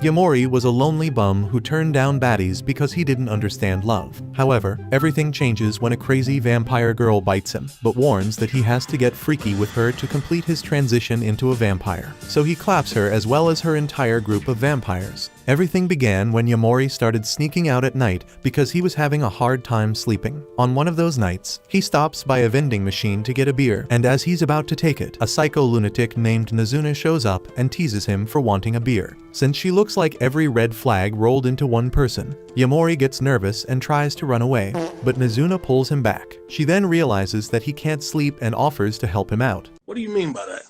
Yamori was a lonely bum who turned down baddies because he didn't understand love. However, everything changes when a crazy vampire girl bites him, but warns that he has to get freaky with her to complete his transition into a vampire. So he claps her as well as her entire group of vampires. Everything began when Yamori started sneaking out at night because he was having a hard time sleeping. On one of those nights, he stops by a vending machine to get a beer, and as he's about to take it, a psycho lunatic named Nazuna shows up and teases him for wanting a beer. Since she looks like every red flag rolled into one person, Yamori gets nervous and tries to run away, but Nazuna pulls him back. She then realizes that he can't sleep and offers to help him out. What do you mean by that?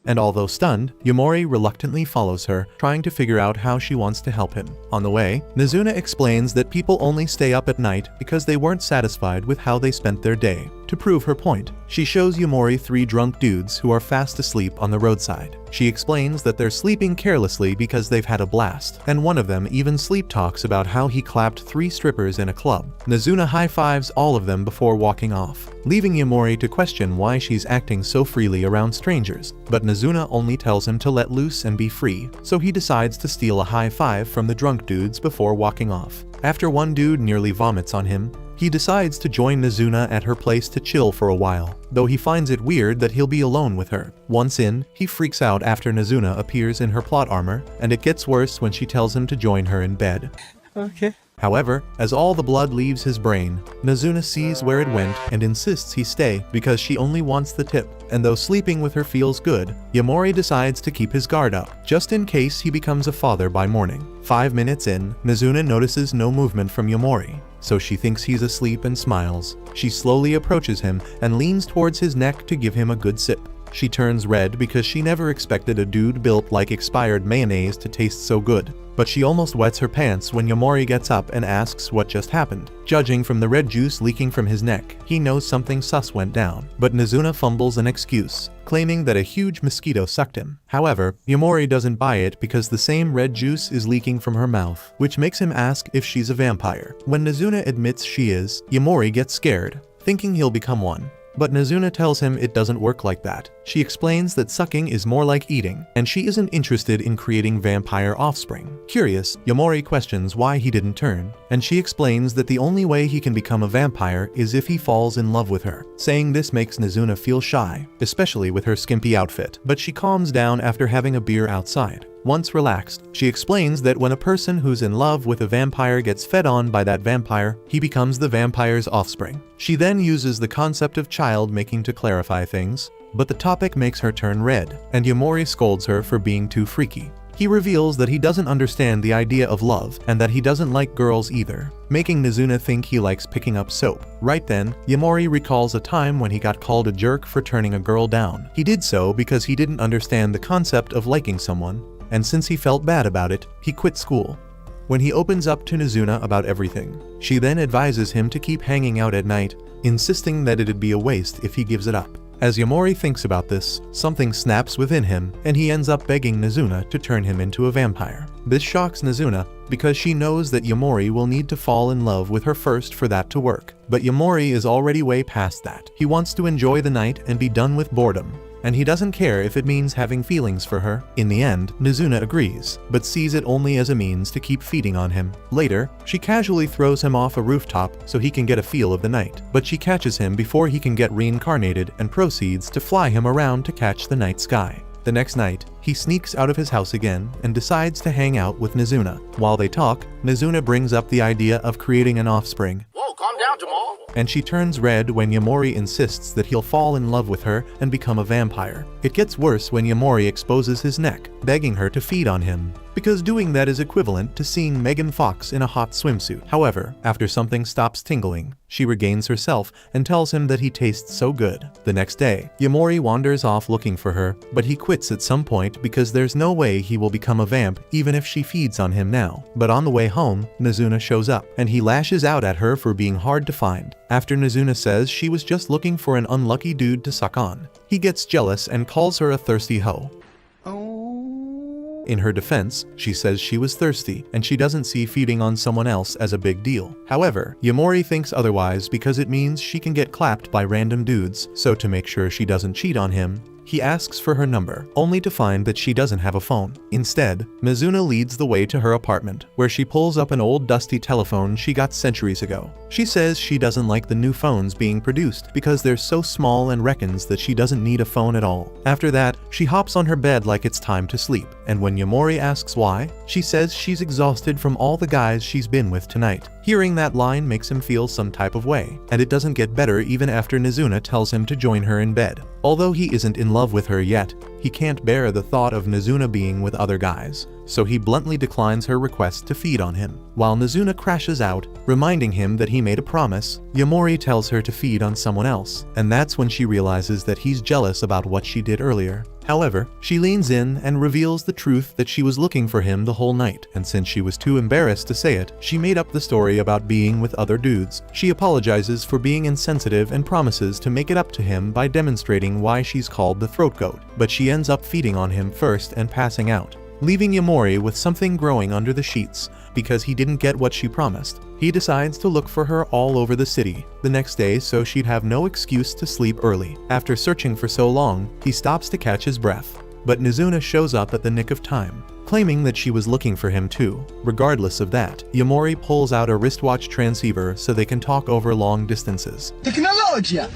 And although stunned, Yamori reluctantly follows her, trying to figure out how she wants to help him. On the way, Nazuna explains that people only stay up at night because they weren't satisfied with how they spent their day. To prove her point, she shows Yamori 3 drunk dudes who are fast asleep on the roadside. She explains that they're sleeping carelessly because they've had a blast, and one of them even sleep talks about how he clapped 3 strippers in a club. Nazuna high-fives all of them before walking off, leaving Yamori to question why she's acting so freely around strangers. But Nazuna only tells him to let loose and be free, so he decides to steal a high-five from the drunk dudes before walking off. After one dude nearly vomits on him, he decides to join Nazuna at her place to chill for a while, though he finds it weird that he'll be alone with her. Once in, he freaks out after Nazuna appears in her plot armor, and it gets worse when she tells him to join her in bed. Okay. However, as all the blood leaves his brain, Nazuna sees where it went and insists he stay because she only wants the tip, and though sleeping with her feels good, Yamori decides to keep his guard up, just in case he becomes a father by morning. 5 minutes in, Nazuna notices no movement from Yamori, so she thinks he's asleep and smiles. She slowly approaches him and leans towards his neck to give him a good sip. She turns red because she never expected a dude built like expired mayonnaise to taste so good. But she almost wets her pants when Yamori gets up and asks what just happened. Judging from the red juice leaking from his neck, he knows something sus went down. But Nazuna fumbles an excuse, claiming that a huge mosquito sucked him. However, Yamori doesn't buy it because the same red juice is leaking from her mouth, which makes him ask if she's a vampire. When Nazuna admits she is, Yamori gets scared, thinking he'll become one. But Nazuna tells him it doesn't work like that. She explains that sucking is more like eating, and she isn't interested in creating vampire offspring. Curious, Yamori questions why he didn't turn, and she explains that the only way he can become a vampire is if he falls in love with her. Saying this makes Nazuna feel shy, especially with her skimpy outfit, but she calms down after having a beer outside. Once relaxed, she explains that when a person who's in love with a vampire gets fed on by that vampire, he becomes the vampire's offspring. She then uses the concept of child making to clarify things, but the topic makes her turn red, and Yamori scolds her for being too freaky. He reveals that he doesn't understand the idea of love and that he doesn't like girls either, making Nazuna think he likes picking up soap. Right then, Yamori recalls a time when he got called a jerk for turning a girl down. He did so because he didn't understand the concept of liking someone, and since he felt bad about it, he quit school. When he opens up to Nazuna about everything, she then advises him to keep hanging out at night, insisting that it'd be a waste if he gives it up. As Yamori thinks about this, something snaps within him, and he ends up begging Nazuna to turn him into a vampire. This shocks Nazuna because she knows that Yamori will need to fall in love with her first for that to work. But Yamori is already way past that. He wants to enjoy the night and be done with boredom, and he doesn't care if it means having feelings for her. In the end, Nazuna agrees, but sees it only as a means to keep feeding on him. Later, she casually throws him off a rooftop so he can get a feel of the night, but she catches him before he can get reincarnated and proceeds to fly him around to catch the night sky. The next night, he sneaks out of his house again and decides to hang out with Nazuna. While they talk, Nazuna brings up the idea of creating an offspring. Whoa, calm down, Jamal. And she turns red when Yamori insists that he'll fall in love with her and become a vampire. It gets worse when Yamori exposes his neck, begging her to feed on him, because doing that is equivalent to seeing Megan Fox in a hot swimsuit. However, after something stops tingling, she regains herself and tells him that he tastes so good. The next day, Yamori wanders off looking for her, but he quits at some point because there's no way he will become a vamp even if she feeds on him now. But on the way home, Nazuna shows up, and he lashes out at her for being hard to find. After Nazuna says she was just looking for an unlucky dude to suck on, he gets jealous and calls her a thirsty hoe. In her defense, she says she was thirsty, and she doesn't see feeding on someone else as a big deal. However, Yamori thinks otherwise because it means she can get clapped by random dudes, so to make sure she doesn't cheat on him, He asks for her number, only to find that she doesn't have a phone. Instead, Mizuna leads the way to her apartment, where she pulls up an old dusty telephone she got centuries ago. She says she doesn't like the new phones being produced because they're so small and reckons that she doesn't need a phone at all. After that, she hops on her bed like it's time to sleep, and when Yamori asks why, she says she's exhausted from all the guys she's been with tonight. Hearing that line makes him feel some type of way, and it doesn't get better even after Mizuna tells him to join her in bed. Although he isn't in love with her yet, he can't bear the thought of Mizuna being with other guys, so he bluntly declines her request to feed on him. While Mizuna crashes out, reminding him that he made a promise, Yamori tells her to feed on someone else, and that's when she realizes that he's jealous about what she did earlier. However, she leans in and reveals the truth that she was looking for him the whole night, and since she was too embarrassed to say it, she made up the story about being with other dudes. She apologizes for being insensitive and promises to make it up to him by demonstrating why she's called the throat goat, but she ends up feeding on him first and passing out, leaving Yamori with something growing under the sheets. Because he didn't get what she promised, he decides to look for her all over the city the next day so she'd have no excuse to sleep early. After searching for so long, he stops to catch his breath, but Mizuna shows up at the nick of time, claiming that she was looking for him too. Regardless of that, Yamori pulls out a wristwatch transceiver so they can talk over long distances. Technologia!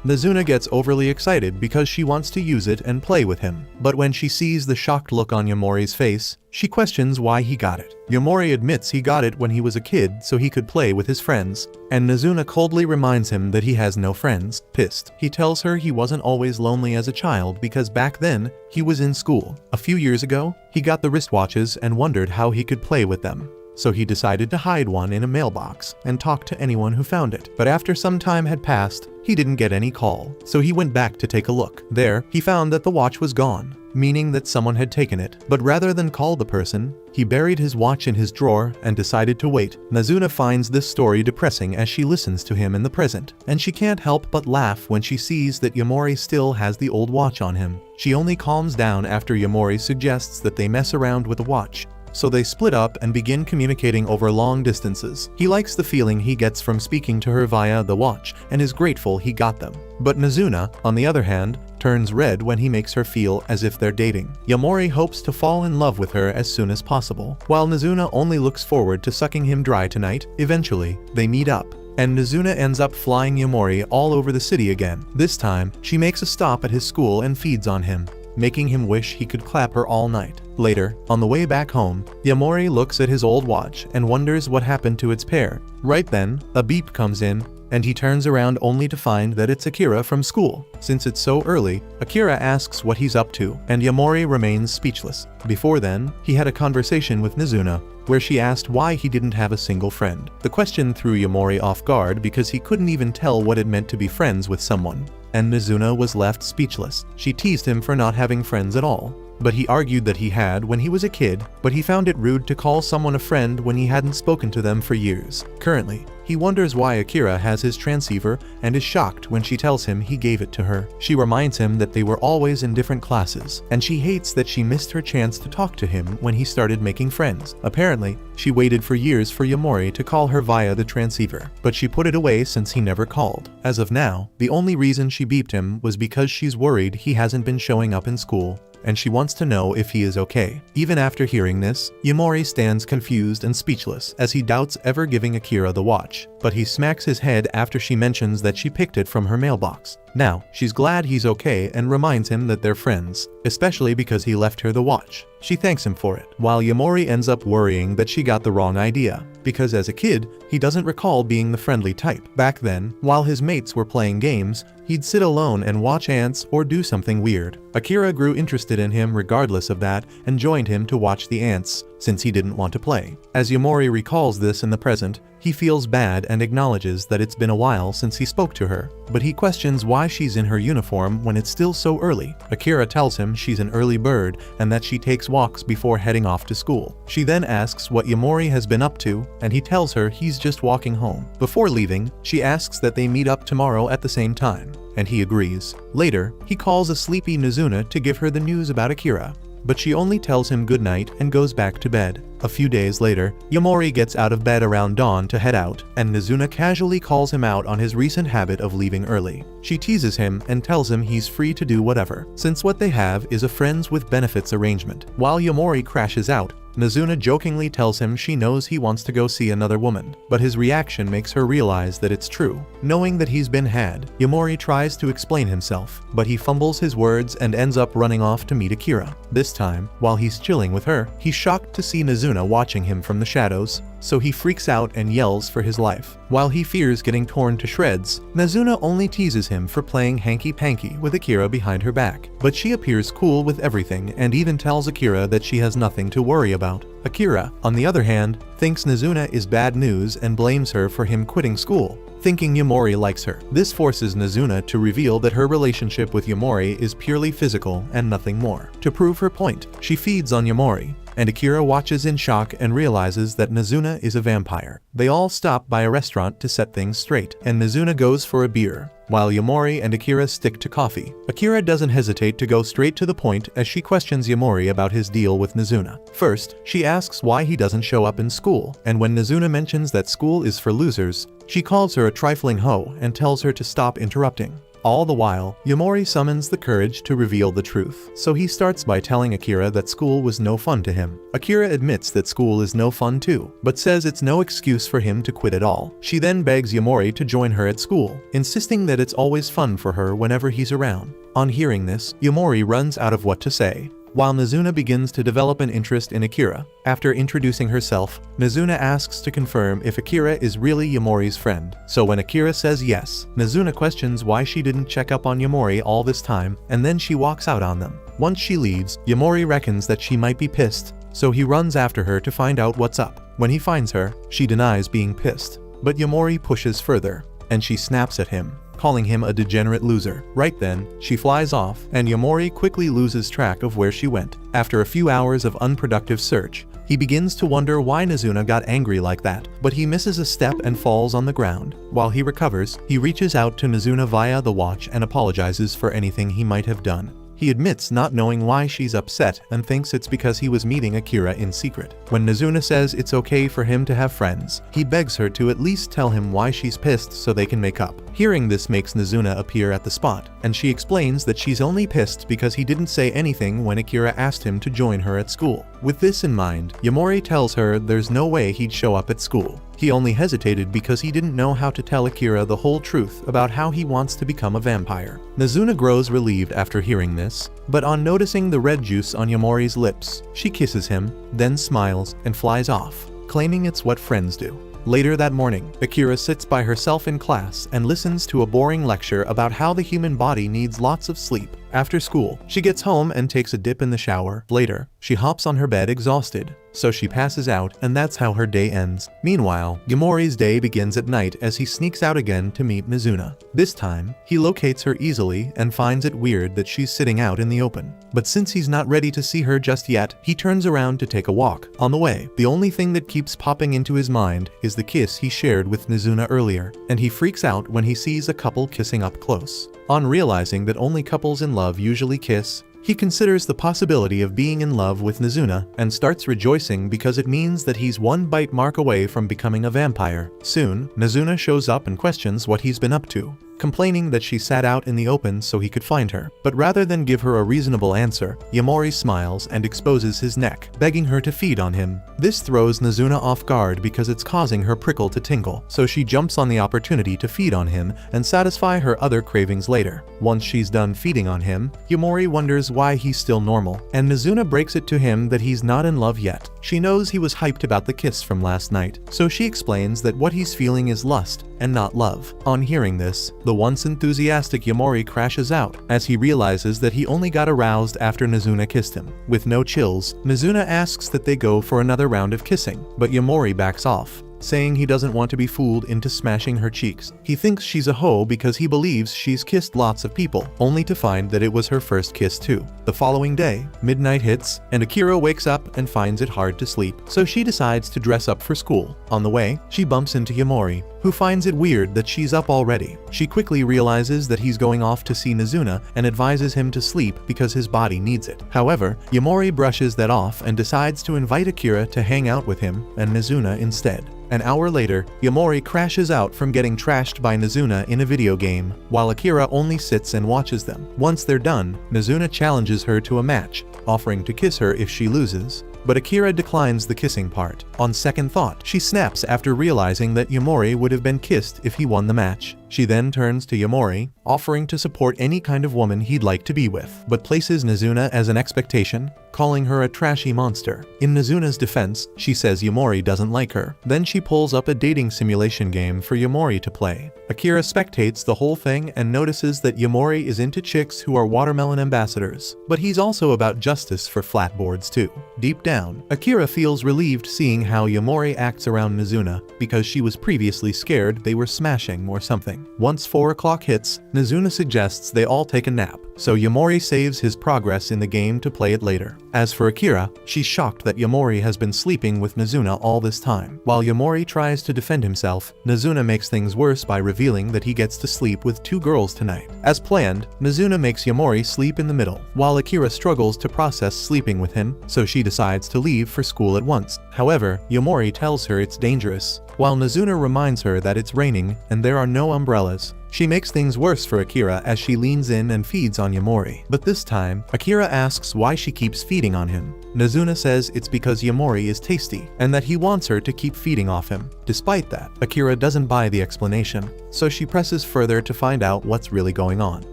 Mizuna gets overly excited because she wants to use it and play with him, but when she sees the shocked look on Yamori's face, she questions why he got it. Yamori admits he got it when he was a kid so he could play with his friends, and Mizuna coldly reminds him that he has no friends. Pissed, he tells her he wasn't always lonely as a child because back then, he was in school. A few years ago, he got the wristwatches and wondered how he could play with them. So he decided to hide one in a mailbox and talk to anyone who found it. But after some time had passed, he didn't get any call, so he went back to take a look. There, he found that the watch was gone, meaning that someone had taken it. But rather than call the person, he buried his watch in his drawer and decided to wait. Mizuna finds this story depressing as she listens to him in the present, and she can't help but laugh when she sees that Yamori still has the old watch on him. She only calms down after Yamori suggests that they mess around with the watch. So they split up and begin communicating over long distances. He likes the feeling he gets from speaking to her via the watch and is grateful he got them. But Mizuna, on the other hand, turns red when he makes her feel as if they're dating. Yamori hopes to fall in love with her as soon as possible, while Mizuna only looks forward to sucking him dry tonight. Eventually, they meet up, and Mizuna ends up flying Yamori all over the city again. This time, she makes a stop at his school and feeds on him, making him wish he could clap her all night. Later, on the way back home, Yamori looks at his old watch and wonders what happened to its pair. Right then, a beep comes in, and he turns around only to find that it's Akira from school. Since it's so early, Akira asks what he's up to, and Yamori remains speechless. Before then, he had a conversation with Mizuna, where she asked why he didn't have a single friend. The question threw Yamori off guard because he couldn't even tell what it meant to be friends with someone, and Mizuna was left speechless. She teased him for not having friends at all, but he argued that he had when he was a kid, but he found it rude to call someone a friend when he hadn't spoken to them for years. Currently, he wonders why Akira has his transceiver and is shocked when she tells him he gave it to her. She reminds him that they were always in different classes, and she hates that she missed her chance to talk to him when he started making friends. Apparently, she waited for years for Yamori to call her via the transceiver, but she put it away since he never called. As of now, the only reason she beeped him was because she's worried he hasn't been showing up in school, and she wants to know if he is okay. Even after hearing this, Yamori stands confused and speechless as he doubts ever giving Akira the watch, but he smacks his head after she mentions that she picked it from her mailbox. Now, she's glad he's okay and reminds him that they're friends, especially because he left her the watch. She thanks him for it, while Yamori ends up worrying that she got the wrong idea, because as a kid, he doesn't recall being the friendly type. Back then, while his mates were playing games, he'd sit alone and watch ants or do something weird. Akira grew interested in him regardless of that and joined him to watch the ants, since he didn't want to play. As Yamori recalls this in the present, he feels bad and acknowledges that it's been a while since he spoke to her, but he questions why she's in her uniform when it's still so early. Akira tells him she's an early bird and that she takes walks before heading off to school. She then asks what Yamori has been up to, and he tells her he's just walking home. Before leaving, she asks that they meet up tomorrow at the same time, and he agrees. Later, he calls a sleepy Mizuna to give her the news about Akira. but she only tells him goodnight and goes back to bed. A few days later, Yamori gets out of bed around dawn to head out, and Mizuna casually calls him out on his recent habit of leaving early. She teases him and tells him he's free to do whatever, since what they have is a friends with benefits arrangement. While Yamori crashes out, Mizuna jokingly tells him she knows he wants to go see another woman, but his reaction makes her realize that it's true. Knowing that he's been had, Yamori tries to explain himself, but he fumbles his words and ends up running off to meet Akira. This time, while he's chilling with her, he's shocked to see Mizuna watching him from the shadows, so he freaks out and yells for his life. While he fears getting torn to shreds, Mizuna only teases him for playing hanky-panky with Akira behind her back, but she appears cool with everything and even tells Akira that she has nothing to worry about. Akira, on the other hand, thinks Mizuna is bad news and blames her for him quitting school, thinking Yamori likes her. This forces Mizuna to reveal that her relationship with Yamori is purely physical and nothing more. To prove her point, she feeds on Yamori, and Akira watches in shock and realizes that Mizuna is a vampire. They all stop by a restaurant to set things straight, and Mizuna goes for a beer, while Yamori and Akira stick to coffee. Akira doesn't hesitate to go straight to the point as she questions Yamori about his deal with Mizuna. First, she asks why he doesn't show up in school, and when Mizuna mentions that school is for losers, she calls her a trifling hoe and tells her to stop interrupting. All the while, Yamori summons the courage to reveal the truth, so he starts by telling Akira that school was no fun to him. Akira admits that school is no fun too, but says it's no excuse for him to quit at all. She then begs Yamori to join her at school, insisting that it's always fun for her whenever he's around. On hearing this, Yamori runs out of what to say, while Mizuna begins to develop an interest in Akira. After introducing herself, Mizuna asks to confirm if Akira is really Yamori's friend. So when Akira says yes, Mizuna questions why she didn't check up on Yamori all this time, and then she walks out on them. Once she leaves, Yamori reckons that she might be pissed, so he runs after her to find out what's up. When he finds her, she denies being pissed, but Yamori pushes further, and she snaps at him, calling him a degenerate loser. Right then, she flies off, and Yamori quickly loses track of where she went. After a few hours of unproductive search, he begins to wonder why Mizuna got angry like that, but he misses a step and falls on the ground. While he recovers, he reaches out to Mizuna via the watch and apologizes for anything he might have done. He admits not knowing why she's upset and thinks it's because he was meeting Akira in secret. When Mizuna says it's okay for him to have friends, he begs her to at least tell him why she's pissed so they can make up. Hearing this makes Mizuna appear at the spot, and she explains that she's only pissed because he didn't say anything when Akira asked him to join her at school. With this in mind, Yamori tells her there's no way he'd show up at school. He only hesitated because he didn't know how to tell Akira the whole truth about how he wants to become a vampire. Mizuna grows relieved after hearing this, but on noticing the red juice on Yamori's lips, she kisses him, then smiles and flies off, claiming it's what friends do. Later that morning, Akira sits by herself in class and listens to a boring lecture about how the human body needs lots of sleep. After school, she gets home and takes a dip in the shower. Later, she hops on her bed exhausted, so she passes out, and that's how her day ends. Meanwhile, Yamori's day begins at night as he sneaks out again to meet Mizuna. This time, he locates her easily and finds it weird that she's sitting out in the open. But since he's not ready to see her just yet, he turns around to take a walk. On the way, the only thing that keeps popping into his mind is the kiss he shared with Mizuna earlier, and he freaks out when he sees a couple kissing up close. On realizing that only couples in love usually kiss, he considers the possibility of being in love with Mizuna and starts rejoicing because it means that he's one bite mark away from becoming a vampire. Soon, Mizuna shows up and questions what he's been up to, complaining that she sat out in the open so he could find her. But rather than give her a reasonable answer, Yamori smiles and exposes his neck, begging her to feed on him. This throws Mizuna off guard because it's causing her prickle to tingle, so she jumps on the opportunity to feed on him and satisfy her other cravings later. Once she's done feeding on him, Yamori wonders why he's still normal, and Mizuna breaks it to him that he's not in love yet. She knows he was hyped about the kiss from last night, so she explains that what he's feeling is lust and not love. On hearing this, the once enthusiastic Yamori crashes out as he realizes that he only got aroused after Mizuna kissed him. With no chills, Mizuna asks that they go for another round of kissing, but Yamori backs off. saying he doesn't want to be fooled into smashing her cheeks. He thinks she's a hoe because he believes she's kissed lots of people, only to find that it was her first kiss too. The following day, midnight hits, and Akira wakes up and finds it hard to sleep, so she decides to dress up for school. On the way, she bumps into Yamori, who finds it weird that she's up already. She quickly realizes that he's going off to see Nazuna and advises him to sleep because his body needs it. However, Yamori brushes that off and decides to invite Akira to hang out with him and Nazuna instead. An hour later, Yamori crashes out from getting trashed by Nazuna in a video game, while Akira only sits and watches them. Once they're done, Nazuna challenges her to a match, offering to kiss her if she loses. But Akira declines the kissing part. On second thought, she snaps after realizing that Yamori would have been kissed if he won the match. She then turns to Yamori, offering to support any kind of woman he'd like to be with, but places Nazuna as an expectation, calling her a trashy monster. In Nazuna's defense, she says Yamori doesn't like her. Then she pulls up a dating simulation game for Yamori to play. Akira spectates the whole thing and notices that Yamori is into chicks who are watermelon ambassadors, but he's also about justice for flatboards too. Deep down, Akira feels relieved seeing how Yamori acts around Nazuna because she was previously scared they were smashing or something. Once 4 o'clock hits, Nazuna suggests they all take a nap, so Yamori saves his progress in the game to play it later. As for Akira, she's shocked that Yamori has been sleeping with Nazuna all this time. While Yamori tries to defend himself, Nazuna makes things worse by revealing that he gets to sleep with 2 girls tonight. As planned, Nazuna makes Yamori sleep in the middle, while Akira struggles to process sleeping with him, so she decides to leave for school at once. However, Yamori tells her it's dangerous, while Nazuna reminds her that it's raining and there are no umbrellas. She makes things worse for Akira as she leans in and feeds on Yamori. But this time, Akira asks why she keeps feeding on him. Nazuna says it's because Yamori is tasty, and that he wants her to keep feeding off him. Despite that, Akira doesn't buy the explanation, so she presses further to find out what's really going on.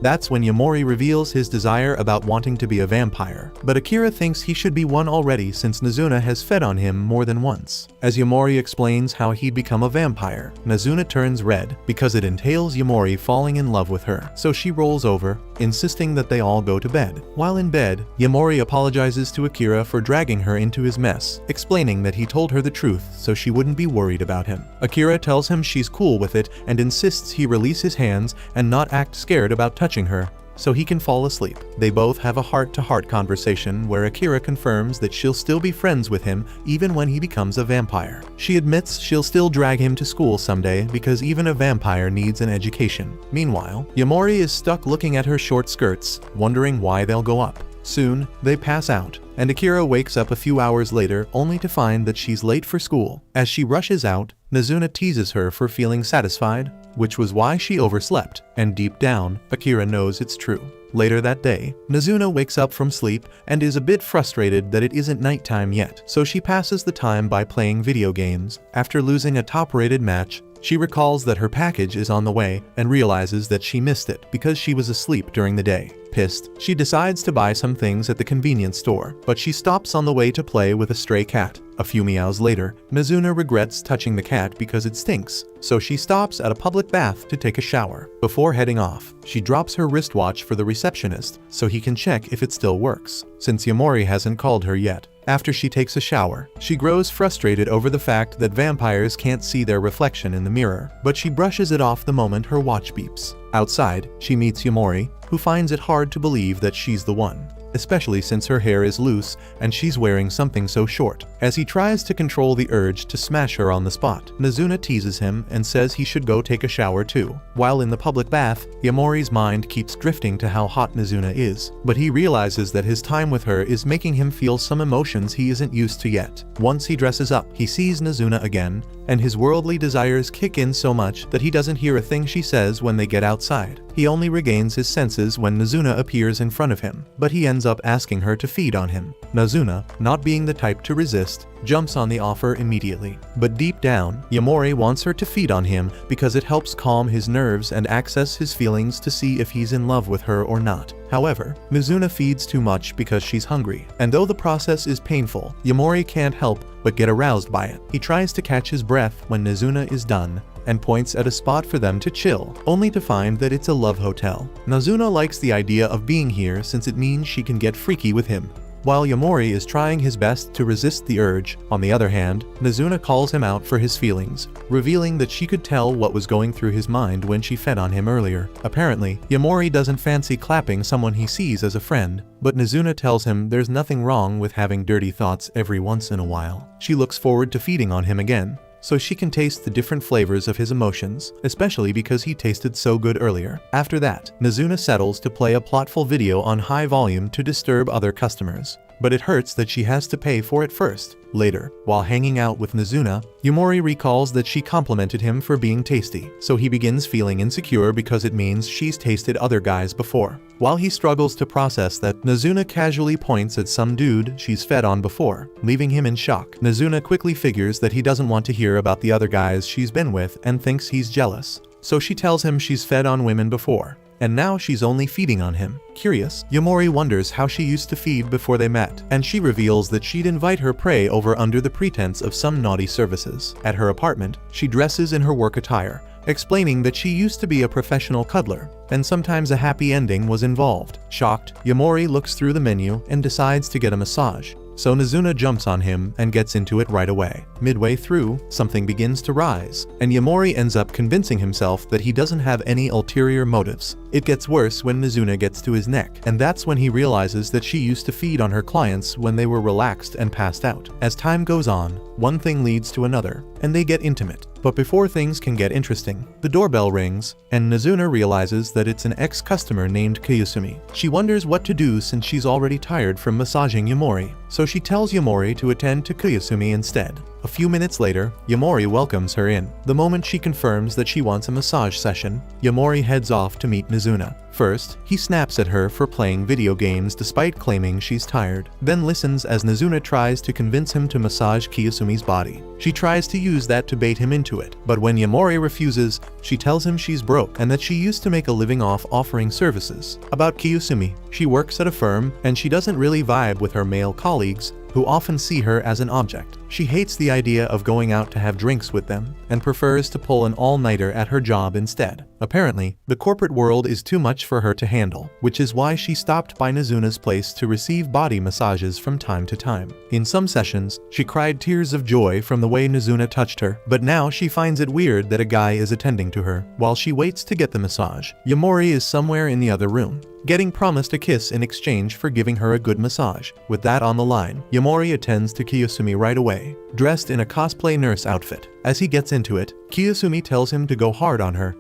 That's when Yamori reveals his desire about wanting to be a vampire, but Akira thinks he should be one already since Nazuna has fed on him more than once. As Yamori explains how he'd become a vampire, Nazuna turns red because it entails Yamori falling in love with her, so she rolls over, insisting that they all go to bed. While in bed, Yamori apologizes to Akira for dragging her into his mess, explaining that he told her the truth so she wouldn't be worried about him. Akira tells him she's cool with it and insists he release his hands and not act scared about touching her, so he can fall asleep. They both have a heart-to-heart conversation where Akira confirms that she'll still be friends with him even when he becomes a vampire. She admits she'll still drag him to school someday because even a vampire needs an education. Meanwhile, Yamori is stuck looking at her short skirts, wondering why they'll go up. Soon, they pass out, and Akira wakes up a few hours later only to find that she's late for school. As she rushes out, Nazuna teases her for feeling satisfied, which was why she overslept, and deep down, Akira knows it's true. Later that day, Nazuna wakes up from sleep and is a bit frustrated that it isn't nighttime yet, so she passes the time by playing video games. After losing a top-rated match, she recalls that her package is on the way and realizes that she missed it because she was asleep during the day. Pissed, she decides to buy some things at the convenience store, but she stops on the way to play with a stray cat. A few meows later, Nazuna regrets touching the cat because it stinks, so she stops at a public bath to take a shower. Before heading off, she drops her wristwatch for the receptionist so he can check if it still works, since Yamori hasn't called her yet. After she takes a shower, she grows frustrated over the fact that vampires can't see their reflection in the mirror, but she brushes it off the moment her watch beeps. Outside, she meets Yamori, who finds it hard to believe that she's the one, especially since her hair is loose and she's wearing something so short. As he tries to control the urge to smash her on the spot, Nazuna teases him and says he should go take a shower too. While in the public bath, Yamori's mind keeps drifting to how hot Nazuna is, but he realizes that his time with her is making him feel some emotions he isn't used to yet. Once he dresses up, he sees Nazuna again, and his worldly desires kick in so much that he doesn't hear a thing she says when they get outside. He only regains his senses when Nazuna appears in front of him, but he ends up asking her to feed on him. Nazuna, not being the type to resist, jumps on the offer immediately. But deep down, Yamori wants her to feed on him because it helps calm his nerves and access his feelings to see if he's in love with her or not. However, Nazuna feeds too much because she's hungry, and though the process is painful, Yamori can't help but get aroused by it. He tries to catch his breath when Nazuna is done, and points at a spot for them to chill, only to find that it's a love hotel. Nazuna likes the idea of being here since it means she can get freaky with him. While Yamori is trying his best to resist the urge, on the other hand, Nazuna calls him out for his feelings, revealing that she could tell what was going through his mind when she fed on him earlier. Apparently, Yamori doesn't fancy clapping someone he sees as a friend, but Nazuna tells him there's nothing wrong with having dirty thoughts every once in a while. She looks forward to feeding on him again, so she can taste the different flavors of his emotions, especially because he tasted so good earlier. After that, Nazuna settles to play a plotful video on high volume to disturb other customers, but it hurts that she has to pay for it first. Later, while hanging out with Nazuna, Yamori recalls that she complimented him for being tasty, so he begins feeling insecure because it means she's tasted other guys before. While he struggles to process that, Nazuna casually points at some dude she's fed on before, leaving him in shock. Nazuna quickly figures that he doesn't want to hear about the other guys she's been with and thinks he's jealous, so she tells him she's fed on women before, and now she's only feeding on him. Curious, Yamori wonders how she used to feed before they met, and she reveals that she'd invite her prey over under the pretense of some naughty services. At her apartment, she dresses in her work attire, explaining that she used to be a professional cuddler, and sometimes a happy ending was involved. Shocked, Yamori looks through the menu and decides to get a massage, so Nazuna jumps on him and gets into it right away. Midway through, something begins to rise, and Yamori ends up convincing himself that he doesn't have any ulterior motives. It gets worse when Nazuna gets to his neck, and that's when he realizes that she used to feed on her clients when they were relaxed and passed out. As time goes on, one thing leads to another, and they get intimate. But before things can get interesting, the doorbell rings, and Nazuna realizes that it's an ex-customer named Kiyosumi. She wonders what to do since she's already tired from massaging Yamori, so she tells Yamori to attend to Kiyosumi instead. A few minutes later, Yamori welcomes her in. The moment she confirms that she wants a massage session, Yamori heads off to meet Nazuna. First, he snaps at her for playing video games despite claiming she's tired, then listens as Nazuna tries to convince him to massage Kiyosumi's body. She tries to use that to bait him into it, but when Yamori refuses, she tells him she's broke and that she used to make a living off offering services. About Kiyosumi, she works at a firm and she doesn't really vibe with her male colleagues, who often see her as an object. She hates the idea of going out to have drinks with them, and prefers to pull an all-nighter at her job instead. Apparently, the corporate world is too much for her to handle, which is why she stopped by Nazuna's place to receive body massages from time to time. In some sessions, she cried tears of joy from the way Nazuna touched her, but now she finds it weird that a guy is attending to her. While she waits to get the massage, Yamori is somewhere in the other room, getting promised a kiss in exchange for giving her a good massage. With that on the line, Yamori attends to Kiyosumi right away, dressed in a cosplay nurse outfit. As he gets into it, Kiyosumi tells him to go hard on her,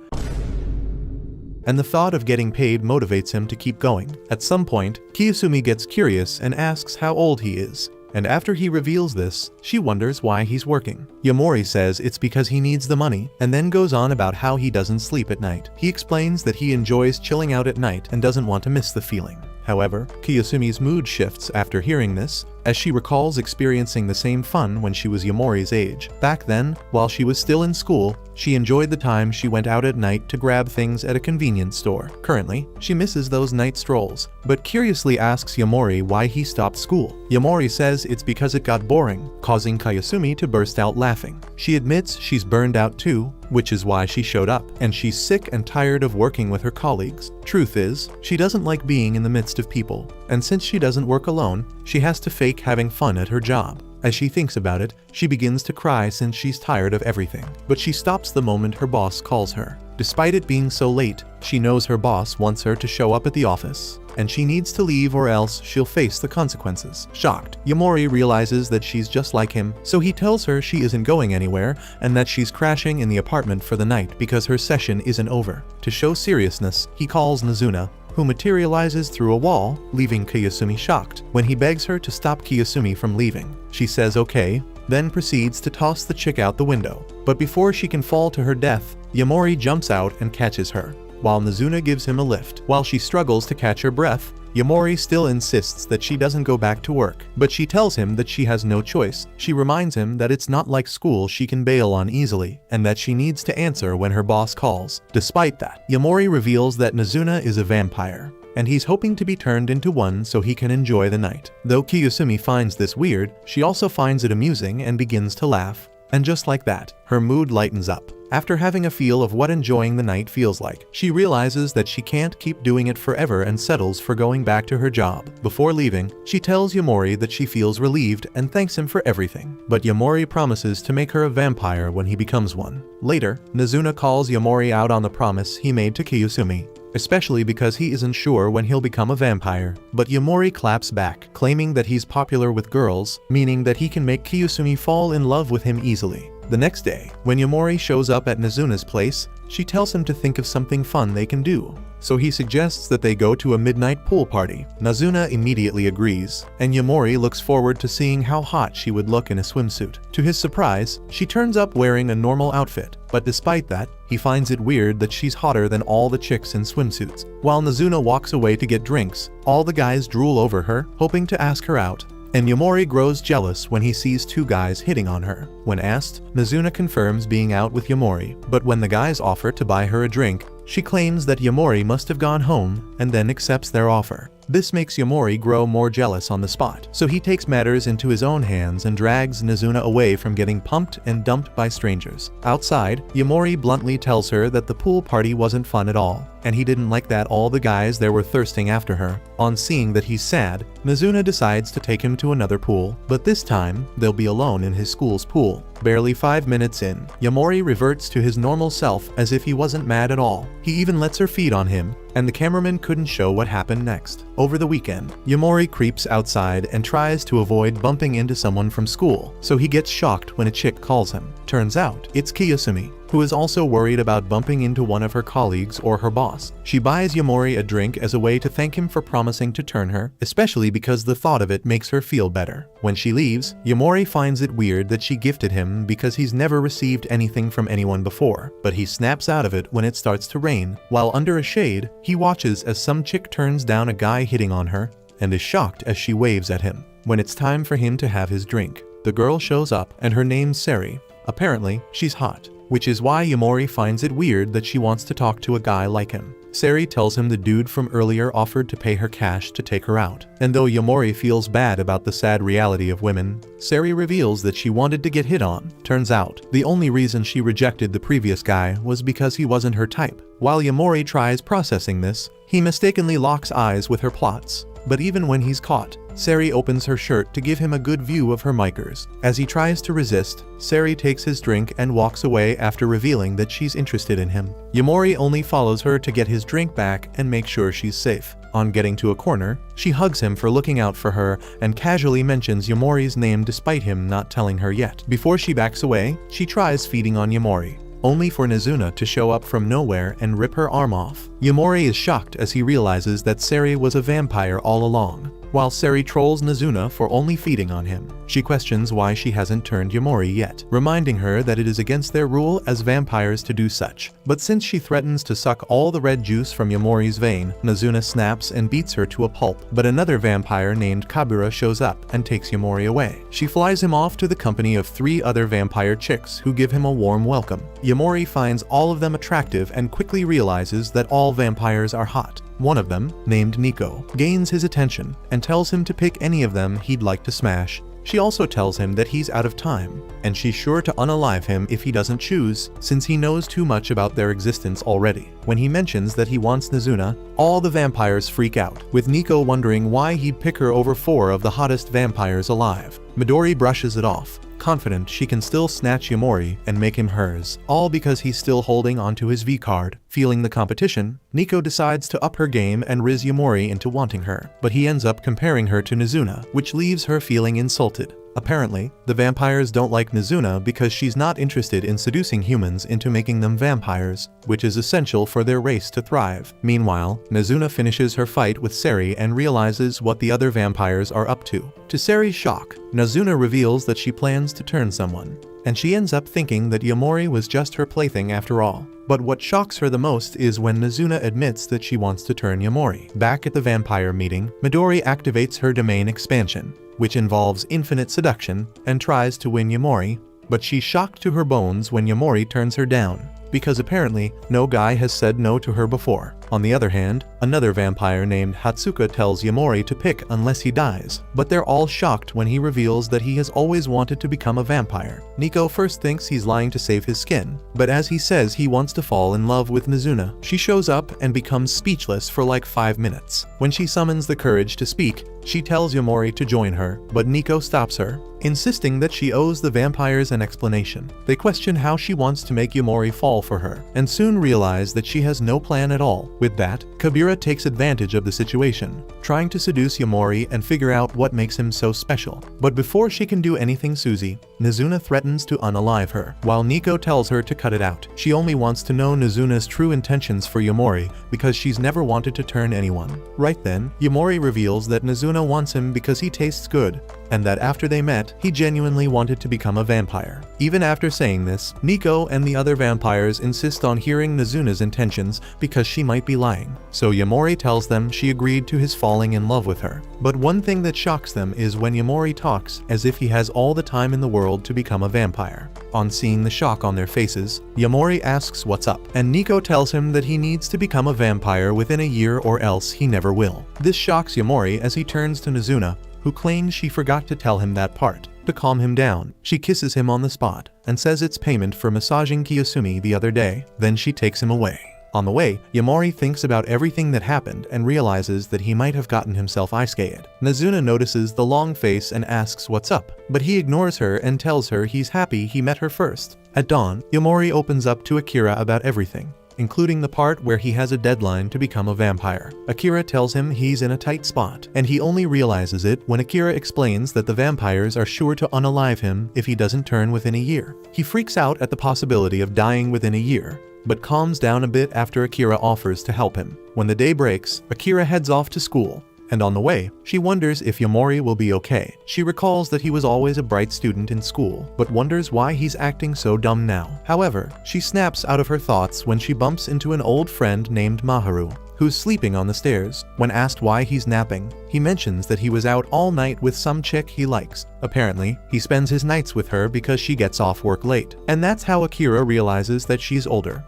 and the thought of getting paid motivates him to keep going. At some point, Kiyosumi gets curious and asks how old he is, and after he reveals this, she wonders why he's working. Yamori says it's because he needs the money, and then goes on about how he doesn't sleep at night. He explains that he enjoys chilling out at night and doesn't want to miss the feeling. However, Kiyosumi's mood shifts after hearing this, as she recalls experiencing the same fun when she was Yamori's age. Back then, while she was still in school, she enjoyed the time she went out at night to grab things at a convenience store. Currently, she misses those night strolls, but curiously asks Yamori why he stopped school. Yamori says it's because it got boring, causing Kiyosumi to burst out laughing. She admits she's burned out too, which is why she showed up, and she's sick and tired of working with her colleagues. Truth is, she doesn't like being in the midst of people, and since she doesn't work alone, she has to fake having fun at her job. As she thinks about it, she begins to cry since she's tired of everything, but she stops the moment her boss calls her. Despite it being so late, she knows her boss wants her to show up at the office, and she needs to leave or else she'll face the consequences. Shocked, Yamori realizes that she's just like him, so he tells her she isn't going anywhere and that she's crashing in the apartment for the night because her session isn't over. To show seriousness, he calls Nazuna, who materializes through a wall, leaving Kiyosumi shocked. When he begs her to stop Kiyosumi from leaving, she says okay, then proceeds to toss the chick out the window. But before she can fall to her death, Yamori jumps out and catches her, while Nazuna gives him a lift. While she struggles to catch her breath, Yamori still insists that she doesn't go back to work, but she tells him that she has no choice. She reminds him that it's not like school she can bail on easily, and that she needs to answer when her boss calls. Despite that, Yamori reveals that Nazuna is a vampire, and he's hoping to be turned into one so he can enjoy the night. Though Kiyosumi finds this weird, she also finds it amusing and begins to laugh. And just like that, her mood lightens up. After having a feel of what enjoying the night feels like, she realizes that she can't keep doing it forever and settles for going back to her job. Before leaving, she tells Yamori that she feels relieved and thanks him for everything. But Yamori promises to make her a vampire when he becomes one. Later, Nazuna calls Yamori out on the promise he made to Kiyosumi, especially because he isn't sure when he'll become a vampire. But Yamori claps back, claiming that he's popular with girls, meaning that he can make Kiyosumi fall in love with him easily. The next day, when Yamori shows up at Nazuna's place, she tells him to think of something fun they can do. So he suggests that they go to a midnight pool party. Nazuna immediately agrees, and Yamori looks forward to seeing how hot she would look in a swimsuit. To his surprise, she turns up wearing a normal outfit, but despite that, he finds it weird that she's hotter than all the chicks in swimsuits. While Nazuna walks away to get drinks, all the guys drool over her, hoping to ask her out. And Yamori grows jealous when he sees two guys hitting on her. When asked, Nazuna confirms being out with Yamori, but when the guys offer to buy her a drink, she claims that Yamori must have gone home and then accepts their offer. This makes Yamori grow more jealous on the spot, so he takes matters into his own hands and drags Nazuna away from getting pumped and dumped by strangers. Outside, Yamori bluntly tells her that the pool party wasn't fun at all, and he didn't like that all the guys there were thirsting after her. On seeing that he's sad, Nazuna decides to take him to another pool, but this time, they'll be alone in his school's pool. Barely 5 minutes in, Yamori reverts to his normal self as if he wasn't mad at all. He even lets her feed on him, and the cameraman couldn't show what happened next. Over the weekend, Yamori creeps outside and tries to avoid bumping into someone from school, so he gets shocked when a chick calls him. Turns out, it's Kiyosumi, who is also worried about bumping into one of her colleagues or her boss. She buys Yamori a drink as a way to thank him for promising to turn her, especially because the thought of it makes her feel better. When she leaves, Yamori finds it weird that she gifted him because he's never received anything from anyone before, but he snaps out of it when it starts to rain. While under a shade, he watches as some chick turns down a guy hitting on her and is shocked as she waves at him. When it's time for him to have his drink, the girl shows up and her name's Sari. Apparently, she's hot, which is why Yamori finds it weird that she wants to talk to a guy like him. Sari tells him the dude from earlier offered to pay her cash to take her out. And though Yamori feels bad about the sad reality of women, Sari reveals that she wanted to get hit on. Turns out, the only reason she rejected the previous guy was because he wasn't her type. While Yamori tries processing this, he mistakenly locks eyes with her plots. But even when he's caught, Sari opens her shirt to give him a good view of her micers. As he tries to resist, Sari takes his drink and walks away after revealing that she's interested in him. Yamori only follows her to get his drink back and make sure she's safe. On getting to a corner, she hugs him for looking out for her and casually mentions Yamori's name despite him not telling her yet. Before she backs away, she tries feeding on Yamori, only for Nazuna to show up from nowhere and rip her arm off. Yamori is shocked as he realizes that Sari was a vampire all along. While Sari trolls Nazuna for only feeding on him, she questions why she hasn't turned Yamori yet, reminding her that it is against their rule as vampires to do such. But since she threatens to suck all the red juice from Yamori's vein, Nazuna snaps and beats her to a pulp. But another vampire named Kabura shows up and takes Yamori away. She flies him off to the company of 3 other vampire chicks who give him a warm welcome. Yamori finds all of them attractive and quickly realizes that all vampires are hot. One of them, named Nico, gains his attention and tells him to pick any of them he'd like to smash. She also tells him that he's out of time, and she's sure to unalive him if he doesn't choose, since he knows too much about their existence already. When he mentions that he wants Nazuna, all the vampires freak out, with Nico wondering why he'd pick her over 4 of the hottest vampires alive. Midori brushes it off, confident she can still snatch Yamori and make him hers, all because he's still holding onto his V-card. Feeling the competition, Nico decides to up her game and riz Yamori into wanting her, but he ends up comparing her to Nazuna, which leaves her feeling insulted. Apparently, the vampires don't like Nazuna because she's not interested in seducing humans into making them vampires, which is essential for their race to thrive. Meanwhile, Nazuna finishes her fight with Sari and realizes what the other vampires are up to. To Sari's shock, Nazuna reveals that she plans to turn someone, and she ends up thinking that Yamori was just her plaything after all. But what shocks her the most is when Nazuna admits that she wants to turn Yamori. Back at the vampire meeting, Midori activates her domain expansion, which involves infinite seduction, and tries to win Yamori, but she's shocked to her bones when Yamori turns her down, because apparently no guy has said no to her before. On the other hand, another vampire named Hatsuka tells Yamori to pick unless he dies, but they're all shocked when he reveals that he has always wanted to become a vampire. Nico first thinks he's lying to save his skin, but as he says he wants to fall in love with Mizuna, she shows up and becomes speechless for like 5 minutes. When she summons the courage to speak, she tells Yamori to join her, but Nico stops her, insisting that she owes the vampires an explanation. They question how she wants to make Yamori fall for her, and soon realize that she has no plan at all. With that, Kabira takes advantage of the situation, trying to seduce Yamori and figure out what makes him so special. But before she can do anything Suzy, Mizuna threatens to unalive her, while Nico tells her to cut it out. She only wants to know Mizuna's true intentions for Yamori because she's never wanted to turn anyone. Right then, Yamori reveals that Mizuna wants him because he tastes good, and that after they met, he genuinely wanted to become a vampire. Even after saying this, Nico and the other vampires insist on hearing Mizuna's intentions because she might be lying. So Yamori tells them she agreed to his falling in love with her. But one thing that shocks them is when Yamori talks as if he has all the time in the world to become a vampire. On seeing the shock on their faces, Yamori asks what's up, and Nico tells him that he needs to become a vampire within a year or else he never will. This shocks Yamori as he turns to Mizuna, who claims she forgot to tell him that part. To calm him down, she kisses him on the spot and says it's payment for massaging Kiyosumi the other day. Then she takes him away. On the way, Yamori thinks about everything that happened and realizes that he might have gotten himself ice-skated. Mizuna notices the long face and asks what's up, but he ignores her and tells her he's happy he met her first. At dawn, Yamori opens up to Akira about everything, including the part where he has a deadline to become a vampire. Akira tells him he's in a tight spot, and he only realizes it when Akira explains that the vampires are sure to unalive him if he doesn't turn within a year. He freaks out at the possibility of dying within a year, but calms down a bit after Akira offers to help him. When the day breaks, Akira heads off to school, and on the way, she wonders if Yamori will be okay. She recalls that he was always a bright student in school, but wonders why he's acting so dumb now. However, she snaps out of her thoughts when she bumps into an old friend named Maharu, who's sleeping on the stairs. When asked why he's napping, he mentions that he was out all night with some chick he likes. Apparently, he spends his nights with her because she gets off work late. And that's how Akira realizes that she's older.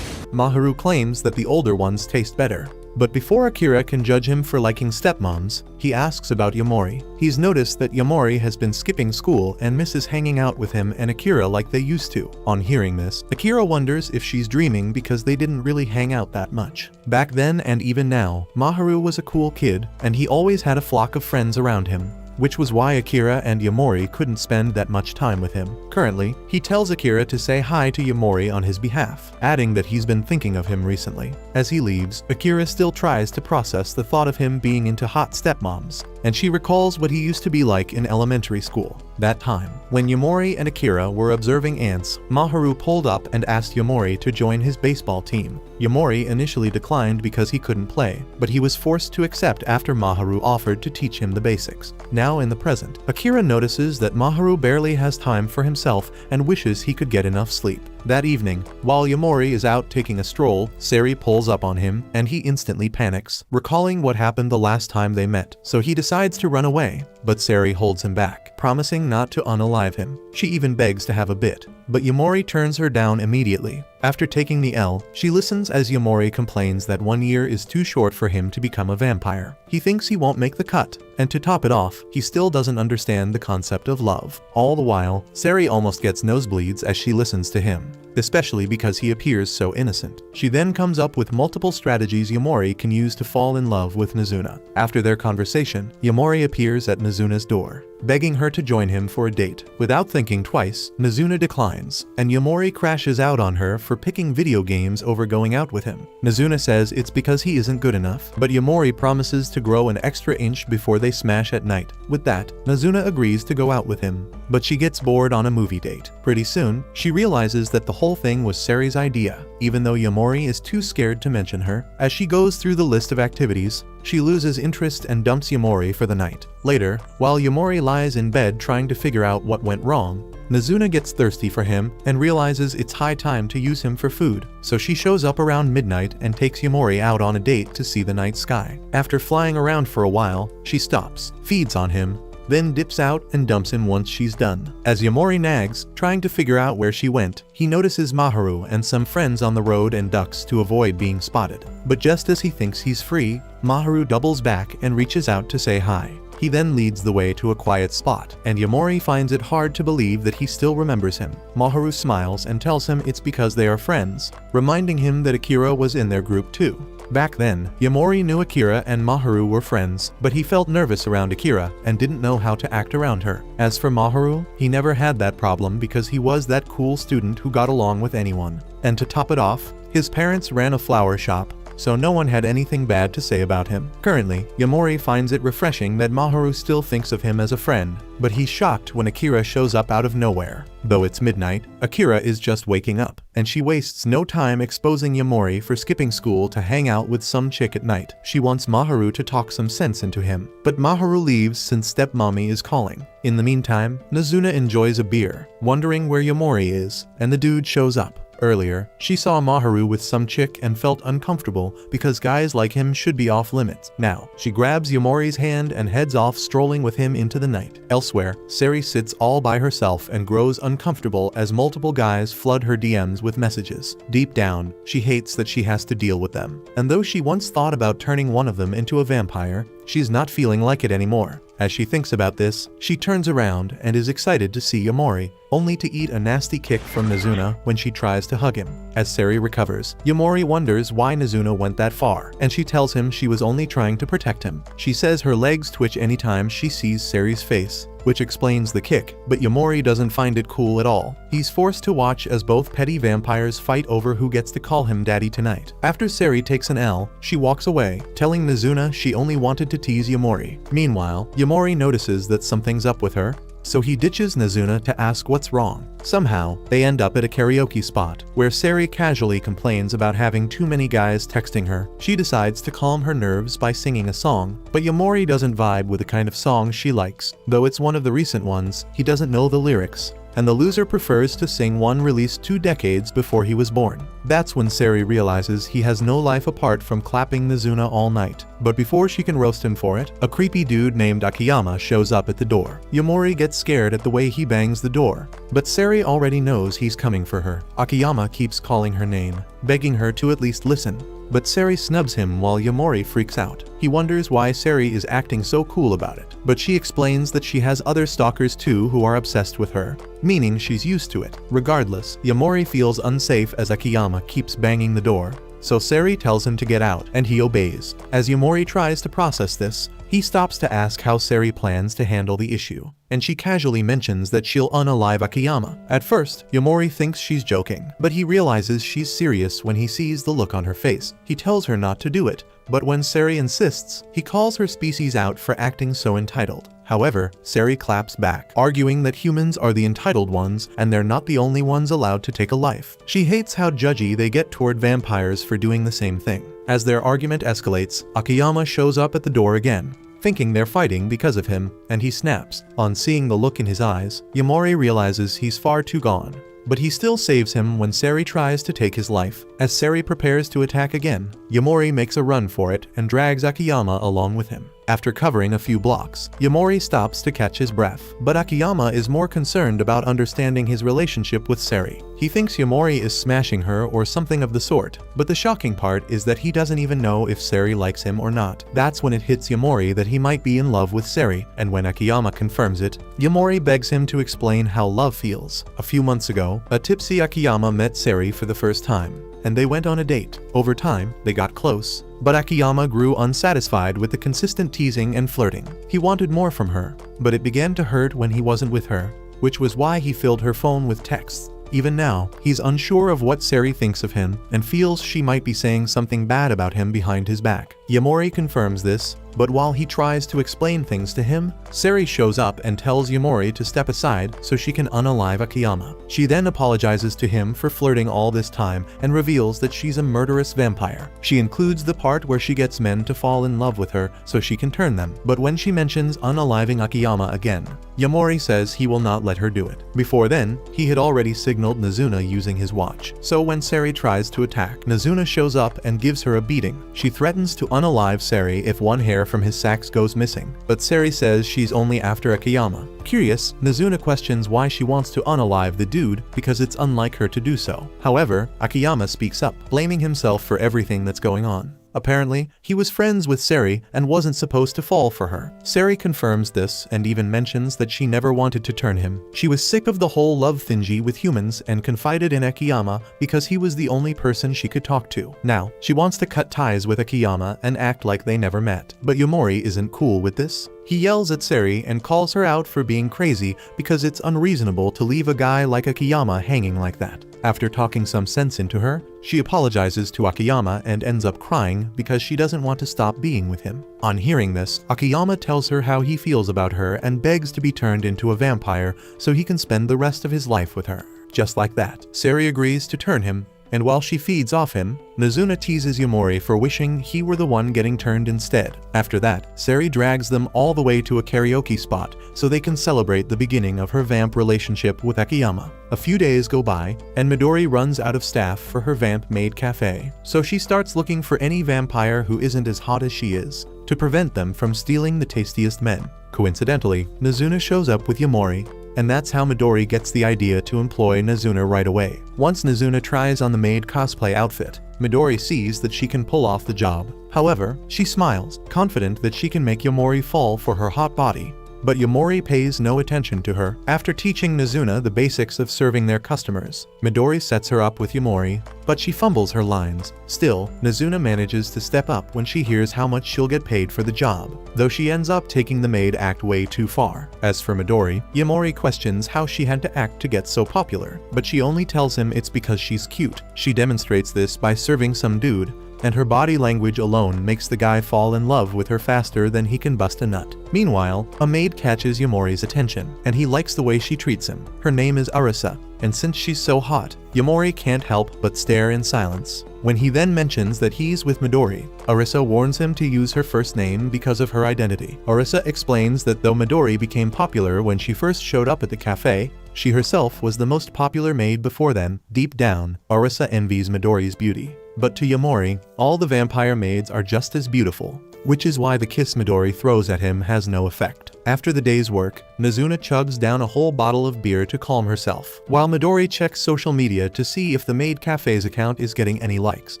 Maharu claims that the older ones taste better. But before Akira can judge him for liking stepmoms, he asks about Yamori. He's noticed that Yamori has been skipping school and misses hanging out with him and Akira like they used to. On hearing this, Akira wonders if she's dreaming because they didn't really hang out that much. Back then and even now, Maharu was a cool kid, and he always had a flock of friends around him, which was why Akira and Yamori couldn't spend that much time with him. Currently, he tells Akira to say hi to Yamori on his behalf, adding that he's been thinking of him recently. As he leaves, Akira still tries to process the thought of him being into hot stepmoms, and she recalls what he used to be like in elementary school. That time, when Yamori and Akira were observing ants, Maharu pulled up and asked Yamori to join his baseball team. Yamori initially declined because he couldn't play, but he was forced to accept after Maharu offered to teach him the basics. Now in the present, Akira notices that Maharu barely has time for himself and wishes he could get enough sleep. That evening, while Yamori is out taking a stroll, Sari pulls up on him, and he instantly panics, recalling what happened the last time they met. So he decides to run away, but Sari holds him back, promising not to unalive him. She even begs to have a bit, but Yamori turns her down immediately. After taking the L, she listens as Yamori complains that 1 year is too short for him to become a vampire. He thinks he won't make the cut, and to top it off, he still doesn't understand the concept of love. All the while, Sari almost gets nosebleeds as she listens to him, especially because he appears so innocent. She then comes up with multiple strategies Yamori can use to fall in love with Mizuna. After their conversation, Yamori appears at Mizuna's door, begging her to join him for a date. Without thinking twice, Mizuna declines, and Yamori crashes out on her for picking video games over going out with him. Mizuna says it's because he isn't good enough, but Yamori promises to grow an extra inch before they smash at night. With that, Mizuna agrees to go out with him, but she gets bored on a movie date. Pretty soon, she realizes that the whole thing was Sari's idea, even though Yamori is too scared to mention her. As she goes through the list of activities, she loses interest and dumps Yamori for the night. Later, while Yamori lies in bed trying to figure out what went wrong, Mizuna gets thirsty for him and realizes it's high time to use him for food, so she shows up around midnight and takes Yamori out on a date to see the night sky. After flying around for a while, she stops, feeds on him, then dips out and dumps him once she's done. As Yamori nags, trying to figure out where she went, he notices Maharu and some friends on the road and ducks to avoid being spotted. But just as he thinks he's free, Maharu doubles back and reaches out to say hi. He then leads the way to a quiet spot, and Yamori finds it hard to believe that he still remembers him. Maharu smiles and tells him it's because they are friends, reminding him that Akira was in their group too. Back then, Yamori knew Akira and Maharu were friends, but he felt nervous around Akira and didn't know how to act around her. As for Maharu, he never had that problem because he was that cool student who got along with anyone. And to top it off, his parents ran a flower shop, so no one had anything bad to say about him. Currently, Yamori finds it refreshing that Maharu still thinks of him as a friend, but he's shocked when Akira shows up out of nowhere. Though it's midnight, Akira is just waking up, and she wastes no time exposing Yamori for skipping school to hang out with some chick at night. She wants Maharu to talk some sense into him, but Maharu leaves since stepmommy is calling. In the meantime, Nazuna enjoys a beer, wondering where Yamori is, and the dude shows up. Earlier, she saw Maharu with some chick and felt uncomfortable because guys like him should be off limits. Now, she grabs Yamori's hand and heads off strolling with him into the night. Elsewhere, Sari sits all by herself and grows uncomfortable as multiple guys flood her DMs with messages. Deep down, she hates that she has to deal with them. And though she once thought about turning one of them into a vampire, she's not feeling like it anymore. As she thinks about this, she turns around and is excited to see Yamori, only to eat a nasty kick from Nazuna when she tries to hug him. As Sari recovers, Yamori wonders why Nazuna went that far, and she tells him she was only trying to protect him. She says her legs twitch anytime she sees Sari's face, which explains the kick, but Yamori doesn't find it cool at all. He's forced to watch as both petty vampires fight over who gets to call him daddy tonight. After Sari takes an L, she walks away, telling Nazuna she only wanted to tease Yamori. Meanwhile, Yamori notices that something's up with her, so he ditches Nazuna to ask what's wrong. Somehow, they end up at a karaoke spot, where Sari casually complains about having too many guys texting her. She decides to calm her nerves by singing a song, but Yamori doesn't vibe with the kind of song she likes. Though it's one of the recent ones, he doesn't know the lyrics, and the loser prefers to sing one released 2 decades before he was born. That's when Sari realizes he has no life apart from clapping Nazuna all night. But before she can roast him for it, a creepy dude named Akiyama shows up at the door. Yamori gets scared at the way he bangs the door, but Sari already knows he's coming for her. Akiyama keeps calling her name, begging her to at least listen, but Sari snubs him while Yamori freaks out. He wonders why Sari is acting so cool about it, but she explains that she has other stalkers too who are obsessed with her, meaning she's used to it. Regardless, Yamori feels unsafe as Akiyama keeps banging the door, so Sari tells him to get out, and he obeys. As Yamori tries to process this, he stops to ask how Sari plans to handle the issue, and she casually mentions that she'll unalive Akiyama. At first, Yamori thinks she's joking, but he realizes she's serious when he sees the look on her face. He tells her not to do it, but when Sari insists, he calls her species out for acting so entitled. However, Sari claps back, arguing that humans are the entitled ones and they're not the only ones allowed to take a life. She hates how judgy they get toward vampires for doing the same thing. As their argument escalates, Akiyama shows up at the door again, thinking they're fighting because of him, and he snaps. On seeing the look in his eyes, Yamori realizes he's far too gone, but he still saves him when Sari tries to take his life. As Sari prepares to attack again, Yamori makes a run for it and drags Akiyama along with him. After covering a few blocks, Yamori stops to catch his breath, but Akiyama is more concerned about understanding his relationship with Sari. He thinks Yamori is smashing her or something of the sort, but the shocking part is that he doesn't even know if Sari likes him or not. That's when it hits Yamori that he might be in love with Sari, and when Akiyama confirms it, Yamori begs him to explain how love feels. A few months ago, a tipsy Akiyama met Sari for the first time, and they went on a date. Over time, they got close, but Akiyama grew unsatisfied with the consistent teasing and flirting. He wanted more from her, but it began to hurt when he wasn't with her, which was why he filled her phone with texts. Even now, he's unsure of what Sari thinks of him and feels she might be saying something bad about him behind his back. Yamori confirms this, but while he tries to explain things to him, Sari shows up and tells Yamori to step aside so she can unalive Akiyama. She then apologizes to him for flirting all this time and reveals that she's a murderous vampire. She includes the part where she gets men to fall in love with her so she can turn them, but when she mentions unaliving Akiyama again, Yamori says he will not let her do it. Before then, he had already signaled Nazuna using his watch, so when Sari tries to attack, Nazuna shows up and gives her a beating. She threatens to unalive Sari if one hair from his sacks goes missing, but Sari says she's only after Akiyama. Curious, Mizuna questions why she wants to unalive the dude because it's unlike her to do so. However, Akiyama speaks up, blaming himself for everything that's going on. Apparently, he was friends with Sari and wasn't supposed to fall for her. Sari confirms this and even mentions that she never wanted to turn him. She was sick of the whole love thingy with humans and confided in Akiyama because he was the only person she could talk to. Now, she wants to cut ties with Akiyama and act like they never met. But Yomori isn't cool with this. He yells at Sari and calls her out for being crazy because it's unreasonable to leave a guy like Akiyama hanging like that. After talking some sense into her, she apologizes to Akiyama and ends up crying because she doesn't want to stop being with him. On hearing this, Akiyama tells her how he feels about her and begs to be turned into a vampire so he can spend the rest of his life with her. Just like that, Sari agrees to turn him, and while she feeds off him, Mizuna teases Yomori for wishing he were the one getting turned instead. After that, Sari drags them all the way to a karaoke spot so they can celebrate the beginning of her vamp relationship with Akiyama. A few days go by, and Midori runs out of staff for her vamp maid cafe, so she starts looking for any vampire who isn't as hot as she is, to prevent them from stealing the tastiest men. Coincidentally, Mizuna shows up with Yomori, and that's how Midori gets the idea to employ Mizuna right away. Once Mizuna tries on the maid cosplay outfit, Midori sees that she can pull off the job. However, she smiles, confident that she can make Yomori fall for her hot body. But Yomori pays no attention to her. After teaching Mizuna the basics of serving their customers, Midori sets her up with Yomori, but she fumbles her lines. Still, Mizuna manages to step up when she hears how much she'll get paid for the job, though she ends up taking the maid act way too far. As for Midori, Yomori questions how she had to act to get so popular, but she only tells him it's because she's cute. She demonstrates this by serving some dude, and her body language alone makes the guy fall in love with her faster than he can bust a nut. Meanwhile, a maid catches Yomori's attention, and he likes the way she treats him. Her name is Arisa, and since she's so hot, Yomori can't help but stare in silence. When he then mentions that he's with Midori, Arisa warns him to use her first name because of her identity. Arisa explains that though Midori became popular when she first showed up at the cafe, she herself was the most popular maid before then. Deep down, Arisa envies Midori's beauty. But to Yomori, all the vampire maids are just as beautiful, which is why the kiss Midori throws at him has no effect. After the day's work, Mizuna chugs down a whole bottle of beer to calm herself, while Midori checks social media to see if the maid cafe's account is getting any likes.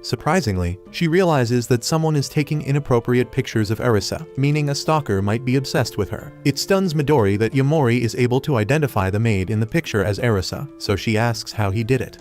Surprisingly, she realizes that someone is taking inappropriate pictures of Arisa, meaning a stalker might be obsessed with her. It stuns Midori that Yomori is able to identify the maid in the picture as Arisa, so she asks how he did it.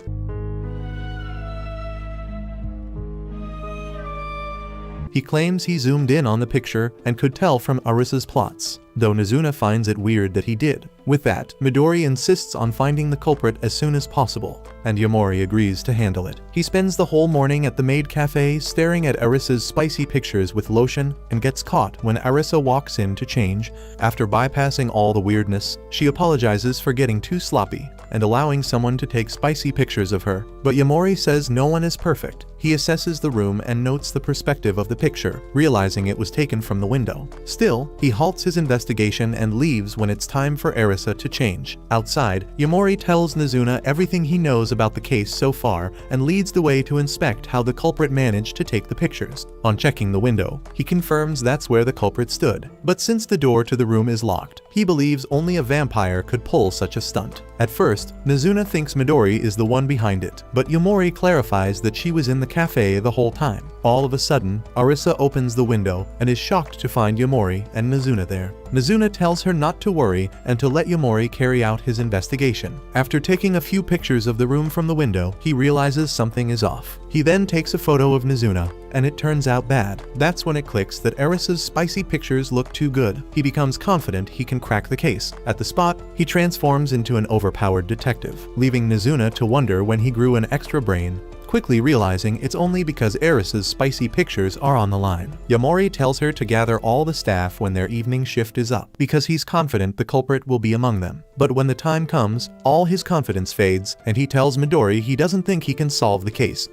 He claims he zoomed in on the picture and could tell from Arisa's plots, though Mizuna finds it weird that he did. With that, Midori insists on finding the culprit as soon as possible, and Yomori agrees to handle it. He spends the whole morning at the maid cafe staring at Arisa's spicy pictures with lotion and gets caught when Arisa walks in to change. After bypassing all the weirdness, she apologizes for getting too sloppy and allowing someone to take spicy pictures of her. But Yomori says no one is perfect. He assesses the room and notes the perspective of the picture, realizing it was taken from the window. Still, he halts his investigation and leaves when it's time for Arisa to change. Outside, Yomori tells Mizuna everything he knows about the case so far and leads the way to inspect how the culprit managed to take the pictures. On checking the window, he confirms that's where the culprit stood. But since the door to the room is locked, he believes only a vampire could pull such a stunt. At first, Mizuna thinks Midori is the one behind it, but Yomori clarifies that she was in the cafe the whole time. All of a sudden, Arisa opens the window and is shocked to find Yomori and Mizuna there. Mizuna tells her not to worry and to let Yomori carry out his investigation. After taking a few pictures of the room from the window, he realizes something is off. He then takes a photo of Mizuna, and it turns out bad. That's when it clicks that Arisa's spicy pictures look too good. He becomes confident he can crack the case. At the spot, he transforms into an overpowered detective, leaving Mizuna to wonder when he grew an extra brain, quickly realizing it's only because Arisa's spicy pictures are on the line. Yomori tells her to gather all the staff when their evening shift is up, because he's confident the culprit will be among them. But when the time comes, all his confidence fades, and he tells Midori he doesn't think he can solve the case.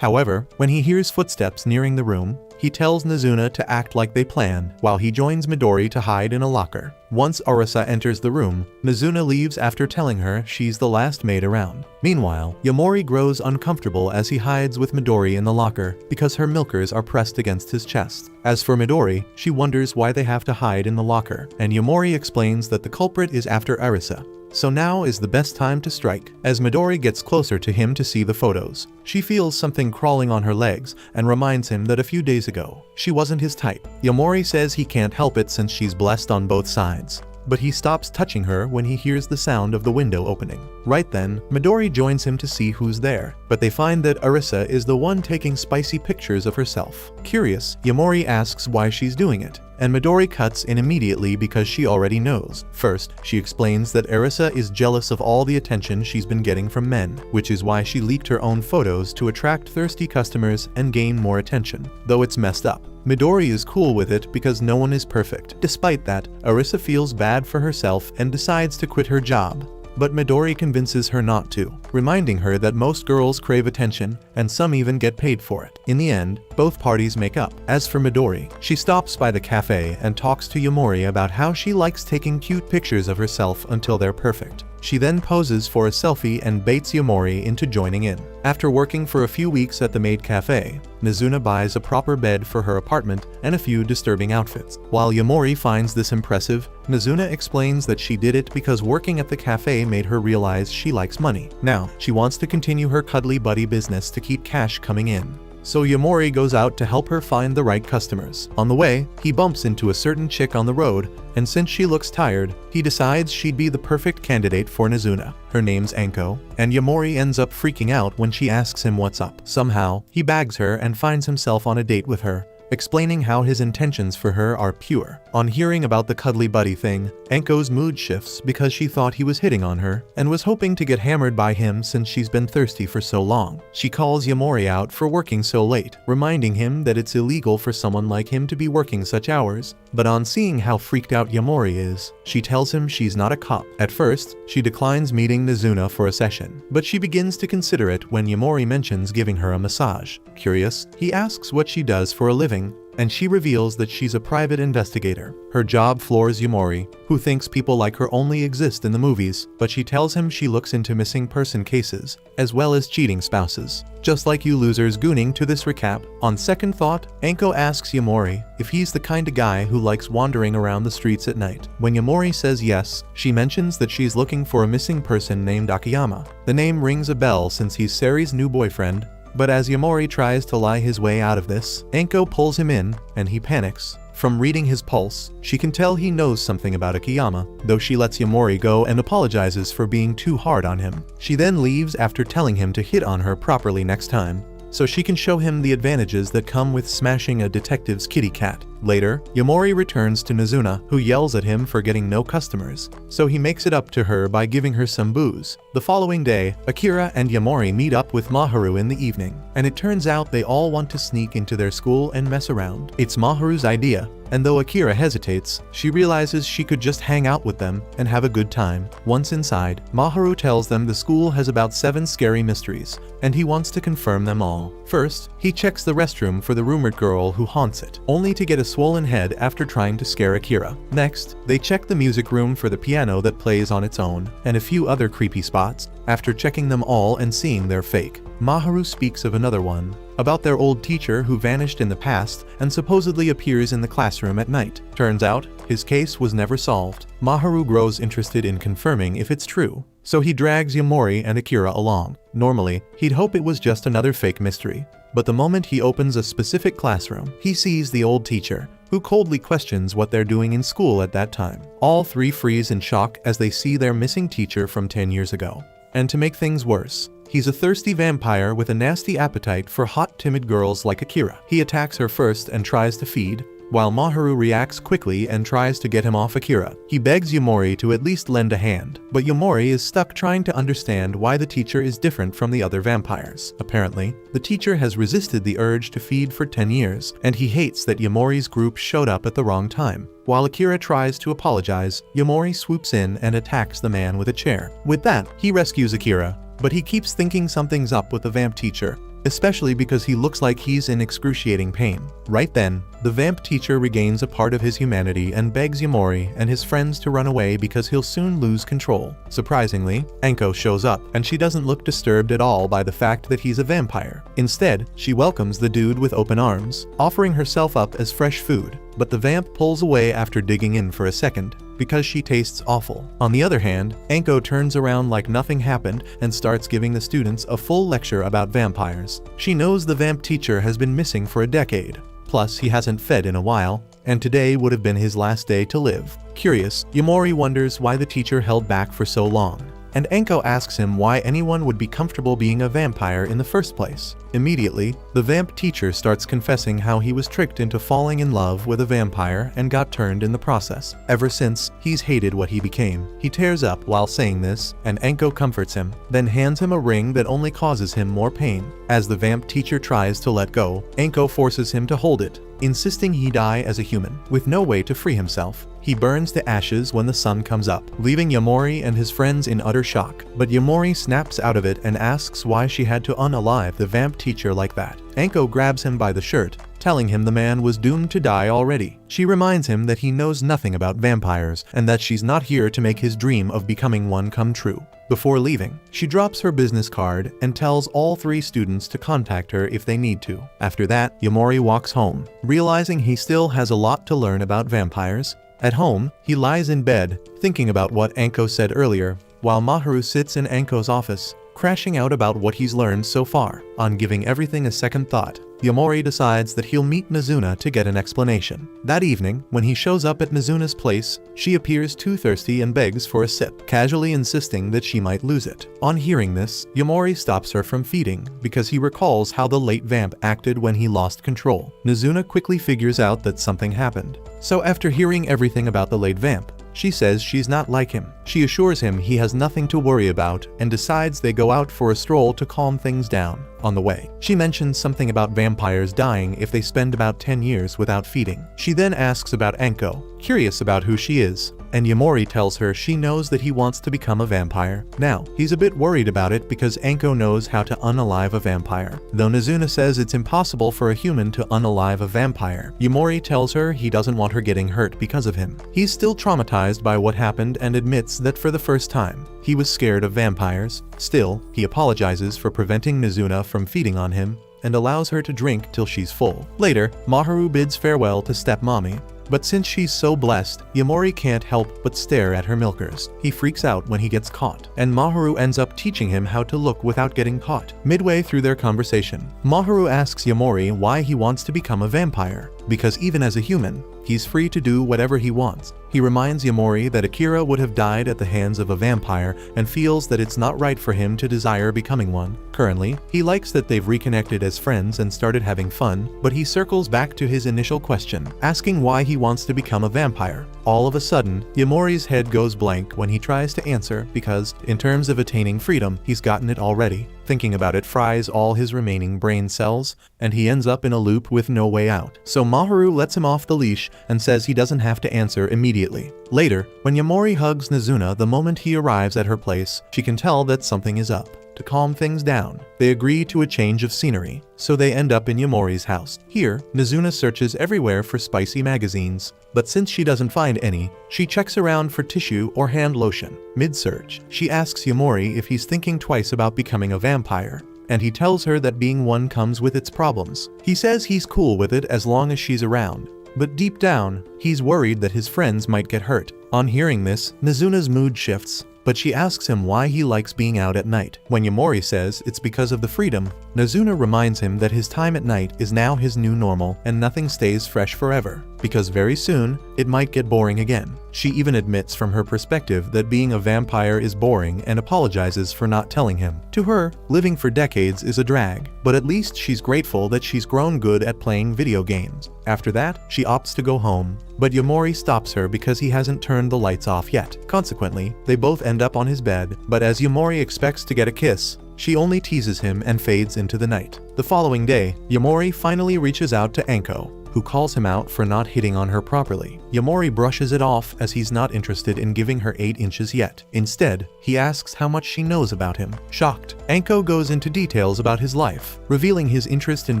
However, when he hears footsteps nearing the room, he tells Nazuna to act like they planned, while he joins Midori to hide in a locker. Once Arisa enters the room, Nazuna leaves after telling her she's the last maid around. Meanwhile, Yamori grows uncomfortable as he hides with Midori in the locker because her milkers are pressed against his chest. As for Midori, she wonders why they have to hide in the locker, and Yamori explains that the culprit is after Arisa. So now is the best time to strike. As Midori gets closer to him to see the photos, she feels something crawling on her legs and reminds him that a few days ago, she wasn't his type. Yamori says he can't help it since she's blessed on both sides. But he stops touching her when he hears the sound of the window opening. Right then, Midori joins him to see who's there, but they find that Arisa is the one taking spicy pictures of herself. Curious, Yamori asks why she's doing it, and Midori cuts in immediately because she already knows. First, she explains that Arisa is jealous of all the attention she's been getting from men, which is why she leaked her own photos to attract thirsty customers and gain more attention. Though it's messed up, Midori is cool with it because no one is perfect. Despite that, Arisa feels bad for herself and decides to quit her job. But Midori convinces her not to, reminding her that most girls crave attention and some even get paid for it. In the end, both parties make up. As for Midori, she stops by the cafe and talks to Yamori about how she likes taking cute pictures of herself until they're perfect. She then poses for a selfie and baits Yamori into joining in. After working for a few weeks at the maid cafe, Nazuna buys a proper bed for her apartment and a few disturbing outfits. While Yamori finds this impressive, Nazuna explains that she did it because working at the cafe made her realize she likes money. Now, she wants to continue her cuddly buddy business to keep cash coming in. So Yamori goes out to help her find the right customers. On the way, he bumps into a certain chick on the road, and since she looks tired, he decides she'd be the perfect candidate for Nazuna. Her name's Anko, and Yamori ends up freaking out when she asks him what's up. Somehow, he bags her and finds himself on a date with her, explaining how his intentions for her are pure. On hearing about the cuddly buddy thing, Anko's mood shifts because she thought he was hitting on her and was hoping to get hammered by him since she's been thirsty for so long. She calls Yamori out for working so late, reminding him that it's illegal for someone like him to be working such hours. But on seeing how freaked out Yamori is, she tells him she's not a cop. At first, she declines meeting Nazuna for a session, but she begins to consider it when Yamori mentions giving her a massage. Curious, he asks what she does for a living, and she reveals that she's a private investigator. Her job floors Yamori, who thinks people like her only exist in the movies, but she tells him she looks into missing person cases, as well as cheating spouses. Just like you losers gooning to this recap, on second thought, Anko asks Yamori if he's the kind of guy who likes wandering around the streets at night. When Yamori says yes, she mentions that she's looking for a missing person named Akiyama. The name rings a bell since he's Seri's new boyfriend, but as Yamori tries to lie his way out of this, Anko pulls him in, and he panics. From reading his pulse, she can tell he knows something about Akiyama, though she lets Yamori go and apologizes for being too hard on him. She then leaves after telling him to hit on her properly next time, so she can show him the advantages that come with smashing a detective's kitty cat. Later, Yamori returns to Nazuna, who yells at him for getting no customers, so he makes it up to her by giving her some booze. The following day, Akira and Yamori meet up with Maharu in the evening, and it turns out they all want to sneak into their school and mess around. It's Maharu's idea, and though Akira hesitates, she realizes she could just hang out with them and have a good time. Once inside, Maharu tells them the school has about 7 scary mysteries, and he wants to confirm them all. First, he checks the restroom for the rumored girl who haunts it, only to get a swollen head after trying to scare Akira. Next, they check the music room for the piano that plays on its own, and a few other creepy spots. After checking them all and seeing they're fake, Maharu speaks of another one, about their old teacher who vanished in the past and supposedly appears in the classroom at night. Turns out, his case was never solved. Maharu grows interested in confirming if it's true, so he drags Yamori and Akira along. Normally, he'd hope it was just another fake mystery, but the moment he opens a specific classroom, he sees the old teacher, who coldly questions what they're doing in school at that time. All three freeze in shock as they see their missing teacher from 10 years ago. And to make things worse, he's a thirsty vampire with a nasty appetite for hot, timid girls like Akira. He attacks her first and tries to feed, while Maharu reacts quickly and tries to get him off Akira. He begs Yamori to at least lend a hand, but Yamori is stuck trying to understand why the teacher is different from the other vampires. Apparently, the teacher has resisted the urge to feed for 10 years, and he hates that Yamori's group showed up at the wrong time. While Akira tries to apologize, Yamori swoops in and attacks the man with a chair. With that, he rescues Akira, but he keeps thinking something's up with the vamp teacher, especially because he looks like he's in excruciating pain. Right then, the vamp teacher regains a part of his humanity and begs Yamori and his friends to run away because he'll soon lose control. Surprisingly, Anko shows up, and she doesn't look disturbed at all by the fact that he's a vampire. Instead, she welcomes the dude with open arms, offering herself up as fresh food. But the vamp pulls away after digging in for a second, because she tastes awful. On the other hand, Anko turns around like nothing happened and starts giving the students a full lecture about vampires. She knows the vamp teacher has been missing for a decade. Plus, he hasn't fed in a while, and today would have been his last day to live. Curious, Yamori wonders why the teacher held back for so long, and Anko asks him why anyone would be comfortable being a vampire in the first place. Immediately, the vamp teacher starts confessing how he was tricked into falling in love with a vampire and got turned in the process. Ever since, he's hated what he became. He tears up while saying this, and Anko comforts him, then hands him a ring that only causes him more pain. As the vamp teacher tries to let go, Anko forces him to hold it, insisting he die as a human. With no way to free himself, he burns to ashes when the sun comes up, leaving Yamori and his friends in utter shock. But Yamori snaps out of it and asks why she had to unalive the vamp teacher like that. Anko grabs him by the shirt, telling him the man was doomed to die already. She reminds him that he knows nothing about vampires and that she's not here to make his dream of becoming one come true. Before leaving, she drops her business card and tells all 3 students to contact her if they need to. After that, Yamori walks home, realizing he still has a lot to learn about vampires. At home, he lies in bed, thinking about what Anko said earlier, while Maharu sits in Anko's office, crashing out about what he's learned so far. On giving everything a second thought, Yamori decides that he'll meet Mizuna to get an explanation. That evening, when he shows up at Mizuna's place, she appears too thirsty and begs for a sip, casually insisting that she might lose it. On hearing this, Yamori stops her from feeding, because he recalls how the late vamp acted when he lost control. Mizuna quickly figures out that something happened. So after hearing everything about the late vamp, she says she's not like him. She assures him he has nothing to worry about and decides they go out for a stroll to calm things down. On the way, she mentions something about vampires dying if they spend about 10 years without feeding. She then asks about Anko, curious about who she is, and Yamori tells her she knows that he wants to become a vampire. Now, he's a bit worried about it because Anko knows how to unalive a vampire. Though Mizuna says it's impossible for a human to unalive a vampire, Yamori tells her he doesn't want her getting hurt because of him. He's still traumatized by what happened and admits that for the first time, he was scared of vampires. Still, he apologizes for preventing Mizuna from feeding on him and allows her to drink till she's full. Later, Maharu bids farewell to stepmommy. But since she's so blessed, Yamori can't help but stare at her milkers. He freaks out when he gets caught, and Maharu ends up teaching him how to look without getting caught. Midway through their conversation, Maharu asks Yamori why he wants to become a vampire, because even as a human, he's free to do whatever he wants. He reminds Yamori that Akira would have died at the hands of a vampire and feels that it's not right for him to desire becoming one. Currently, he likes that they've reconnected as friends and started having fun, but he circles back to his initial question, asking why he wants to become a vampire. All of a sudden, Yamori's head goes blank when he tries to answer because, in terms of attaining freedom, he's gotten it already. Thinking about it fries all his remaining brain cells, and he ends up in a loop with no way out. So Maharu lets him off the leash and says he doesn't have to answer immediately. Later, when Yamori hugs Mizuna the moment he arrives at her place, she can tell that something is up. To calm things down, they agree to a change of scenery, so they end up in Yamori's house. Here, Mizuna searches everywhere for spicy magazines, but since she doesn't find any, she checks around for tissue or hand lotion. Mid-search, she asks Yamori if he's thinking twice about becoming a vampire, and he tells her that being one comes with its problems. He says he's cool with it as long as she's around, but deep down, he's worried that his friends might get hurt. On hearing this, Mizuna's mood shifts, but she asks him why he likes being out at night. When Yamori says it's because of the freedom, Mizuna reminds him that his time at night is now his new normal and nothing stays fresh forever, because very soon, it might get boring again. She even admits from her perspective that being a vampire is boring and apologizes for not telling him. To her, living for decades is a drag, but at least she's grateful that she's grown good at playing video games. After that, she opts to go home, but Yamori stops her because he hasn't turned the lights off yet. Consequently, they both end up on his bed, but as Yamori expects to get a kiss, she only teases him and fades into the night. The following day, Yamori finally reaches out to Anko, who calls him out for not hitting on her properly. Yamori brushes it off as he's not interested in giving her 8 inches yet. Instead, he asks how much she knows about him. Shocked, Anko goes into details about his life, revealing his interest in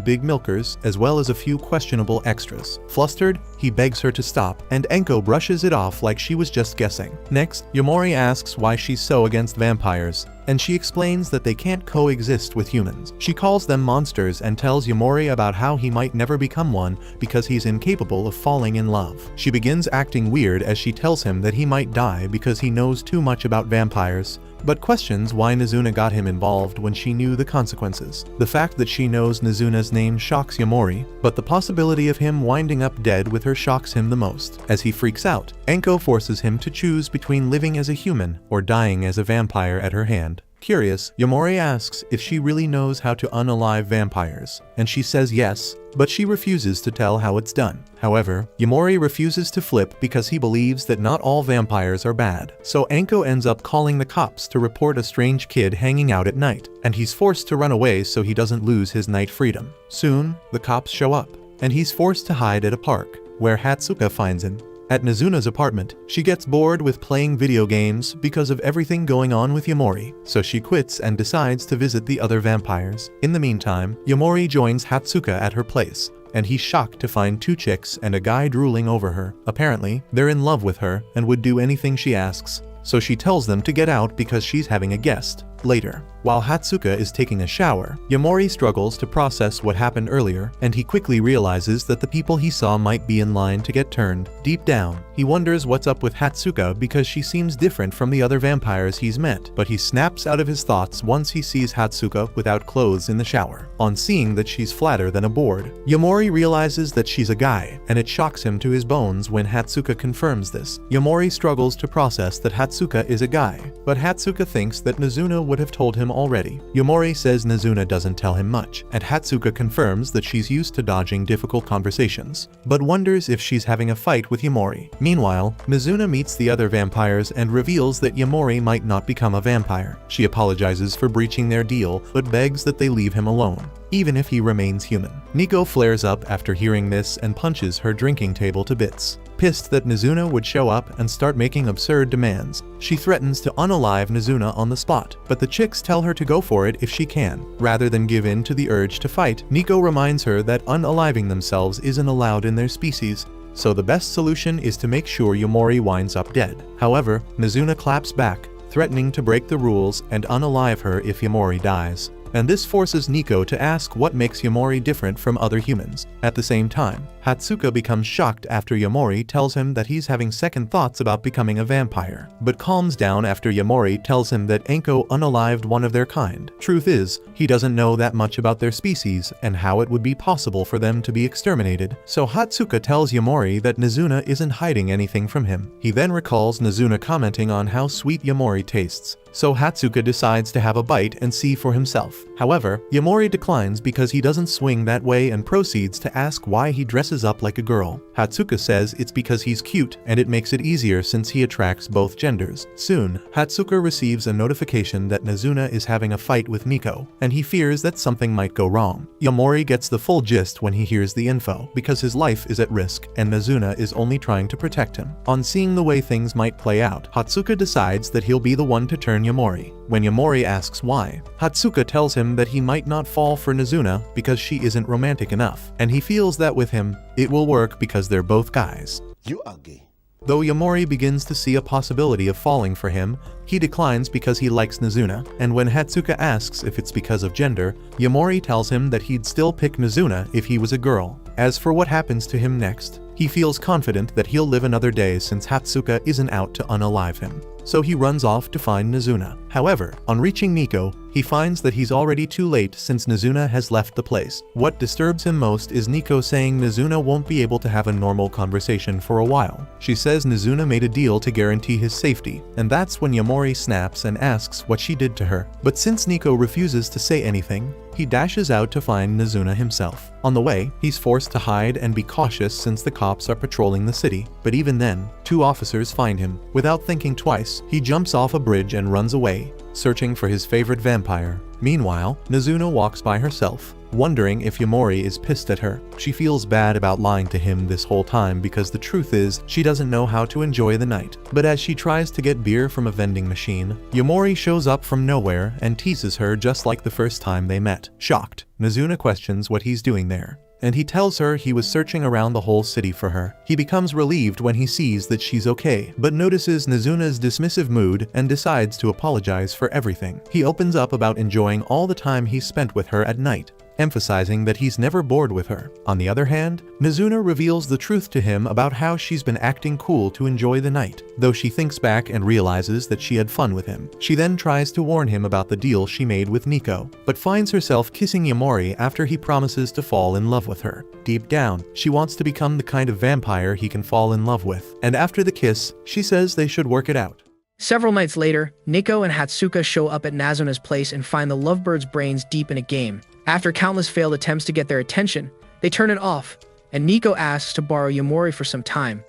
big milkers as well as a few questionable extras. Flustered, he begs her to stop, and Anko brushes it off like she was just guessing. Next, Yamori asks why she's so against vampires, and she explains that they can't coexist with humans. She calls them monsters and tells Yamori about how he might never become one because he's incapable of falling in love. She begins acting weird as she tells him that he might die because he knows too much about vampires, but questions why Nizuna got him involved when she knew the consequences. The fact that she knows Nizuna's name shocks Yamori, but the possibility of him winding up dead with her shocks him the most. As he freaks out, Anko forces him to choose between living as a human or dying as a vampire at her hand. Curious, Yamori asks if she really knows how to unalive vampires, and she says yes, but she refuses to tell how it's done. However, Yamori refuses to flip because he believes that not all vampires are bad. So Anko ends up calling the cops to report a strange kid hanging out at night, and he's forced to run away so he doesn't lose his night freedom. Soon, the cops show up, and he's forced to hide at a park, where Hatsuka finds him. At Nizuna's apartment, she gets bored with playing video games because of everything going on with Yamori, so she quits and decides to visit the other vampires. In the meantime, Yamori joins Hatsuka at her place, and he's shocked to find 2 chicks and a guy drooling over her. Apparently, they're in love with her and would do anything she asks, so she tells them to get out because she's having a guest. Later, while Hatsuka is taking a shower, Yamori struggles to process what happened earlier, and he quickly realizes that the people he saw might be in line to get turned. Deep down, he wonders what's up with Hatsuka because she seems different from the other vampires he's met, but he snaps out of his thoughts once he sees Hatsuka without clothes in the shower. On seeing that she's flatter than a board, Yamori realizes that she's a guy, and it shocks him to his bones when Hatsuka confirms this. Yamori struggles to process that Hatsuka is a guy, but Hatsuka thinks that Nizuna would have told him already. Yamori says Nizuna doesn't tell him much, and Hatsuka confirms that she's used to dodging difficult conversations, but wonders if she's having a fight with Yamori. Meanwhile, Nizuna meets the other vampires and reveals that Yamori might not become a vampire. She apologizes for breaching their deal, but begs that they leave him alone, even if he remains human. Nico flares up after hearing this and punches her drinking table to bits. Pissed that Nizuna would show up and start making absurd demands, she threatens to unalive Nizuna on the spot, but the chicks tell her to go for it if she can. Rather than give in to the urge to fight, Nico reminds her that unaliving themselves isn't allowed in their species, so the best solution is to make sure Yamori winds up dead. However, Nizuna claps back, threatening to break the rules and unalive her if Yamori dies. And this forces Nico to ask what makes Yamori different from other humans. At the same time, Hatsuka becomes shocked after Yamori tells him that he's having second thoughts about becoming a vampire, but calms down after Yamori tells him that Anko unalived one of their kind. Truth is, he doesn't know that much about their species and how it would be possible for them to be exterminated, so Hatsuka tells Yamori that Nizuna isn't hiding anything from him. He then recalls Nizuna commenting on how sweet Yamori tastes, so Hatsuka decides to have a bite and see for himself. However, Yamori declines because he doesn't swing that way and proceeds to ask why he dresses up like a girl. Hatsuka says it's because he's cute and it makes it easier since he attracts both genders. Soon, Hatsuka receives a notification that Nizuna is having a fight with Nico, and he fears that something might go wrong. Yamori gets the full gist when he hears the info, because his life is at risk and Nizuna is only trying to protect him. On seeing the way things might play out, Hatsuka decides that he'll be the one to turn Yamori. When Yamori asks why, Hatsuka tells him that he might not fall for Nizuna because she isn't romantic enough, and he feels that with him, it will work because they're both guys. You are gay. Though Yamori begins to see a possibility of falling for him, he declines because he likes Nizuna, and when Hatsuka asks if it's because of gender, Yamori tells him that he'd still pick Nizuna if he was a girl. As for what happens to him next, he feels confident that he'll live another day since Hatsuka isn't out to unalive him, so he runs off to find Nizuna. However, on reaching Nico, he finds that he's already too late since Nizuna has left the place. What disturbs him most is Nico saying Nizuna won't be able to have a normal conversation for a while. She says Nizuna made a deal to guarantee his safety, and that's when Yamori snaps and asks what she did to her. But since Nico refuses to say anything, he dashes out to find Nizuna himself. On the way, he's forced to hide and be cautious since the cops are patrolling the city, but even then, 2 officers find him. Without thinking twice, he jumps off a bridge and runs away, searching for his favorite vampire. Meanwhile, Nazuna walks by herself, wondering if Yamori is pissed at her. She feels bad about lying to him this whole time because the truth is, she doesn't know how to enjoy the night. But as she tries to get beer from a vending machine, Yamori shows up from nowhere and teases her just like the first time they met. Shocked, Nazuna questions what he's doing there, and he tells her he was searching around the whole city for her. He becomes relieved when he sees that she's okay, but notices Nazuna's dismissive mood and decides to apologize for everything. He opens up about enjoying all the time he spent with her at night, emphasizing that he's never bored with her. On the other hand, Nazuna reveals the truth to him about how she's been acting cool to enjoy the night, though she thinks back and realizes that she had fun with him. She then tries to warn him about the deal she made with Nico, but finds herself kissing Yamori after he promises to fall in love with her. Deep down, she wants to become the kind of vampire he can fall in love with, and after the kiss, she says they should work it out. Several nights later, Nico and Hatsuka show up at Nazuna's place and find the lovebirds' brains deep in a game. After countless failed attempts to get their attention, they turn it off, and Nico asks to borrow Yamori for some time.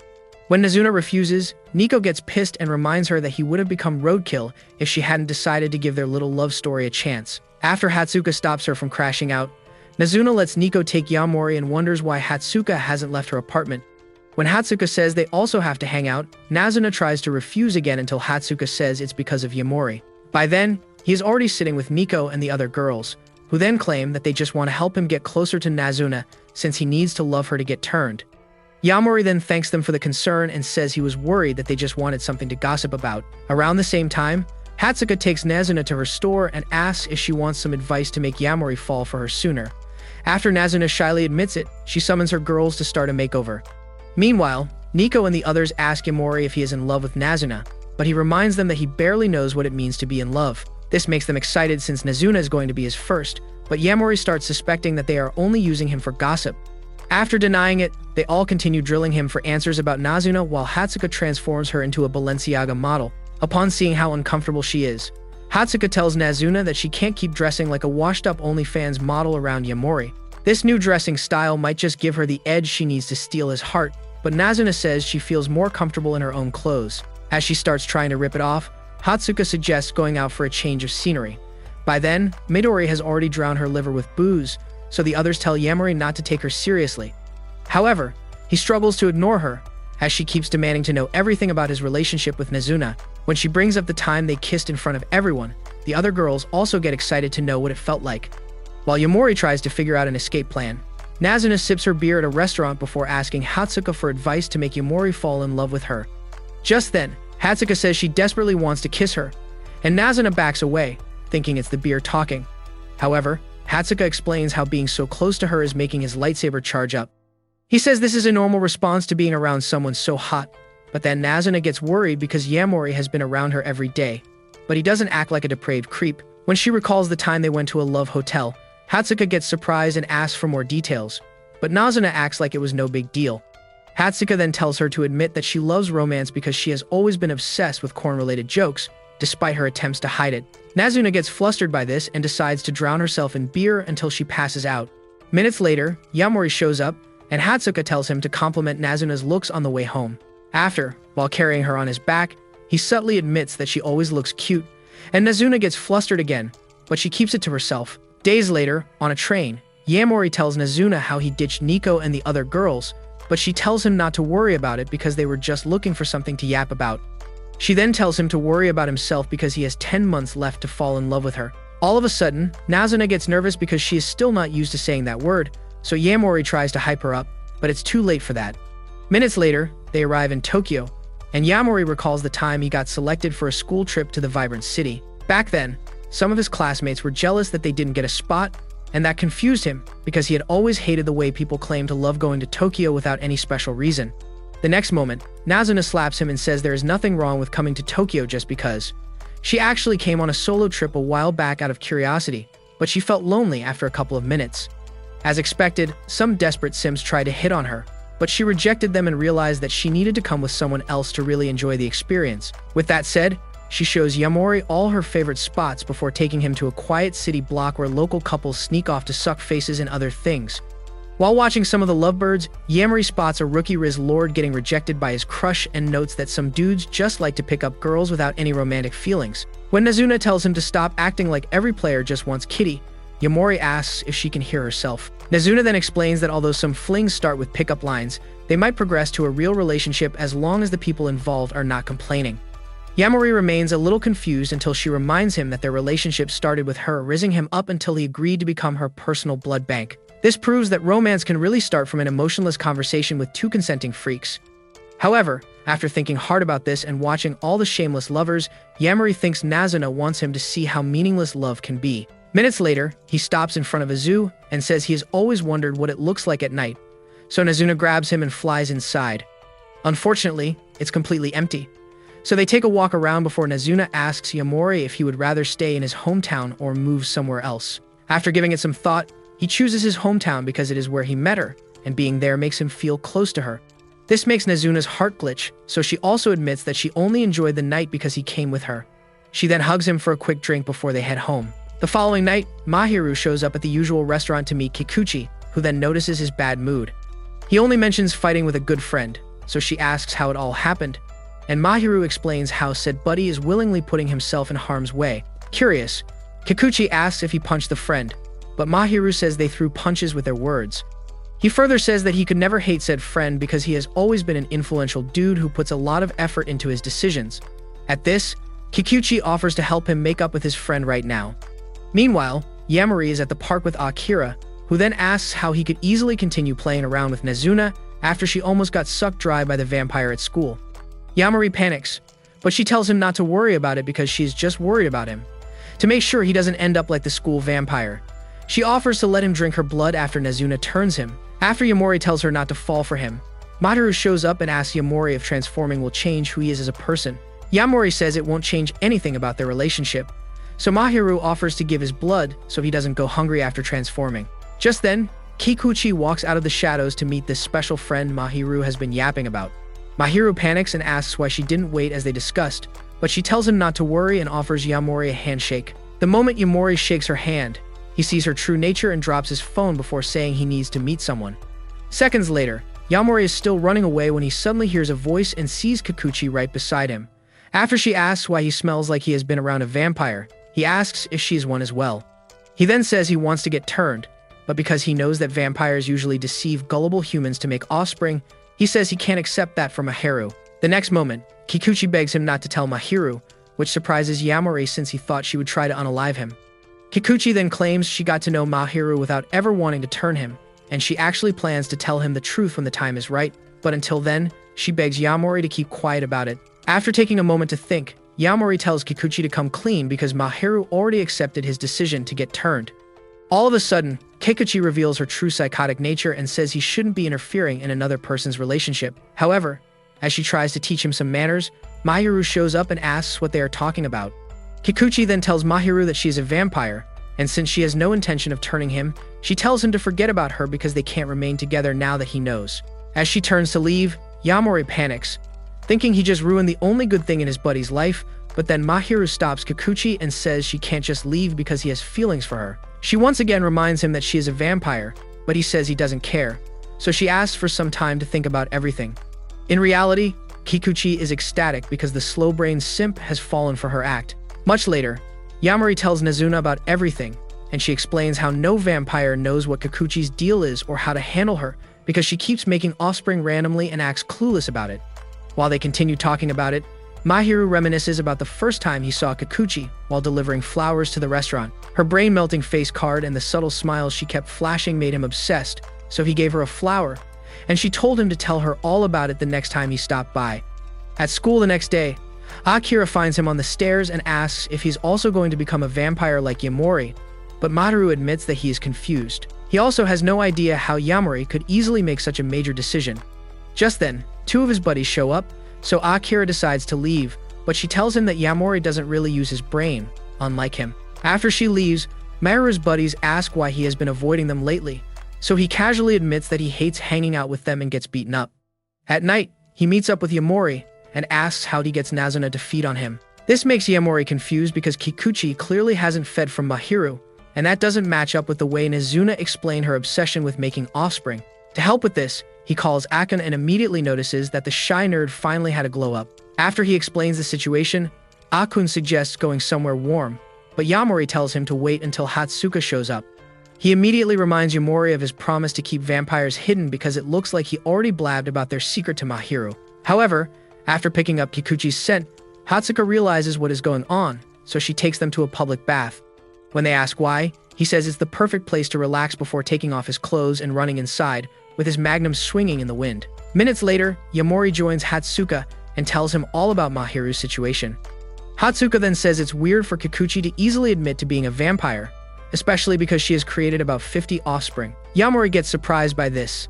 When Nazuna refuses, Nico gets pissed and reminds her that he would have become roadkill if she hadn't decided to give their little love story a chance. After Hatsuka stops her from crashing out, Nazuna lets Nico take Yamori and wonders why Hatsuka hasn't left her apartment. When Hatsuka says they also have to hang out, Nazuna tries to refuse again until Hatsuka says it's because of Yamori. By then, he is already sitting with Nico and the other girls, who then claim that they just want to help him get closer to Nazuna since he needs to love her to get turned. Yamori then thanks them for the concern and says he was worried that they just wanted something to gossip about. Around the same time, Hatsuka takes Nazuna to her store and asks if she wants some advice to make Yamori fall for her sooner. After Nazuna shyly admits it, she summons her girls to start a makeover. Meanwhile, Nico and the others ask Yamori if he is in love with Nazuna, but he reminds them that he barely knows what it means to be in love. This makes them excited since Nazuna is going to be his first, but Yamori starts suspecting that they are only using him for gossip. After denying it, they all continue drilling him for answers about Nazuna while Hatsuka transforms her into a Balenciaga model. Upon seeing how uncomfortable she is, Hatsuka tells Nazuna that she can't keep dressing like a washed-up OnlyFans model around Yamori. This new dressing style might just give her the edge she needs to steal his heart, but Nazuna says she feels more comfortable in her own clothes. As she starts trying to rip it off, Hatsuka suggests going out for a change of scenery. By then, Midori has already drowned her liver with booze, so the others tell Yamori not to take her seriously. However, he struggles to ignore her, as she keeps demanding to know everything about his relationship with Nazuna. When she brings up the time they kissed in front of everyone, the other girls also get excited to know what it felt like. While Yamori tries to figure out an escape plan, Nazuna sips her beer at a restaurant before asking Hatsuka for advice to make Yamori fall in love with her. Just then, Hatsuka says she desperately wants to kiss her, and Nazuna backs away, thinking it's the beer talking. However, Hatsuka explains how being so close to her is making his lightsaber charge up. He says this is a normal response to being around someone so hot, but then Nazuna gets worried because Yamori has been around her every day. But he doesn't act like a depraved creep. When she recalls the time they went to a love hotel, Hatsuka gets surprised and asks for more details, but Nazuna acts like it was no big deal. Hatsuka then tells her to admit that she loves romance because she has always been obsessed with corn-related jokes, despite her attempts to hide it. Nazuna gets flustered by this and decides to drown herself in beer until she passes out. Minutes later, Yamori shows up, and Hatsuka tells him to compliment Nazuna's looks on the way home. After, while carrying her on his back, he subtly admits that she always looks cute, and Nazuna gets flustered again, but she keeps it to herself. Days later, on a train, Yamori tells Nazuna how he ditched Nico and the other girls, but she tells him not to worry about it because they were just looking for something to yap about. She then tells him to worry about himself because he has 10 months left to fall in love with her. All of a sudden, Nazuna gets nervous because she is still not used to saying that word, so Yamori tries to hype her up, but it's too late for that. Minutes later, they arrive in Tokyo, and Yamori recalls the time he got selected for a school trip to the vibrant city. Back then, some of his classmates were jealous that they didn't get a spot, and that confused him because he had always hated the way people claimed to love going to Tokyo without any special reason. The next moment, Nazuna slaps him and says there is nothing wrong with coming to Tokyo just because. She actually came on a solo trip a while back out of curiosity, but she felt lonely after a couple of minutes. As expected, some desperate Sims tried to hit on her, but she rejected them and realized that she needed to come with someone else to really enjoy the experience. With that said, she shows Yamori all her favorite spots before taking him to a quiet city block where local couples sneak off to suck faces and other things. While watching some of the lovebirds, Yamori spots a rookie Riz Lord getting rejected by his crush and notes that some dudes just like to pick up girls without any romantic feelings. When Nazuna tells him to stop acting like every player just wants kitty, Yamori asks if she can hear herself. Nazuna then explains that although some flings start with pickup lines, they might progress to a real relationship as long as the people involved are not complaining. Yamori remains a little confused until she reminds him that their relationship started with her rizzing him up until he agreed to become her personal blood bank. This proves that romance can really start from an emotionless conversation with two consenting freaks. However, after thinking hard about this and watching all the shameless lovers, Yamori thinks Nazuna wants him to see how meaningless love can be. Minutes later, he stops in front of a zoo and says he has always wondered what it looks like at night. So Nazuna grabs him and flies inside. Unfortunately, it's completely empty. So they take a walk around before Nazuna asks Yamori if he would rather stay in his hometown or move somewhere else. After giving it some thought, he chooses his hometown because it is where he met her, and being there makes him feel close to her. This makes Nazuna's heart glitch, so she also admits that she only enjoyed the night because he came with her. She then hugs him for a quick drink before they head home. The following night, Mahiru shows up at the usual restaurant to meet Kikuchi, who then notices his bad mood. He only mentions fighting with a good friend, so she asks how it all happened, and Mahiru explains how said buddy is willingly putting himself in harm's way. Curious, Kikuchi asks if he punched the friend, but Mahiru says they threw punches with their words. He further says that he could never hate said friend because he has always been an influential dude who puts a lot of effort into his decisions. At this, Kikuchi offers to help him make up with his friend right now. Meanwhile, Yamori is at the park with Akira, who then asks how he could easily continue playing around with Nazuna after she almost got sucked dry by the vampire at school. Yamori panics, but she tells him not to worry about it because she is just worried about him, to make sure he doesn't end up like the school vampire. She offers to let him drink her blood after Nazuna turns him. After Yamori tells her not to fall for him, Mahiru shows up and asks Yamori if transforming will change who he is as a person. Yamori says it won't change anything about their relationship, so Mahiru offers to give his blood so he doesn't go hungry after transforming. Just then, Kikuchi walks out of the shadows to meet this special friend Mahiru has been yapping about. Mahiru panics and asks why she didn't wait as they discussed, but she tells him not to worry and offers Yamori a handshake. The moment Yamori shakes her hand, he sees her true nature and drops his phone before saying he needs to meet someone. Seconds later, Yamori is still running away when he suddenly hears a voice and sees Kikuchi right beside him. After she asks why he smells like he has been around a vampire, he asks if she is one as well. He then says he wants to get turned, but because he knows that vampires usually deceive gullible humans to make offspring, he says he can't accept that from Mahiru. The next moment, Kikuchi begs him not to tell Mahiru, which surprises Yamori since he thought she would try to unalive him. Kikuchi then claims she got to know Mahiru without ever wanting to turn him, and she actually plans to tell him the truth when the time is right, but until then, she begs Yamori to keep quiet about it. After taking a moment to think, Yamori tells Kikuchi to come clean because Mahiru already accepted his decision to get turned. All of a sudden, Kikuchi reveals her true psychotic nature and says he shouldn't be interfering in another person's relationship. However, as she tries to teach him some manners, Mahiru shows up and asks what they are talking about. Kikuchi then tells Mahiru that she is a vampire, and since she has no intention of turning him, she tells him to forget about her because they can't remain together now that he knows. As she turns to leave, Yamori panics, thinking he just ruined the only good thing in his buddy's life, but then Mahiru stops Kikuchi and says she can't just leave because he has feelings for her. She once again reminds him that she is a vampire, but he says he doesn't care, so she asks for some time to think about everything. In reality, Kikuchi is ecstatic because the slow-brained simp has fallen for her act. Much later, Yamori tells Nazuna about everything, and she explains how no vampire knows what Kikuchi's deal is or how to handle her because she keeps making offspring randomly and acts clueless about it. While they continue talking about it, Mahiru reminisces about the first time he saw Kikuchi while delivering flowers to the restaurant. Her brain-melting face card and the subtle smiles she kept flashing made him obsessed, so he gave her a flower, and she told him to tell her all about it the next time he stopped by. At school the next day, Akira finds him on the stairs and asks if he's also going to become a vampire like Yamori, but Mahiru admits that he is confused. He also has no idea how Yamori could easily make such a major decision. Just then, two of his buddies show up, so Akira decides to leave, but she tells him that Yamori doesn't really use his brain, unlike him. After she leaves, Mahiru's buddies ask why he has been avoiding them lately, so he casually admits that he hates hanging out with them and gets beaten up. At night, he meets up with Yamori and asks how he gets Nazuna to feed on him. This makes Yamori confused because Kikuchi clearly hasn't fed from Mahiru, and that doesn't match up with the way Nazuna explained her obsession with making offspring. To help with this, he calls Akun and immediately notices that the shy nerd finally had a glow up. After he explains the situation, Akun suggests going somewhere warm, but Yamori tells him to wait until Hatsuka shows up. He immediately reminds Yamori of his promise to keep vampires hidden because it looks like he already blabbed about their secret to Mahiru. However, after picking up Kikuchi's scent, Hatsuka realizes what is going on, so she takes them to a public bath. When they ask why, he says it's the perfect place to relax before taking off his clothes and running inside, with his magnum swinging in the wind. Minutes later, Yamori joins Hatsuka and tells him all about Mahiru's situation. Hatsuka then says it's weird for Kikuchi to easily admit to being a vampire, especially because she has created about 50 offspring. Yamori gets surprised by this,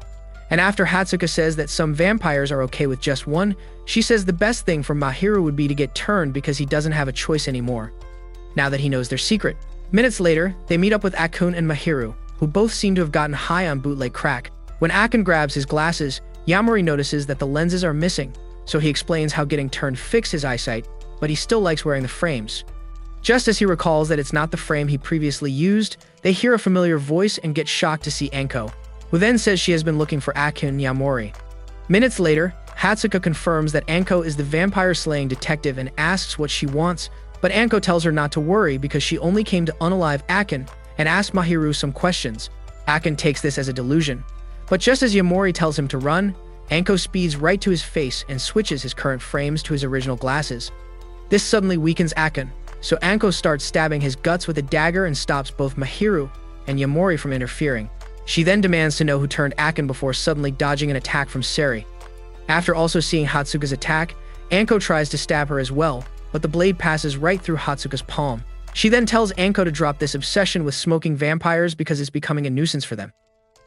and after Hatsuka says that some vampires are okay with just one, she says the best thing for Mahiru would be to get turned because he doesn't have a choice anymore, now that he knows their secret. Minutes later, they meet up with Akun and Mahiru, who both seem to have gotten high on bootleg crack. When Akun grabs his glasses, Yamori notices that the lenses are missing, so he explains how getting turned fixed his eyesight, but he still likes wearing the frames. Just as he recalls that it's not the frame he previously used, they hear a familiar voice and get shocked to see Anko, who then says she has been looking for Akun and Yamori. Minutes later, Hatsuka confirms that Anko is the vampire-slaying detective and asks what she wants, but Anko tells her not to worry because she only came to unalive Akun and ask Mahiru some questions. Akun takes this as a delusion. But just as Yamori tells him to run, Anko speeds right to his face and switches his current frames to his original glasses. This suddenly weakens Akun, so Anko starts stabbing his guts with a dagger and stops both Mahiru and Yamori from interfering. She then demands to know who turned Akun before suddenly dodging an attack from Seri. After also seeing Hatsuka's attack, Anko tries to stab her as well, but the blade passes right through Hatsuka's palm. She then tells Anko to drop this obsession with smoking vampires because it's becoming a nuisance for them.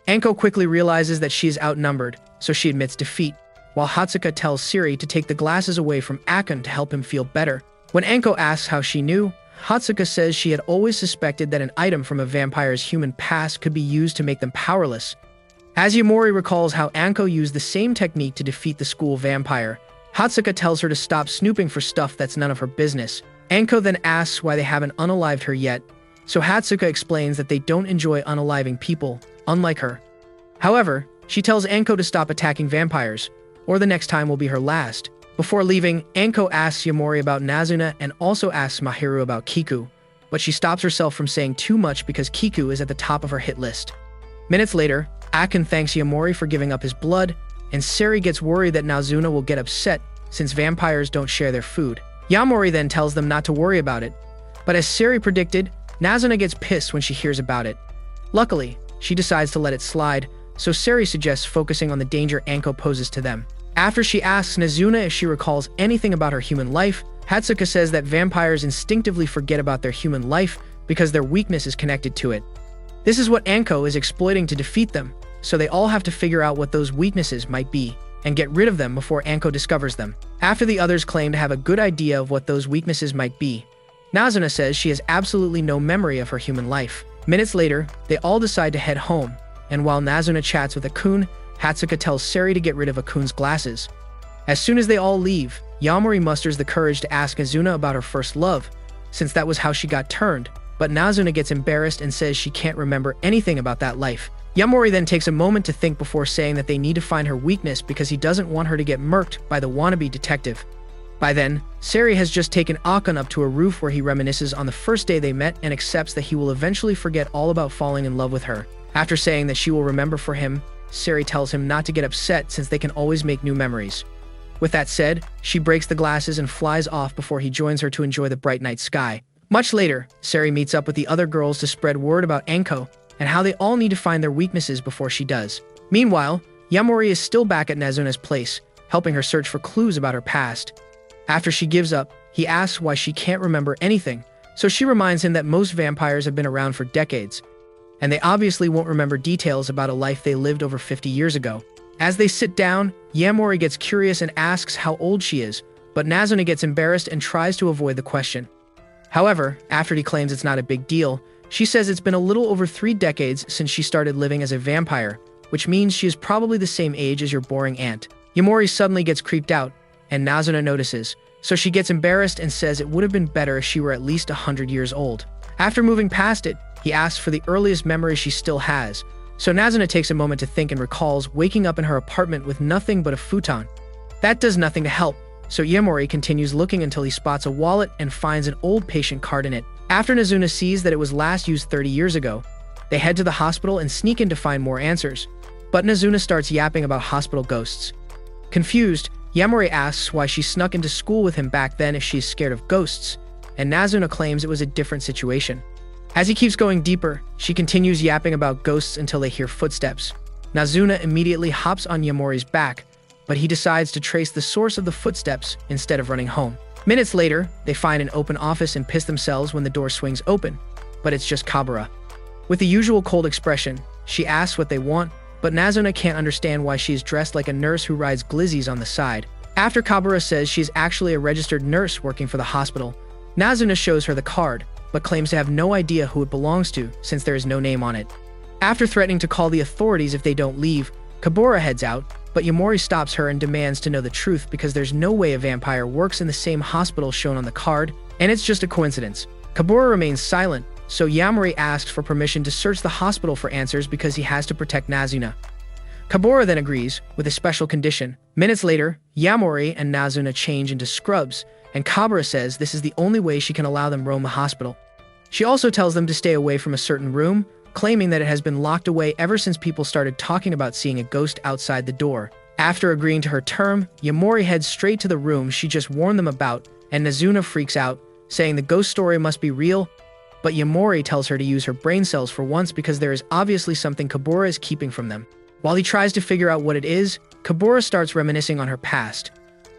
Anko quickly realizes that she is outnumbered, so she admits defeat, while Hatsuka tells Seri to take the glasses away from Akun to help him feel better. When Anko asks how she knew, Hatsuka says she had always suspected that an item from a vampire's human past could be used to make them powerless. As Yamori recalls how Anko used the same technique to defeat the school vampire, Hatsuka tells her to stop snooping for stuff that's none of her business. Anko then asks why they haven't unalived her yet, so Hatsuka explains that they don't enjoy unaliving people, unlike her. However, she tells Anko to stop attacking vampires, or the next time will be her last. Before leaving, Anko asks Yamori about Nazuna and also asks Mahiru about Kiku, but she stops herself from saying too much because Kiku is at the top of her hit list. Minutes later, Akun thanks Yamori for giving up his blood, and Seri gets worried that Nazuna will get upset since vampires don't share their food. Yamori then tells them not to worry about it, but as Seri predicted, Nazuna gets pissed when she hears about it. Luckily, she decides to let it slide, so Seri suggests focusing on the danger Anko poses to them. After she asks Nazuna if she recalls anything about her human life, Hatsuka says that vampires instinctively forget about their human life because their weakness is connected to it. This is what Anko is exploiting to defeat them, so they all have to figure out what those weaknesses might be and get rid of them before Anko discovers them. After the others claim to have a good idea of what those weaknesses might be, Nazuna says she has absolutely no memory of her human life. Minutes later, they all decide to head home, and while Nazuna chats with Akun, Hatsuka tells Seri to get rid of Akun's glasses. As soon as they all leave, Yamori musters the courage to ask Nazuna about her first love, since that was how she got turned, but Nazuna gets embarrassed and says she can't remember anything about that life. Yamori then takes a moment to think before saying that they need to find her weakness because he doesn't want her to get murked by the wannabe detective. By then, Seri has just taken Akun up to a roof where he reminisces on the first day they met and accepts that he will eventually forget all about falling in love with her. After saying that she will remember for him, Seri tells him not to get upset since they can always make new memories. With that said, she breaks the glasses and flies off before he joins her to enjoy the bright night sky. Much later, Seri meets up with the other girls to spread word about Anko and how they all need to find their weaknesses before she does. Meanwhile, Yamori is still back at Nazuna's place, helping her search for clues about her past. After she gives up, he asks why she can't remember anything, so she reminds him that most vampires have been around for decades, and they obviously won't remember details about a life they lived over 50 years ago. As they sit down, Yamori gets curious and asks how old she is, but Nazuna gets embarrassed and tries to avoid the question. However, after he claims it's not a big deal, she says it's been a little over 3 decades since she started living as a vampire, which means she is probably the same age as your boring aunt. Yamori suddenly gets creeped out, and Nazuna notices, so she gets embarrassed and says it would have been better if she were at least 100 years old. After moving past it, he asks for the earliest memory she still has, so Nazuna takes a moment to think and recalls waking up in her apartment with nothing but a futon. That does nothing to help, so Yamori continues looking until he spots a wallet and finds an old patient card in it. After Nazuna sees that it was last used 30 years ago, they head to the hospital and sneak in to find more answers, but Nazuna starts yapping about hospital ghosts. Confused, Yamori asks why she snuck into school with him back then if she's scared of ghosts, and Nazuna claims it was a different situation. As he keeps going deeper, she continues yapping about ghosts until they hear footsteps. Nazuna immediately hops on Yamori's back, but he decides to trace the source of the footsteps instead of running home. Minutes later, they find an open office and piss themselves when the door swings open, but it's just Kabura. With the usual cold expression, she asks what they want, but Nazuna can't understand why she is dressed like a nurse who rides glizzies on the side. After Kabura says she's actually a registered nurse working for the hospital, Nazuna shows her the card, but claims to have no idea who it belongs to since there is no name on it. After threatening to call the authorities if they don't leave, Kabura heads out, but Yamori stops her and demands to know the truth because there's no way a vampire works in the same hospital shown on the card, and it's just a coincidence. Kabura remains silent, so Yamori asks for permission to search the hospital for answers because he has to protect Nazuna. Kabura then agrees, with a special condition. Minutes later, Yamori and Nazuna change into scrubs, and Kabura says this is the only way she can allow them roam the hospital. She also tells them to stay away from a certain room, claiming that it has been locked away ever since people started talking about seeing a ghost outside the door. After agreeing to her term, Yamori heads straight to the room she just warned them about, and Nazuna freaks out, saying the ghost story must be real, but Yamori tells her to use her brain cells for once because there is obviously something Kabura is keeping from them. While he tries to figure out what it is, Kabura starts reminiscing on her past.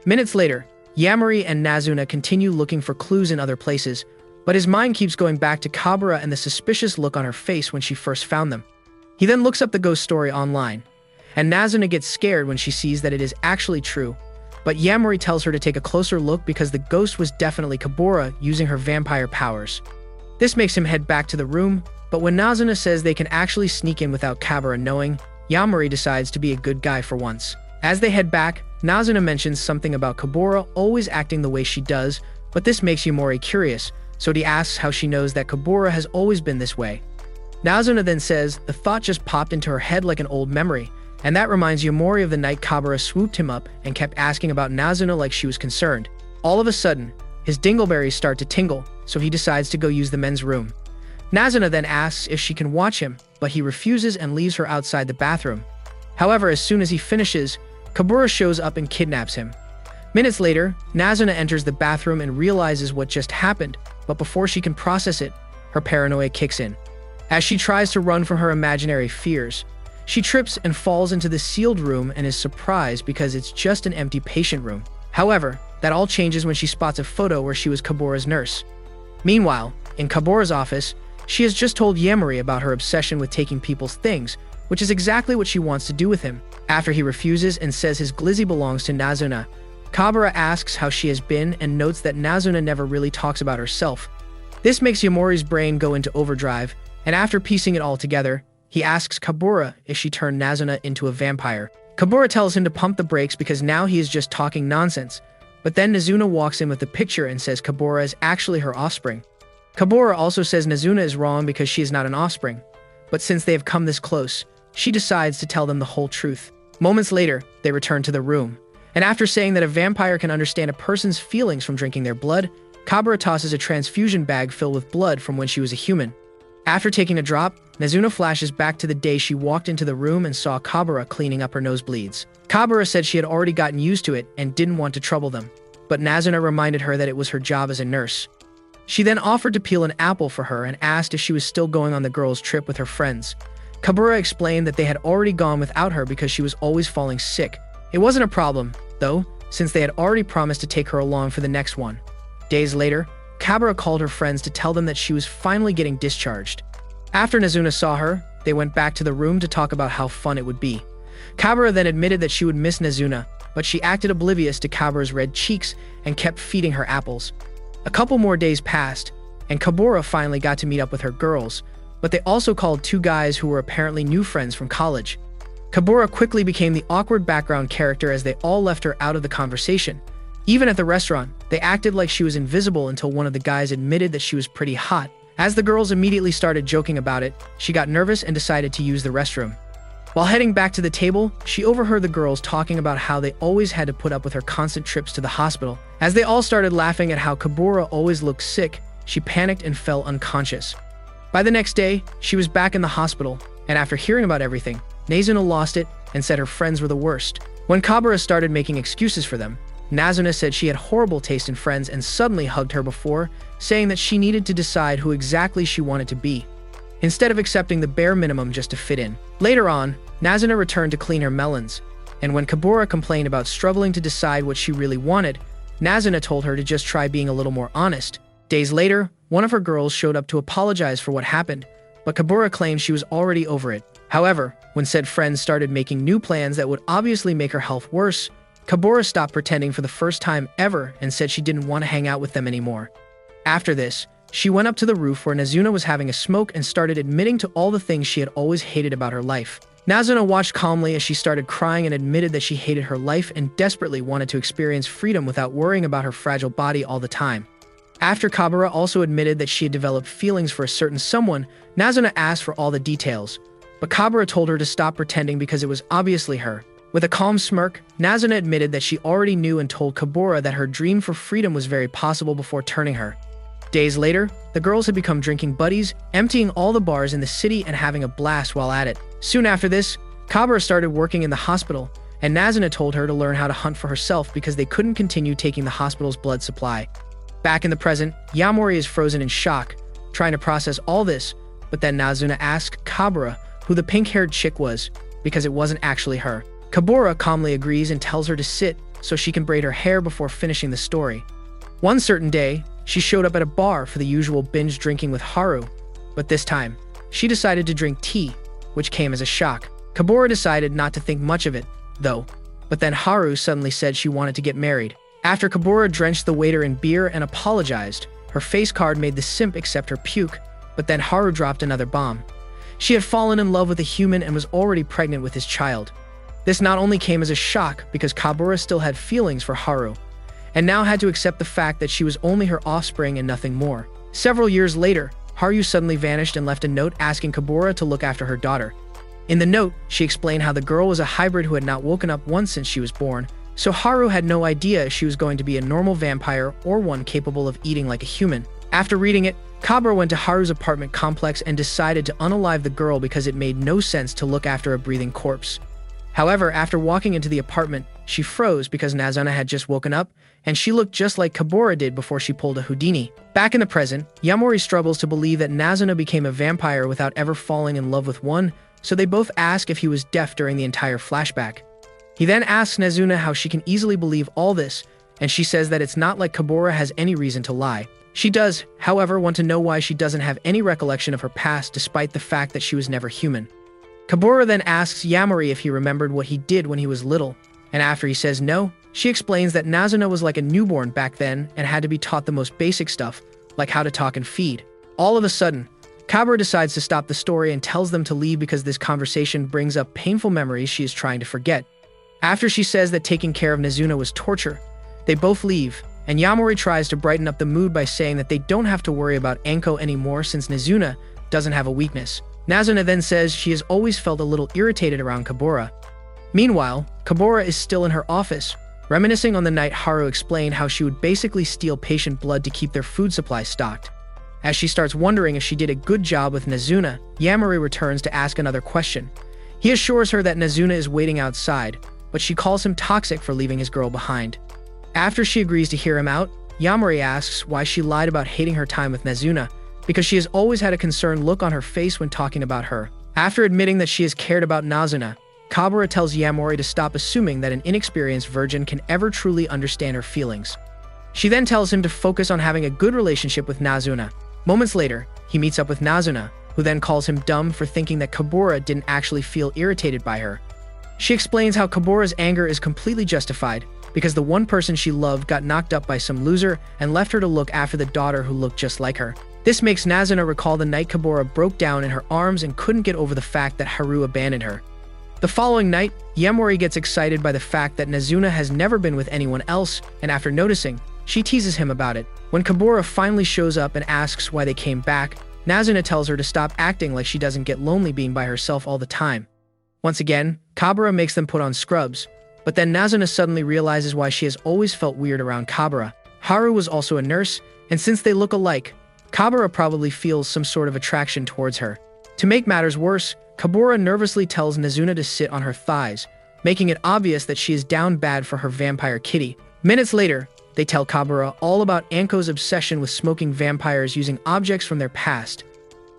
Minutes later, Yamori and Nazuna continue looking for clues in other places, but his mind keeps going back to Kabura and the suspicious look on her face when she first found them. He then looks up the ghost story online, and Nazuna gets scared when she sees that it is actually true, but Yamori tells her to take a closer look because the ghost was definitely Kabura using her vampire powers. This makes him head back to the room, but when Nazuna says they can actually sneak in without Kabura knowing, Yamori decides to be a good guy for once. As they head back, Nazuna mentions something about Kabura always acting the way she does, but this makes Yamori curious, so he asks how she knows that Kabura has always been this way. Nazuna then says the thought just popped into her head like an old memory, and that reminds Yamori of the night Kabura swooped him up and kept asking about Nazuna like she was concerned. All of a sudden, his dingleberries start to tingle, so he decides to go use the men's room. Nazuna then asks if she can watch him, but he refuses and leaves her outside the bathroom. However, as soon as he finishes, Kabura shows up and kidnaps him. Minutes later, Nazuna enters the bathroom and realizes what just happened, but before she can process it, her paranoia kicks in. As she tries to run from her imaginary fears, she trips and falls into the sealed room and is surprised because it's just an empty patient room. However, that all changes when she spots a photo where she was Kabura's nurse. Meanwhile, in Kabura's office, she has just told Yamori about her obsession with taking people's things, which is exactly what she wants to do with him. After he refuses and says his glizzy belongs to Nazuna, Kabura asks how she has been and notes that Nazuna never really talks about herself. This makes Yamori's brain go into overdrive, and after piecing it all together, he asks Kabura if she turned Nazuna into a vampire. Kabura tells him to pump the brakes because now he is just talking nonsense, but then Nazuna walks in with the picture and says Kabura is actually her offspring. Kabura also says Nazuna is wrong because she is not an offspring, but since they have come this close, she decides to tell them the whole truth. Moments later, they return to the room, and after saying that a vampire can understand a person's feelings from drinking their blood, Kabura tosses a transfusion bag filled with blood from when she was a human. After taking a drop, Nazuna flashes back to the day she walked into the room and saw Kabura cleaning up her nosebleeds. Kabura said she had already gotten used to it and didn't want to trouble them, but Nazuna reminded her that it was her job as a nurse. She then offered to peel an apple for her and asked if she was still going on the girls' trip with her friends. Kabura explained that they had already gone without her because she was always falling sick. It wasn't a problem, though, since they had already promised to take her along for the next one. Days later, Kabura called her friends to tell them that she was finally getting discharged. After Nazuna saw her, they went back to the room to talk about how fun it would be. Kabura then admitted that she would miss Nazuna, but she acted oblivious to Kabura's red cheeks and kept feeding her apples. A couple more days passed, and Kabura finally got to meet up with her girls, but they also called two guys who were apparently new friends from college. Kabura quickly became the awkward background character as they all left her out of the conversation. Even at the restaurant, they acted like she was invisible until one of the guys admitted that she was pretty hot, As the girls immediately started joking about it, she got nervous and decided to use the restroom. While heading back to the table, she overheard the girls talking about how they always had to put up with her constant trips to the hospital. As they all started laughing at how Kabura always looked sick, she panicked and fell unconscious. By the next day, she was back in the hospital, and after hearing about everything, Nazuna lost it and said her friends were the worst. When Kabura started making excuses for them, Nazuna said she had horrible taste in friends and suddenly hugged her before, saying that she needed to decide who exactly she wanted to be, instead of accepting the bare minimum just to fit in. Later on, Nazuna returned to clean her melons, and when Kabura complained about struggling to decide what she really wanted, Nazuna told her to just try being a little more honest. Days later, one of her girls showed up to apologize for what happened, but Kabura claimed she was already over it. However, when said friends started making new plans that would obviously make her health worse, Kabura stopped pretending for the first time ever and said she didn't want to hang out with them anymore. After this, she went up to the roof where Nazuna was having a smoke and started admitting to all the things she had always hated about her life. Nazuna watched calmly as she started crying and admitted that she hated her life and desperately wanted to experience freedom without worrying about her fragile body all the time. After Kabura also admitted that she had developed feelings for a certain someone, Nazuna asked for all the details, but Kabura told her to stop pretending because it was obviously her. With a calm smirk, Nazuna admitted that she already knew and told Kabura that her dream for freedom was very possible before turning her. Days later, the girls had become drinking buddies, emptying all the bars in the city and having a blast while at it. Soon after this, Kabura started working in the hospital, and Nazuna told her to learn how to hunt for herself because they couldn't continue taking the hospital's blood supply. Back in the present, Yamori is frozen in shock, trying to process all this, but then Nazuna asked Kabura who the pink-haired chick was, because it wasn't actually her. Kabura calmly agrees and tells her to sit so she can braid her hair before finishing the story. One certain day, she showed up at a bar for the usual binge drinking with Haru, but this time, she decided to drink tea, which came as a shock. Kabura decided not to think much of it, though, but then Haru suddenly said she wanted to get married. After Kabura drenched the waiter in beer and apologized, her face card made the simp accept her puke, but then Haru dropped another bomb. She had fallen in love with a human and was already pregnant with his child. This not only came as a shock because Kabura still had feelings for Haru, and now had to accept the fact that she was only her offspring and nothing more. Several years later, Haru suddenly vanished and left a note asking Kabura to look after her daughter. In the note, she explained how the girl was a hybrid who had not woken up once since she was born, so Haru had no idea she was going to be a normal vampire or one capable of eating like a human. After reading it, Kabura went to Haru's apartment complex and decided to unalive the girl because it made no sense to look after a breathing corpse. However, after walking into the apartment, she froze because Nazuna had just woken up, and she looked just like Kabura did before she pulled a Houdini. Back in the present, Yamori struggles to believe that Nazuna became a vampire without ever falling in love with one, so they both ask if he was deaf during the entire flashback. He then asks Nazuna how she can easily believe all this, and she says that it's not like Kabura has any reason to lie. She does, however, want to know why she doesn't have any recollection of her past despite the fact that she was never human. Kabura then asks Yamori if he remembered what he did when he was little, and after he says no, she explains that Nazuna was like a newborn back then and had to be taught the most basic stuff, like how to talk and feed. All of a sudden, Kabura decides to stop the story and tells them to leave because this conversation brings up painful memories she is trying to forget. After she says that taking care of Nazuna was torture, they both leave, and Yamori tries to brighten up the mood by saying that they don't have to worry about Anko anymore since Nazuna doesn't have a weakness. Nazuna then says she has always felt a little irritated around Kabura. Meanwhile, Kabura is still in her office, reminiscing on the night Haru explained how she would basically steal patient blood to keep their food supply stocked. As she starts wondering if she did a good job with Nazuna, Yamori returns to ask another question. He assures her that Nazuna is waiting outside, but she calls him toxic for leaving his girl behind. After she agrees to hear him out, Yamori asks why she lied about hating her time with Nazuna, because she has always had a concerned look on her face when talking about her. After admitting that she has cared about Nazuna, Kabura tells Yamori to stop assuming that an inexperienced virgin can ever truly understand her feelings. She then tells him to focus on having a good relationship with Nazuna. Moments later, he meets up with Nazuna, who then calls him dumb for thinking that Kabura didn't actually feel irritated by her. She explains how Kabura's anger is completely justified, because the one person she loved got knocked up by some loser and left her to look after the daughter who looked just like her. This makes Nazuna recall the night Kabura broke down in her arms and couldn't get over the fact that Haru abandoned her. The following night, Yamori gets excited by the fact that Nazuna has never been with anyone else, and after noticing, She teases him about it. When Kabura finally shows up and asks why they came back, Nazuna tells her to stop acting like she doesn't get lonely being by herself all the time. Once again, Kabura makes them put on scrubs, but then Nazuna suddenly realizes why she has always felt weird around Kabura. Haru was also a nurse, and since they look alike, Kabura probably feels some sort of attraction towards her. To make matters worse, Kabura nervously tells Nazuna to sit on her thighs, making it obvious that she is down bad for her vampire kitty. Minutes later, they tell Kabura all about Anko's obsession with smoking vampires using objects from their past.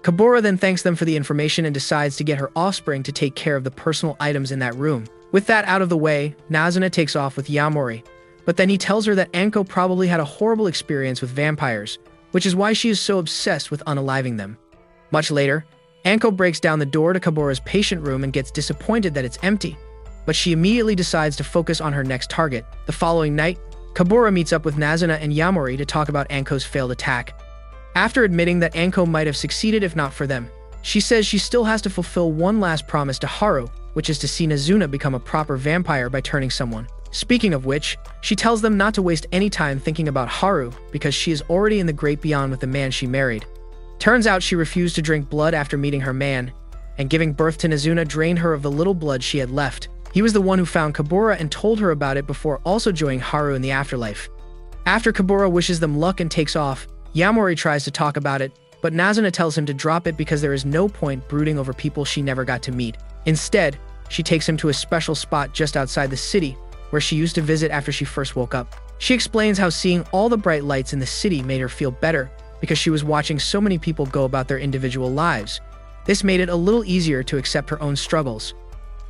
Kabura then thanks them for the information and decides to get her offspring to take care of the personal items in that room. With that out of the way, Nazuna takes off with Yamori, but then he tells her that Anko probably had a horrible experience with vampires, which is why she is so obsessed with unaliving them. Much later, Anko breaks down the door to Kabura's patient room and gets disappointed that it's empty, but she immediately decides to focus on her next target. The following night, Kabura meets up with Nazuna and Yamori to talk about Anko's failed attack. After admitting that Anko might have succeeded if not for them, she says she still has to fulfill one last promise to Haru, which is to see Nazuna become a proper vampire by turning someone. Speaking of which, she tells them not to waste any time thinking about Haru because she is already in the great beyond with the man she married. Turns out she refused to drink blood after meeting her man, and giving birth to Nazuna drained her of the little blood she had left. He was the one who found Kabura and told her about it before also joining Haru in the afterlife. After Kabura wishes them luck and takes off, Yamori tries to talk about it, but Nazuna tells him to drop it because there is no point brooding over people she never got to meet. Instead, she takes him to a special spot just outside the city, where she used to visit after she first woke up. She explains how seeing all the bright lights in the city made her feel better because she was watching so many people go about their individual lives. This made it a little easier to accept her own struggles.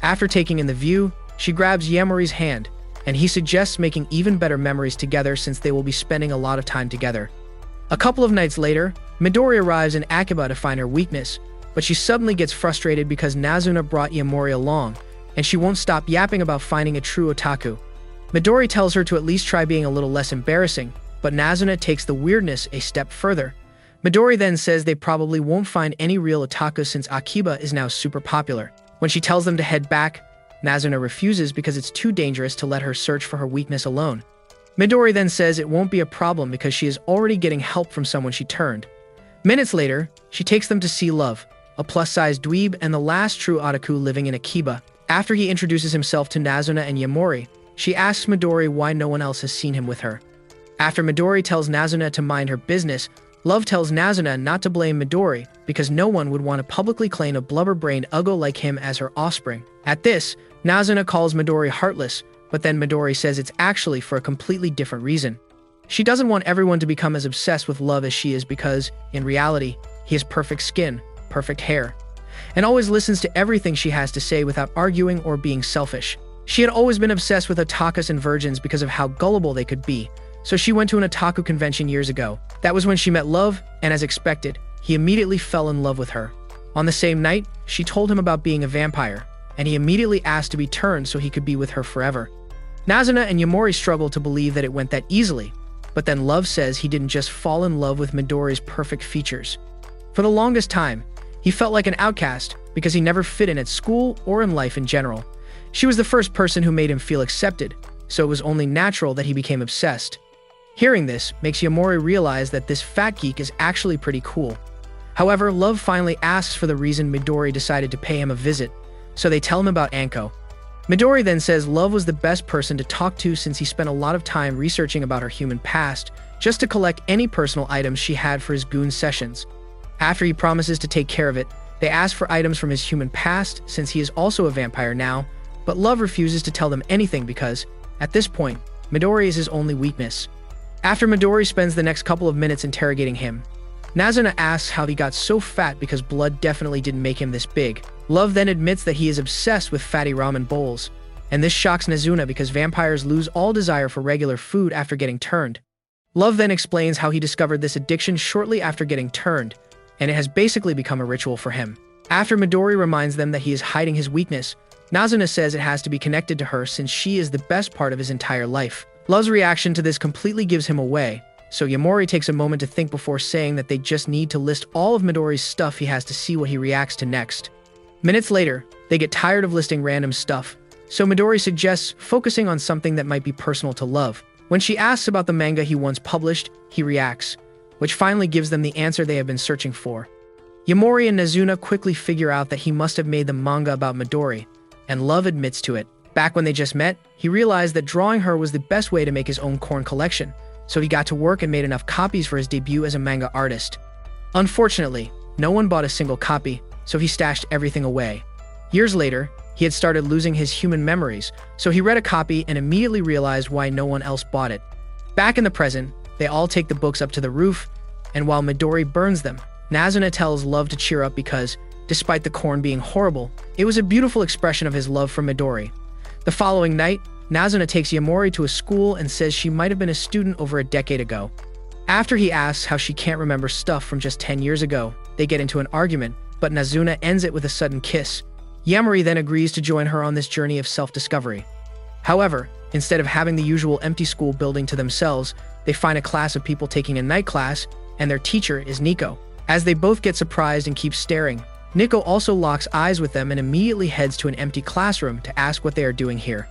After taking in the view, she grabs Yamori's hand, and he suggests making even better memories together since they will be spending a lot of time together. A couple of nights later, Midori arrives in Akiba to find her weakness, but she suddenly gets frustrated because Nazuna brought Yamori along, and she won't stop yapping about finding a true otaku. Midori tells her to at least try being a little less embarrassing, but Nazuna takes the weirdness a step further. Midori then says they probably won't find any real otaku since Akiba is now super popular. When she tells them to head back, Nazuna refuses because it's too dangerous to let her search for her weakness alone. Midori then says it won't be a problem because she is already getting help from someone she turned. Minutes later, she takes them to see Love, a plus-sized dweeb and the last true otaku living in Akiba. After he introduces himself to Nazuna and Yamori, she asks Midori why no one else has seen him with her. After Midori tells Nazuna to mind her business, Love tells Nazuna not to blame Midori because no one would want to publicly claim a blubber-brained uggo like him as her offspring. At this, Nazuna calls Midori heartless, but then Midori says it's actually for a completely different reason. She doesn't want everyone to become as obsessed with Love as she is because, in reality, he has perfect skin, perfect hair, and always listens to everything she has to say without arguing or being selfish. She had always been obsessed with otakus and virgins because of how gullible they could be, so she went to an otaku convention years ago. That was when she met Love, and as expected, he immediately fell in love with her. On the same night, she told him about being a vampire, and he immediately asked to be turned so he could be with her forever. Nazuna and Yamori struggle to believe that it went that easily, but then Love says he didn't just fall in love with Midori's perfect features. For the longest time, he felt like an outcast because he never fit in at school or in life in general. She was the first person who made him feel accepted, so it was only natural that he became obsessed. Hearing this makes Yamori realize that this fat geek is actually pretty cool. However, Love finally asks for the reason Midori decided to pay him a visit, so they tell him about Anko. Midori then says Love was the best person to talk to since he spent a lot of time researching about her human past just to collect any personal items she had for his goon sessions. After he promises to take care of it, they ask for items from his human past since he is also a vampire now, but Love refuses to tell them anything because, at this point, Midori is his only weakness. After Midori spends the next couple of minutes interrogating him, Nazuna asks how he got so fat because blood definitely didn't make him this big. Love then admits that he is obsessed with fatty ramen bowls, and this shocks Nazuna because vampires lose all desire for regular food after getting turned. Love then explains how he discovered this addiction shortly after getting turned, and it has basically become a ritual for him. After Midori reminds them that he is hiding his weakness, Nazuna says it has to be connected to her since she is the best part of his entire life. Love's reaction to this completely gives him away, so Yamori takes a moment to think before saying that they just need to list all of Midori's stuff he has to see what he reacts to next. Minutes later, they get tired of listing random stuff, so Midori suggests focusing on something that might be personal to Love. When she asks about the manga he once published, he reacts, which finally gives them the answer they have been searching for. Yamori and Nazuna quickly figure out that he must have made the manga about Midori, and Love admits to it. Back when they just met, he realized that drawing her was the best way to make his own corn collection, so he got to work and made enough copies for his debut as a manga artist. Unfortunately, no one bought a single copy, so he stashed everything away. Years later, he had started losing his human memories, so he read a copy and immediately realized why no one else bought it. Back in the present, they all take the books up to the roof, and while Midori burns them, Nazuna tells Love to cheer up because, despite the corn being horrible, it was a beautiful expression of his love for Midori. The following night, Nazuna takes Yamori to a school and says she might have been a student over a decade ago. After he asks how she can't remember stuff from just 10 years ago, they get into an argument, but Nazuna ends it with a sudden kiss. Yamori then agrees to join her on this journey of self-discovery. However, instead of having the usual empty school building to themselves, they find a class of people taking a night class, and their teacher is Nico. As they both get surprised and keep staring, Nico also locks eyes with them and immediately heads to an empty classroom to ask what they are doing here.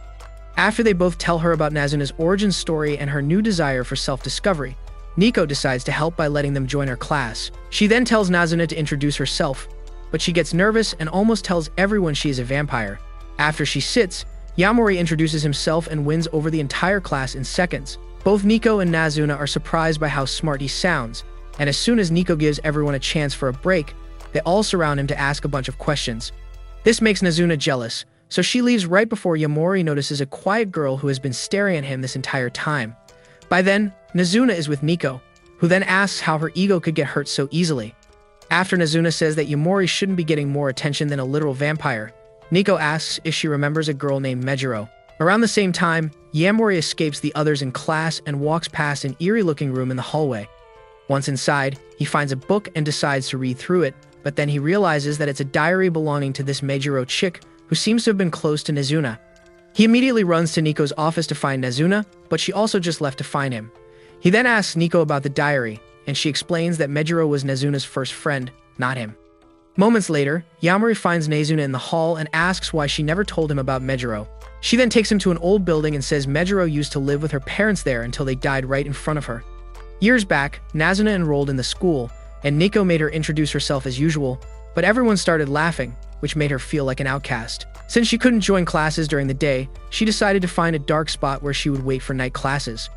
After they both tell her about Nazuna's origin story and her new desire for self-discovery, Nico decides to help by letting them join her class. She then tells Nazuna to introduce herself, but she gets nervous and almost tells everyone she is a vampire. After she sits, Yamori introduces himself and wins over the entire class in seconds. Both Nico and Nazuna are surprised by how smart he sounds, and as soon as Nico gives everyone a chance for a break, they all surround him to ask a bunch of questions. This makes Nazuna jealous, so she leaves right before Yamori notices a quiet girl who has been staring at him this entire time. By then, Nazuna is with Nico, who then asks how her ego could get hurt so easily. After Nazuna says that Yamori shouldn't be getting more attention than a literal vampire, Nico asks if she remembers a girl named Mejiro. Around the same time, Yamori escapes the others in class and walks past an eerie-looking room in the hallway. Once inside, he finds a book and decides to read through it, but then he realizes that it's a diary belonging to this Mejiro chick who seems to have been close to Nazuna. He immediately runs to Nico's office to find Nazuna, but she also just left to find him. He then asks Nico about the diary, and she explains that Mejiro was Nazuna's first friend, not him. Moments later, Yamori finds Nazuna in the hall and asks why she never told him about Mejiro. She then takes him to an old building and says Mejiro used to live with her parents there until they died right in front of her. Years back, Nazuna enrolled in the school, and Nico made her introduce herself as usual, but everyone started laughing, which made her feel like an outcast. Since she couldn't join classes during the day, she decided to find a dark spot where she would wait for night classes.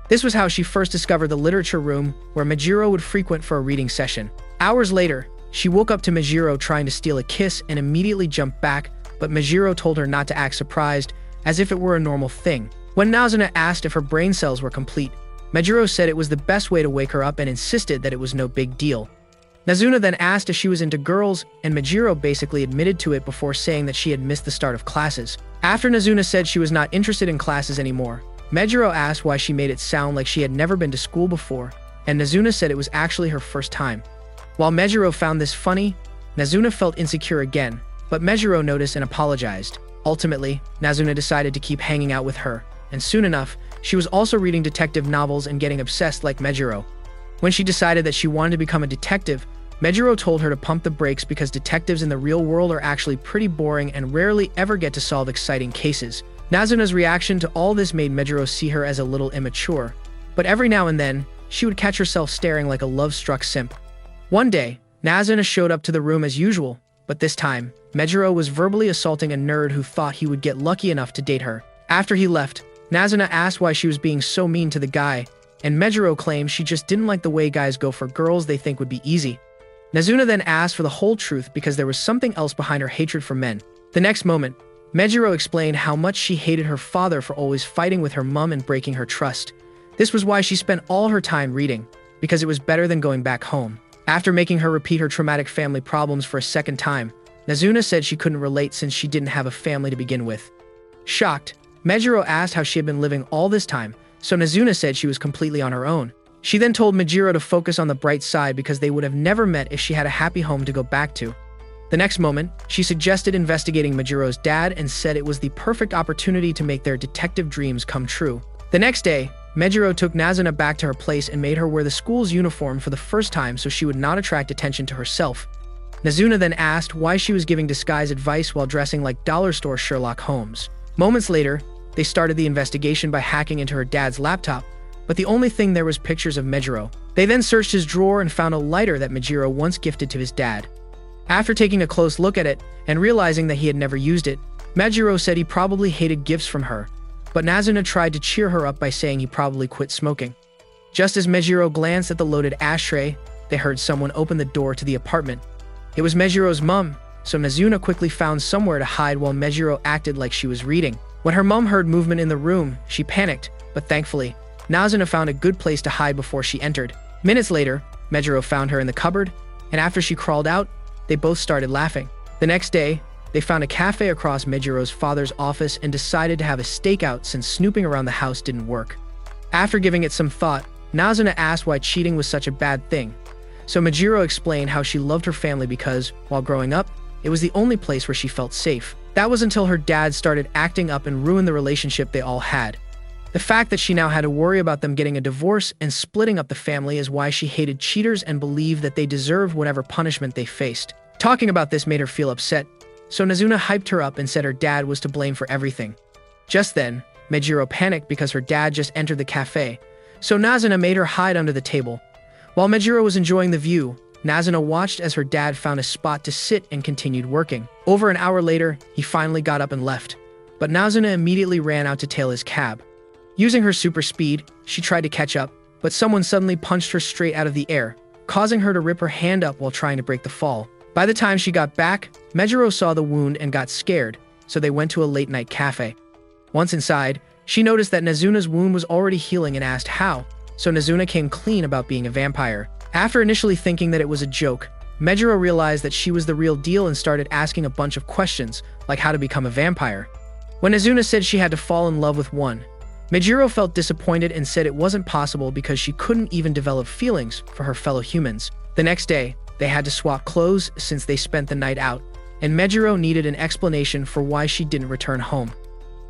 This was how she first discovered the literature room, where Mejiro would frequent for a reading session. Hours later, she woke up to Mejiro trying to steal a kiss and immediately jumped back, but Mejiro told her not to act surprised, as if it were a normal thing. When Nazuna asked if her brain cells were complete, Mejiro said it was the best way to wake her up and insisted that it was no big deal. Nazuna then asked if she was into girls, and Mejiro basically admitted to it before saying that she had missed the start of classes. After Nazuna said she was not interested in classes anymore, Mejiro asked why she made it sound like she had never been to school before, and Nazuna said it was actually her first time. While Mejiro found this funny, Nazuna felt insecure again, but Mejiro noticed and apologized. Ultimately, Nazuna decided to keep hanging out with her, and soon enough, she was also reading detective novels and getting obsessed like Mejiro. When she decided that she wanted to become a detective, Mejiro told her to pump the brakes because detectives in the real world are actually pretty boring and rarely ever get to solve exciting cases. Nazuna's reaction to all this made Mejiro see her as a little immature, but every now and then, she would catch herself staring like a love-struck simp. One day, Nazuna showed up to the room as usual, but this time, Mejiro was verbally assaulting a nerd who thought he would get lucky enough to date her. After he left, Nazuna asked why she was being so mean to the guy, and Mejiro claimed she just didn't like the way guys go for girls they think would be easy. Nazuna then asked for the whole truth because there was something else behind her hatred for men. The next moment, Mejiro explained how much she hated her father for always fighting with her mom and breaking her trust. This was why she spent all her time reading, because it was better than going back home. After making her repeat her traumatic family problems for a second time, Nazuna said she couldn't relate since she didn't have a family to begin with. Shocked, Mejiro asked how she had been living all this time, so Nazuna said she was completely on her own. She then told Mejiro to focus on the bright side because they would have never met if she had a happy home to go back to. The next moment, she suggested investigating Mejiro's dad and said it was the perfect opportunity to make their detective dreams come true. The next day, Mejiro took Nazuna back to her place and made her wear the school's uniform for the first time so she would not attract attention to herself. Nazuna then asked why she was giving disguise advice while dressing like dollar store Sherlock Holmes. Moments later, they started the investigation by hacking into her dad's laptop, but the only thing there was pictures of Mejiro. They then searched his drawer and found a lighter that Mejiro once gifted to his dad. After taking a close look at it and realizing that he had never used it, Mejiro said he probably hated gifts from her, but Nazuna tried to cheer her up by saying he probably quit smoking. Just as Mejiro glanced at the loaded ashtray, they heard someone open the door to the apartment. It was Mejiro's mom, so Nazuna quickly found somewhere to hide while Mejiro acted like she was reading. When her mom heard movement in the room, she panicked, but thankfully, Nazuna found a good place to hide before she entered. Minutes later, Mejiro found her in the cupboard, and after she crawled out, they both started laughing. The next day, they found a cafe across Mejiro's father's office and decided to have a stakeout since snooping around the house didn't work. After giving it some thought, Nazuna asked why cheating was such a bad thing. So Mejiro explained how she loved her family because, while growing up, it was the only place where she felt safe. That was until her dad started acting up and ruined the relationship they all had. The fact that she now had to worry about them getting a divorce and splitting up the family is why she hated cheaters and believed that they deserved whatever punishment they faced. Talking about this made her feel upset, so Nazuna hyped her up and said her dad was to blame for everything. Just then, Mejiro panicked because her dad just entered the cafe, so Nazuna made her hide under the table. While Mejiro was enjoying the view, Nazuna watched as her dad found a spot to sit and continued working. Over an hour later, he finally got up and left, but Nazuna immediately ran out to tail his cab. Using her super speed, she tried to catch up, but someone suddenly punched her straight out of the air, causing her to rip her hand up while trying to break the fall. By the time she got back, Mejiro saw the wound and got scared, so they went to a late-night cafe. Once inside, she noticed that Nazuna's wound was already healing and asked how, so Nazuna came clean about being a vampire. After initially thinking that it was a joke, Mejiro realized that she was the real deal and started asking a bunch of questions, like how to become a vampire. When Nazuna said she had to fall in love with one, Mejiro felt disappointed and said it wasn't possible because she couldn't even develop feelings for her fellow humans. The next day, they had to swap clothes since they spent the night out, and Mejiro needed an explanation for why she didn't return home.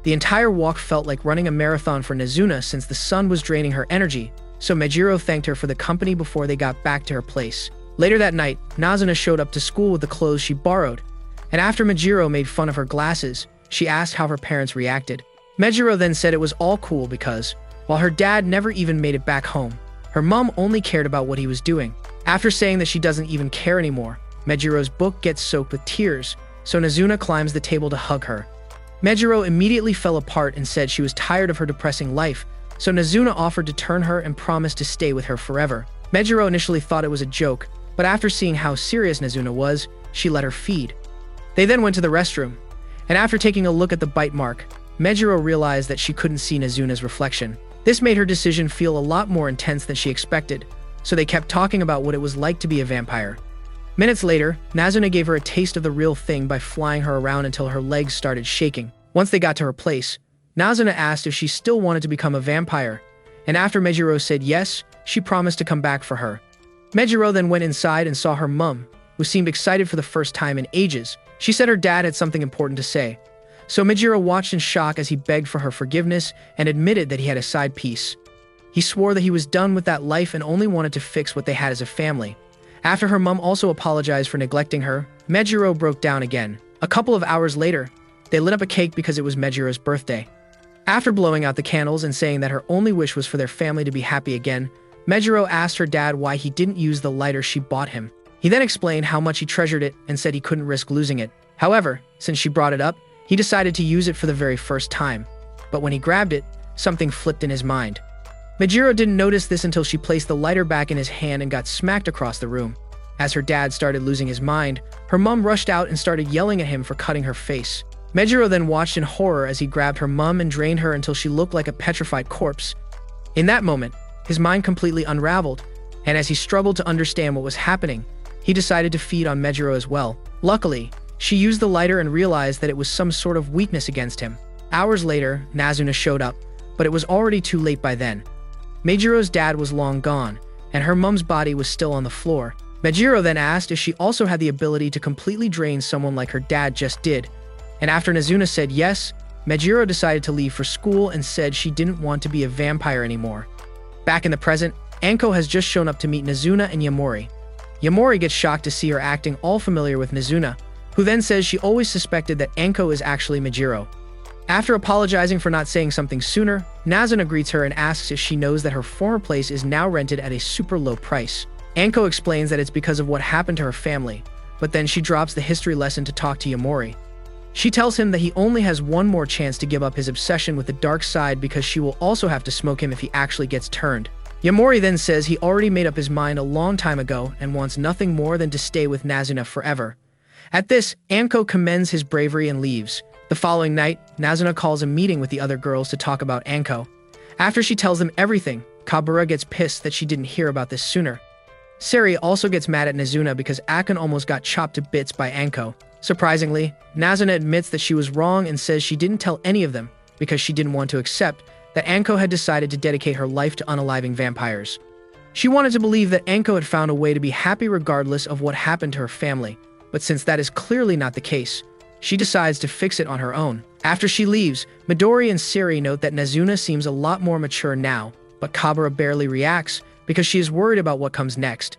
The entire walk felt like running a marathon for Nazuna since the sun was draining her energy, so Mejiro thanked her for the company before they got back to her place. Later that night, Nazuna showed up to school with the clothes she borrowed, and after Mejiro made fun of her glasses, she asked how her parents reacted. Mejiro then said it was all cool because, while her dad never even made it back home, her mom only cared about what he was doing. After saying that she doesn't even care anymore, Mejiro's book gets soaked with tears, so Nazuna climbs the table to hug her. Mejiro immediately fell apart and said she was tired of her depressing life, so Nazuna offered to turn her and promised to stay with her forever. Mejiro initially thought it was a joke, but after seeing how serious Nazuna was, she let her feed. They then went to the restroom, and after taking a look at the bite mark, Mejiro realized that she couldn't see Nazuna's reflection. This made her decision feel a lot more intense than she expected, so they kept talking about what it was like to be a vampire. Minutes later, Nazuna gave her a taste of the real thing by flying her around until her legs started shaking. Once they got to her place, Nazuna asked if she still wanted to become a vampire, and after Mejiro said yes, she promised to come back for her. Mejiro then went inside and saw her mum, who seemed excited for the first time in ages. She said her dad had something important to say, so Mejiro watched in shock as he begged for her forgiveness and admitted that he had a side piece. He swore that he was done with that life and only wanted to fix what they had as a family. After her mum also apologized for neglecting her, Mejiro broke down again. A couple of hours later, they lit up a cake because it was Mejiro's birthday. After blowing out the candles and saying that her only wish was for their family to be happy again, Mejiro asked her dad why he didn't use the lighter she bought him. He then explained how much he treasured it and said he couldn't risk losing it. However, since she brought it up, he decided to use it for the very first time. But when he grabbed it, something flipped in his mind. Mejiro didn't notice this until she placed the lighter back in his hand and got smacked across the room. As her dad started losing his mind, her mum rushed out and started yelling at him for cutting her face. Mejiro then watched in horror as he grabbed her mum and drained her until she looked like a petrified corpse. In that moment, his mind completely unraveled, and as he struggled to understand what was happening, he decided to feed on Mejiro as well. Luckily, she used the lighter and realized that it was some sort of weakness against him. Hours later, Nazuna showed up, but it was already too late by then. Mejiro's dad was long gone, and her mum's body was still on the floor. Mejiro then asked if she also had the ability to completely drain someone like her dad just did, and after Nazuna said yes, Mejiro decided to leave for school and said she didn't want to be a vampire anymore. Back in the present, Anko has just shown up to meet Nazuna and Yamori. Yamori gets shocked to see her acting all familiar with Nazuna, who then says she always suspected that Anko is actually Mejiro. After apologizing for not saying something sooner, Nazuna greets her and asks if she knows that her former place is now rented at a super low price. Anko explains that it's because of what happened to her family, but then she drops the history lesson to talk to Yamori. She tells him that he only has one more chance to give up his obsession with the dark side because she will also have to smoke him if he actually gets turned. Yamori then says he already made up his mind a long time ago and wants nothing more than to stay with Nazuna forever. At this, Anko commends his bravery and leaves. The following night, Nazuna calls a meeting with the other girls to talk about Anko. After she tells them everything, Kabura gets pissed that she didn't hear about this sooner. Seri also gets mad at Nazuna because Akon almost got chopped to bits by Anko. Surprisingly, Nazuna admits that she was wrong and says she didn't tell any of them because she didn't want to accept that Anko had decided to dedicate her life to unaliving vampires. She wanted to believe that Anko had found a way to be happy regardless of what happened to her family, but since that is clearly not the case, she decides to fix it on her own. After she leaves, Midori and Seri note that Nazuna seems a lot more mature now, but Kabura barely reacts because she is worried about what comes next.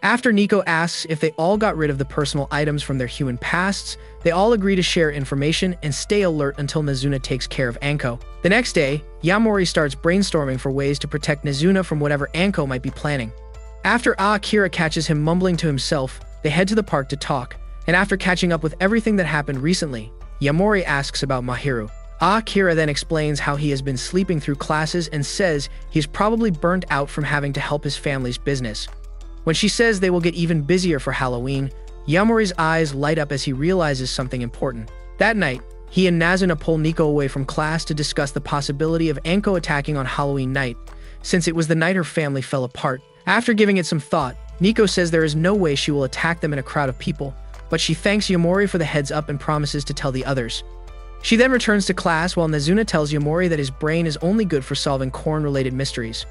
After Nico asks if they all got rid of the personal items from their human pasts, they all agree to share information and stay alert until Nazuna takes care of Anko. The next day, Yamori starts brainstorming for ways to protect Nazuna from whatever Anko might be planning. After Akira catches him mumbling to himself, they head to the park to talk, and after catching up with everything that happened recently, Yamori asks about Mahiru. Akira then explains how he has been sleeping through classes and says he's probably burnt out from having to help his family's business. When she says they will get even busier for Halloween, Yamori's eyes light up as he realizes something important. That night, he and Nazuna pull Nico away from class to discuss the possibility of Anko attacking on Halloween night, since it was the night her family fell apart. After giving it some thought, Nico says there is no way she will attack them in a crowd of people, but she thanks Yamori for the heads up and promises to tell the others. She then returns to class while Nazuna tells Yamori that his brain is only good for solving corn-related mysteries.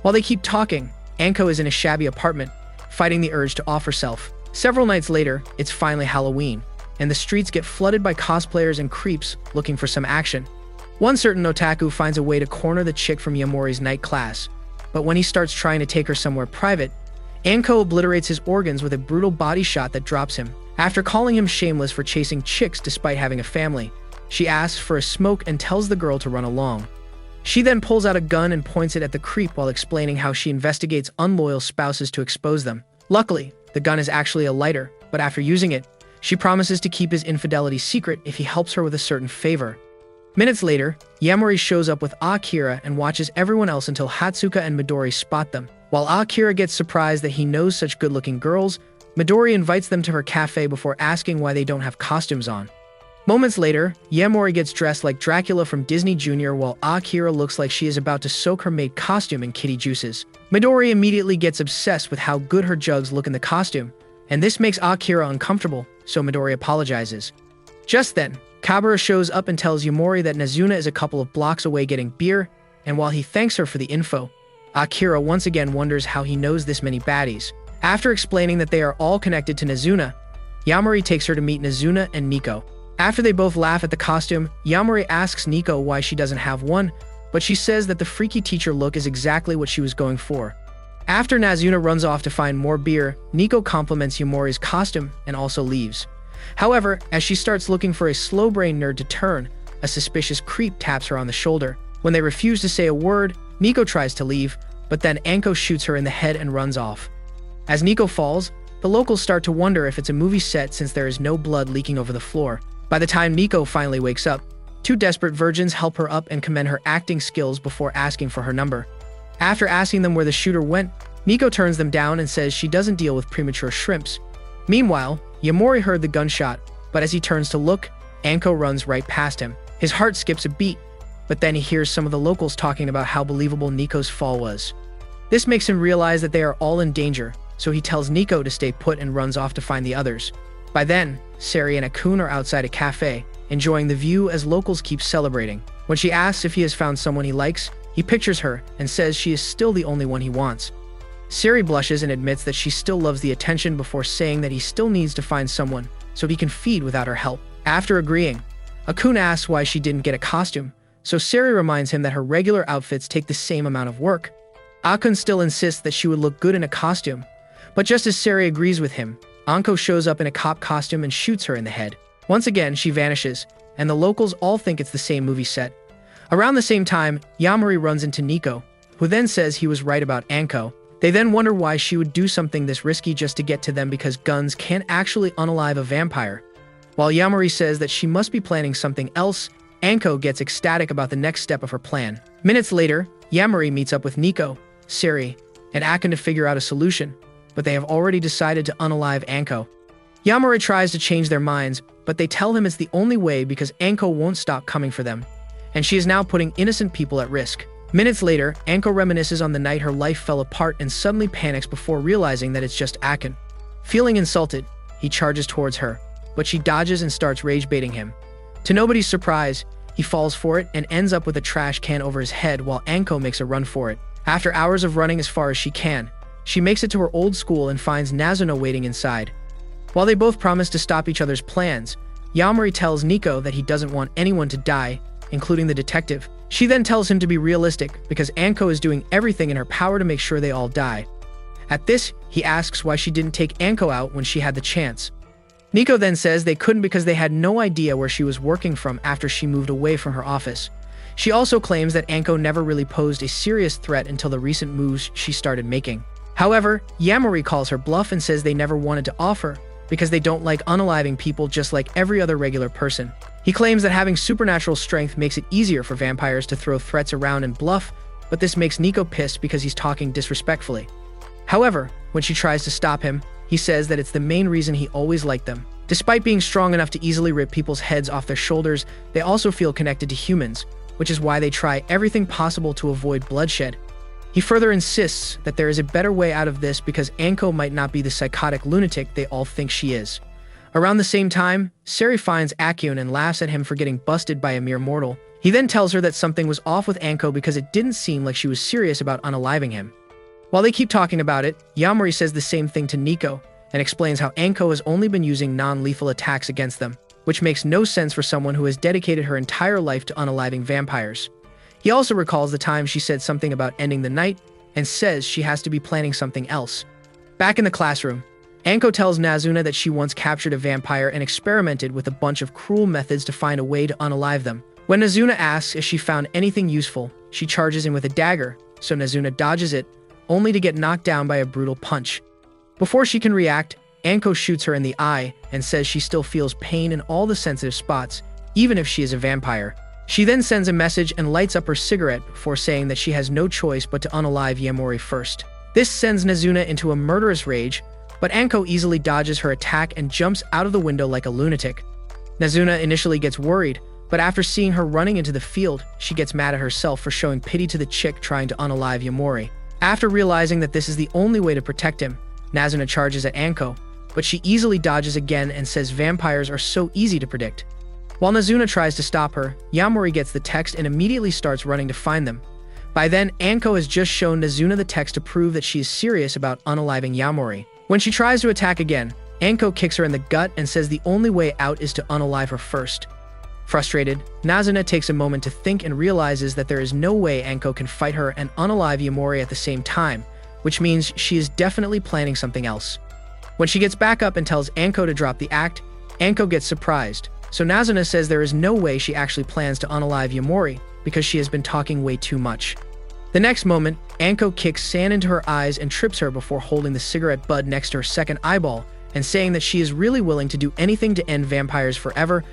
While they keep talking, Anko is in a shabby apartment, fighting the urge to off herself. Several nights later, it's finally Halloween, and the streets get flooded by cosplayers and creeps looking for some action. One certain otaku finds a way to corner the chick from Yamori's night class, but when he starts trying to take her somewhere private, Anko obliterates his organs with a brutal body shot that drops him. After calling him shameless for chasing chicks despite having a family, she asks for a smoke and tells the girl to run along. She then pulls out a gun and points it at the creep while explaining how she investigates unloyal spouses to expose them. Luckily, the gun is actually a lighter, but after using it, she promises to keep his infidelity secret if he helps her with a certain favor. Minutes later, Yamori shows up with Akira and watches everyone else until Hatsuka and Midori spot them. While Akira gets surprised that he knows such good-looking girls, Midori invites them to her cafe before asking why they don't have costumes on. Moments later, Yamori gets dressed like Dracula from Disney Jr. while Akira looks like she is about to soak her maid costume in kitty juices. Midori immediately gets obsessed with how good her jugs look in the costume, and this makes Akira uncomfortable, so Midori apologizes. Just then, Kabura shows up and tells Yamori that Nazuna is a couple of blocks away getting beer, and while he thanks her for the info, Akira once again wonders how he knows this many baddies. After explaining that they are all connected to Nazuna, Yamori takes her to meet Nazuna and Nico. After they both laugh at the costume, Yamori asks Nico why she doesn't have one, but she says that the freaky teacher look is exactly what she was going for. After Nazuna runs off to find more beer, Nico compliments Yamori's costume and also leaves. However, as she starts looking for a slow-brain nerd to turn, a suspicious creep taps her on the shoulder. When they refuse to say a word, Nico tries to leave, but then Anko shoots her in the head and runs off. As Nico falls, the locals start to wonder if it's a movie set since there is no blood leaking over the floor. By the time Nico finally wakes up, two desperate virgins help her up and commend her acting skills before asking for her number. After asking them where the shooter went, Nico turns them down and says she doesn't deal with premature shrimps. Meanwhile, Yamori heard the gunshot, but as he turns to look, Anko runs right past him. His heart skips a beat, but then he hears some of the locals talking about how believable Nico's fall was. This makes him realize that they are all in danger, so he tells Nico to stay put and runs off to find the others. By then, Seri and Akun are outside a cafe, enjoying the view as locals keep celebrating. When she asks if he has found someone he likes, he pictures her and says she is still the only one he wants. Seri blushes and admits that she still loves the attention before saying that he still needs to find someone so he can feed without her help. After agreeing, Akun asks why she didn't get a costume, so Seri reminds him that her regular outfits take the same amount of work. Akun still insists that she would look good in a costume, but just as Seri agrees with him, Anko shows up in a cop costume and shoots her in the head. Once again, she vanishes, and the locals all think it's the same movie set. Around the same time, Yamori runs into Nico, who then says he was right about Anko. They then wonder why she would do something this risky just to get to them because guns can't actually unalive a vampire. While Yamori says that she must be planning something else, Anko gets ecstatic about the next step of her plan. Minutes later, Yamori meets up with Nico, Siri, and Akin to figure out a solution, but they have already decided to unalive Anko. Yamori tries to change their minds, but they tell him it's the only way because Anko won't stop coming for them, and she is now putting innocent people at risk. Minutes later, Anko reminisces on the night her life fell apart and suddenly panics before realizing that it's just Akin. Feeling insulted, he charges towards her, but she dodges and starts rage-baiting him. To nobody's surprise, he falls for it and ends up with a trash can over his head while Anko makes a run for it. After hours of running as far as she can, she makes it to her old school and finds Nazuna waiting inside. While they both promise to stop each other's plans, Yamori tells Nico that he doesn't want anyone to die, including the detective. She then tells him to be realistic because Anko is doing everything in her power to make sure they all die. At this, he asks why she didn't take Anko out when she had the chance. Nico then says they couldn't because they had no idea where she was working from after she moved away from her office. She also claims that Anko never really posed a serious threat until the recent moves she started making. However, Yamori calls her bluff and says they never wanted to offer because they don't like unaliving people just like every other regular person. He claims that having supernatural strength makes it easier for vampires to throw threats around and bluff, but this makes Nico pissed because he's talking disrespectfully. However, when she tries to stop him, he says that it's the main reason he always liked them. Despite being strong enough to easily rip people's heads off their shoulders, they also feel connected to humans, which is why they try everything possible to avoid bloodshed. He further insists that there is a better way out of this because Anko might not be the psychotic lunatic they all think she is. Around the same time, Sari finds Akyun and laughs at him for getting busted by a mere mortal. He then tells her that something was off with Anko because it didn't seem like she was serious about unaliving him. While they keep talking about it, Yamori says the same thing to Nico and explains how Anko has only been using non-lethal attacks against them, which makes no sense for someone who has dedicated her entire life to unaliving vampires. He also recalls the time she said something about ending the night and says she has to be planning something else. Back in the classroom, Anko tells Nazuna that she once captured a vampire and experimented with a bunch of cruel methods to find a way to unalive them. When Nazuna asks if she found anything useful, she charges in with a dagger, so Nazuna dodges it, only to get knocked down by a brutal punch. Before she can react, Anko shoots her in the eye and says she still feels pain in all the sensitive spots, even if she is a vampire. She then sends a message and lights up her cigarette before saying that she has no choice but to unalive Yamori first. This sends Nazuna into a murderous rage, but Anko easily dodges her attack and jumps out of the window like a lunatic. Nazuna initially gets worried, but after seeing her running into the field, she gets mad at herself for showing pity to the chick trying to unalive Yamori. After realizing that this is the only way to protect him, Nazuna charges at Anko, but she easily dodges again and says vampires are so easy to predict. While Nazuna tries to stop her, Yamori gets the text and immediately starts running to find them. By then, Anko has just shown Nazuna the text to prove that she is serious about unaliving Yamori. When she tries to attack again, Anko kicks her in the gut and says the only way out is to unalive her first. Frustrated, Nazuna takes a moment to think and realizes that there is no way Anko can fight her and unalive Yamori at the same time, which means she is definitely planning something else. When she gets back up and tells Anko to drop the act, Anko gets surprised, so Nazuna says there is no way she actually plans to unalive Yamori because she has been talking way too much. The next moment, Anko kicks sand into her eyes and trips her before holding the cigarette butt next to her second eyeball and saying that she is really willing to do anything to end vampires forever,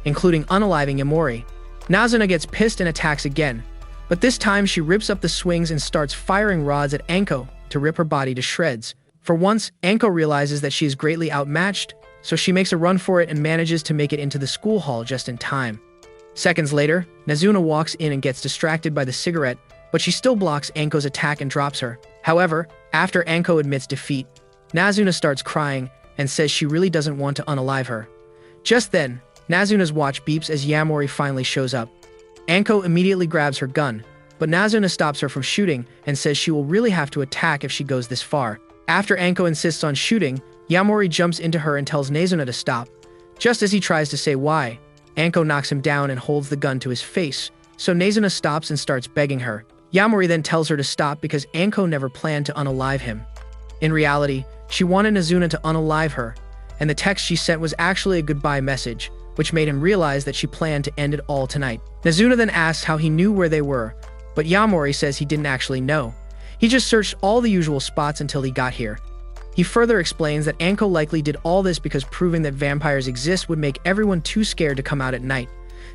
including unaliving Yamori. Nazuna gets pissed and attacks again, but this time she rips up the swings and starts firing rods at Anko to rip her body to shreds. For once, Anko realizes that she is greatly outmatched, so she makes a run for it and manages to make it into the school hall just in time. Seconds later, Nazuna walks in and gets distracted by the cigarette, but she still blocks Anko's attack and drops her. However, after Anko admits defeat, Nazuna starts crying and says she really doesn't want to unalive her. Just then, Nazuna's watch beeps as Yamori finally shows up. Anko immediately grabs her gun, but Nazuna stops her from shooting and says she will really have to attack if she goes this far. After Anko insists on shooting, Yamori jumps into her and tells Nazuna to stop. Just as he tries to say why, Anko knocks him down and holds the gun to his face, so Nazuna stops and starts begging her. Yamori then tells her to stop because Anko never planned to unalive him. In reality, she wanted Nazuna to unalive her, and the text she sent was actually a goodbye message, which made him realize that she planned to end it all tonight. Nazuna then asks how he knew where they were, but Yamori says he didn't actually know. He just searched all the usual spots until he got here. He further explains that Anko likely did all this because proving that vampires exist would make everyone too scared to come out at night.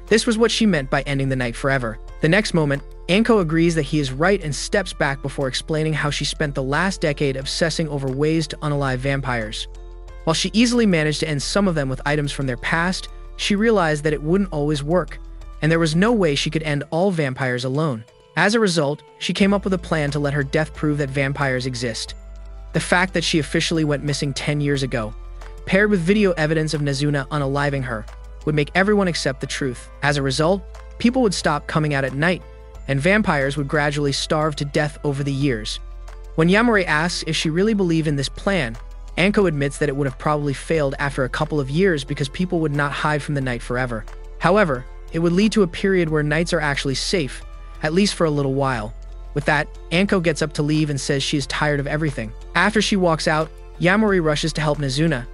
This was what she meant by ending the night forever. The next moment, Anko agrees that he is right and steps back before explaining how she spent the last decade obsessing over ways to unalive vampires. While she easily managed to end some of them with items from their past, she realized that it wouldn't always work, and there was no way she could end all vampires alone. As a result, she came up with a plan to let her death prove that vampires exist. The fact that she officially went missing 10 years ago, paired with video evidence of Nazuna unaliving her, would make everyone accept the truth. As a result, people would stop coming out at night, and vampires would gradually starve to death over the years. When Yamori asks if she really believed in this plan, Anko admits that it would have probably failed after a couple of years because people would not hide from the night forever. However, it would lead to a period where nights are actually safe, at least for a little while. With that, Anko gets up to leave and says she is tired of everything. After she walks out, Yamori rushes to help Nazuna,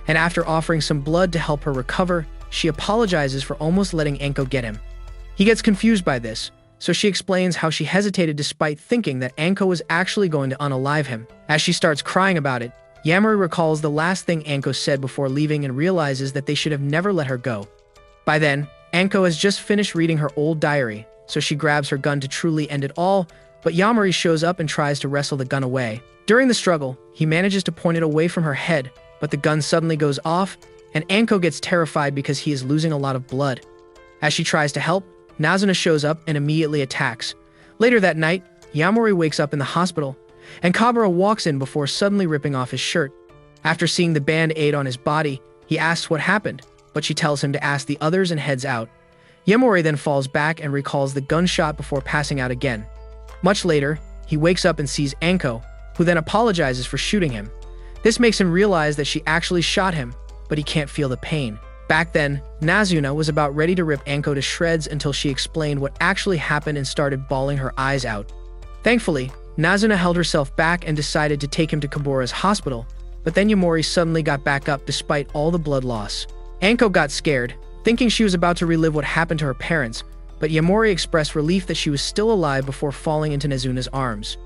and after offering some blood to help her recover, she apologizes for almost letting Anko get him. He gets confused by this, so she explains how she hesitated despite thinking that Anko was actually going to unalive him. As she starts crying about it, Yamori recalls the last thing Anko said before leaving and realizes that they should have never let her go. By then, Anko has just finished reading her old diary, so she grabs her gun to truly end it all, but Yamori shows up and tries to wrestle the gun away. During the struggle, he manages to point it away from her head, but the gun suddenly goes off, and Anko gets terrified because he is losing a lot of blood. As she tries to help, Nazuna shows up and immediately attacks. Later that night, Yamori wakes up in the hospital, and Kabura walks in before suddenly ripping off his shirt. After seeing the band-aid on his body, he asks what happened, but she tells him to ask the others and heads out. Yamori then falls back and recalls the gunshot before passing out again. Much later, he wakes up and sees Anko, who then apologizes for shooting him. This makes him realize that she actually shot him, but he can't feel the pain. Back then, Nazuna was about ready to rip Anko to shreds until she explained what actually happened and started bawling her eyes out. Thankfully, Nazuna held herself back and decided to take him to Kabura's hospital, but then Yamori suddenly got back up despite all the blood loss. Anko got scared, thinking she was about to relive what happened to her parents, but Yamori expressed relief that she was still alive before falling into Nazuna's arms.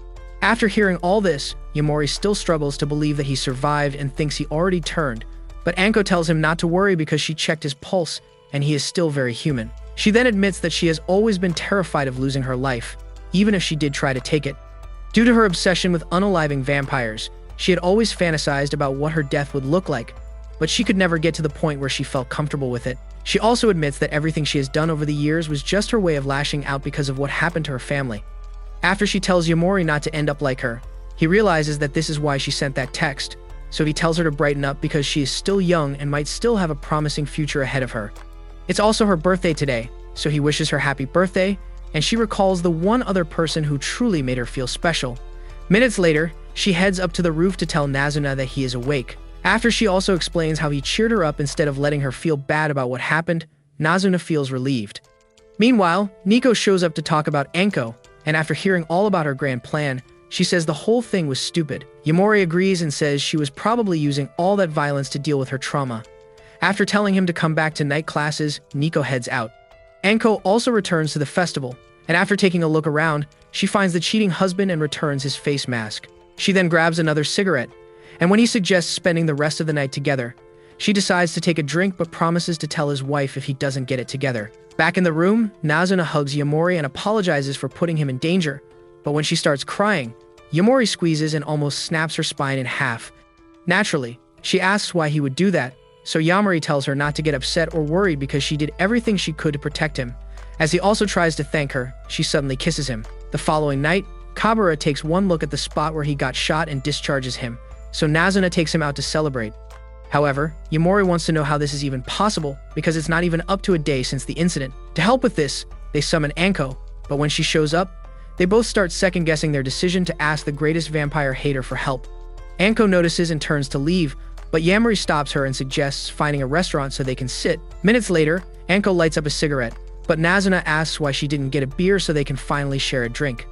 After hearing all this, Yamori still struggles to believe that he survived and thinks he already turned, but Anko tells him not to worry because she checked his pulse and he is still very human. She then admits that she has always been terrified of losing her life, even if she did try to take it. Due to her obsession with unaliving vampires, she had always fantasized about what her death would look like, but she could never get to the point where she felt comfortable with it. She also admits that everything she has done over the years was just her way of lashing out because of what happened to her family. After she tells Yamori not to end up like her, he realizes that this is why she sent that text, so he tells her to brighten up because she is still young and might still have a promising future ahead of her. It's also her birthday today, so he wishes her happy birthday, and she recalls the one other person who truly made her feel special. Minutes later, she heads up to the roof to tell Nazuna that he is awake. After she also explains how he cheered her up instead of letting her feel bad about what happened, Nazuna feels relieved. Meanwhile, Nico shows up to talk about Anko, and after hearing all about her grand plan, she says the whole thing was stupid. Yamori agrees and says she was probably using all that violence to deal with her trauma. After telling him to come back to night classes, Nico heads out. Anko also returns to the festival, and after taking a look around, she finds the cheating husband and returns his face mask. She then grabs another cigarette, and when he suggests spending the rest of the night together, she decides to take a drink but promises to tell his wife if he doesn't get it together. Back in the room, Nazuna hugs Yamori and apologizes for putting him in danger, but when she starts crying, Yamori squeezes and almost snaps her spine in half. Naturally, she asks why he would do that, so Yamori tells her not to get upset or worried because she did everything she could to protect him. As he also tries to thank her, she suddenly kisses him. The following night, Kabura takes one look at the spot where he got shot and discharges him, so Nazuna takes him out to celebrate. However, Yamori wants to know how this is even possible because it's not even up to a day since the incident. To help with this, they summon Anko, but when she shows up, they both start second-guessing their decision to ask the greatest vampire hater for help. Anko notices and turns to leave, but Yamori stops her and suggests finding a restaurant so they can sit. Minutes later, Anko lights up a cigarette, but Nazuna asks why she didn't get a beer so they can finally share a drink.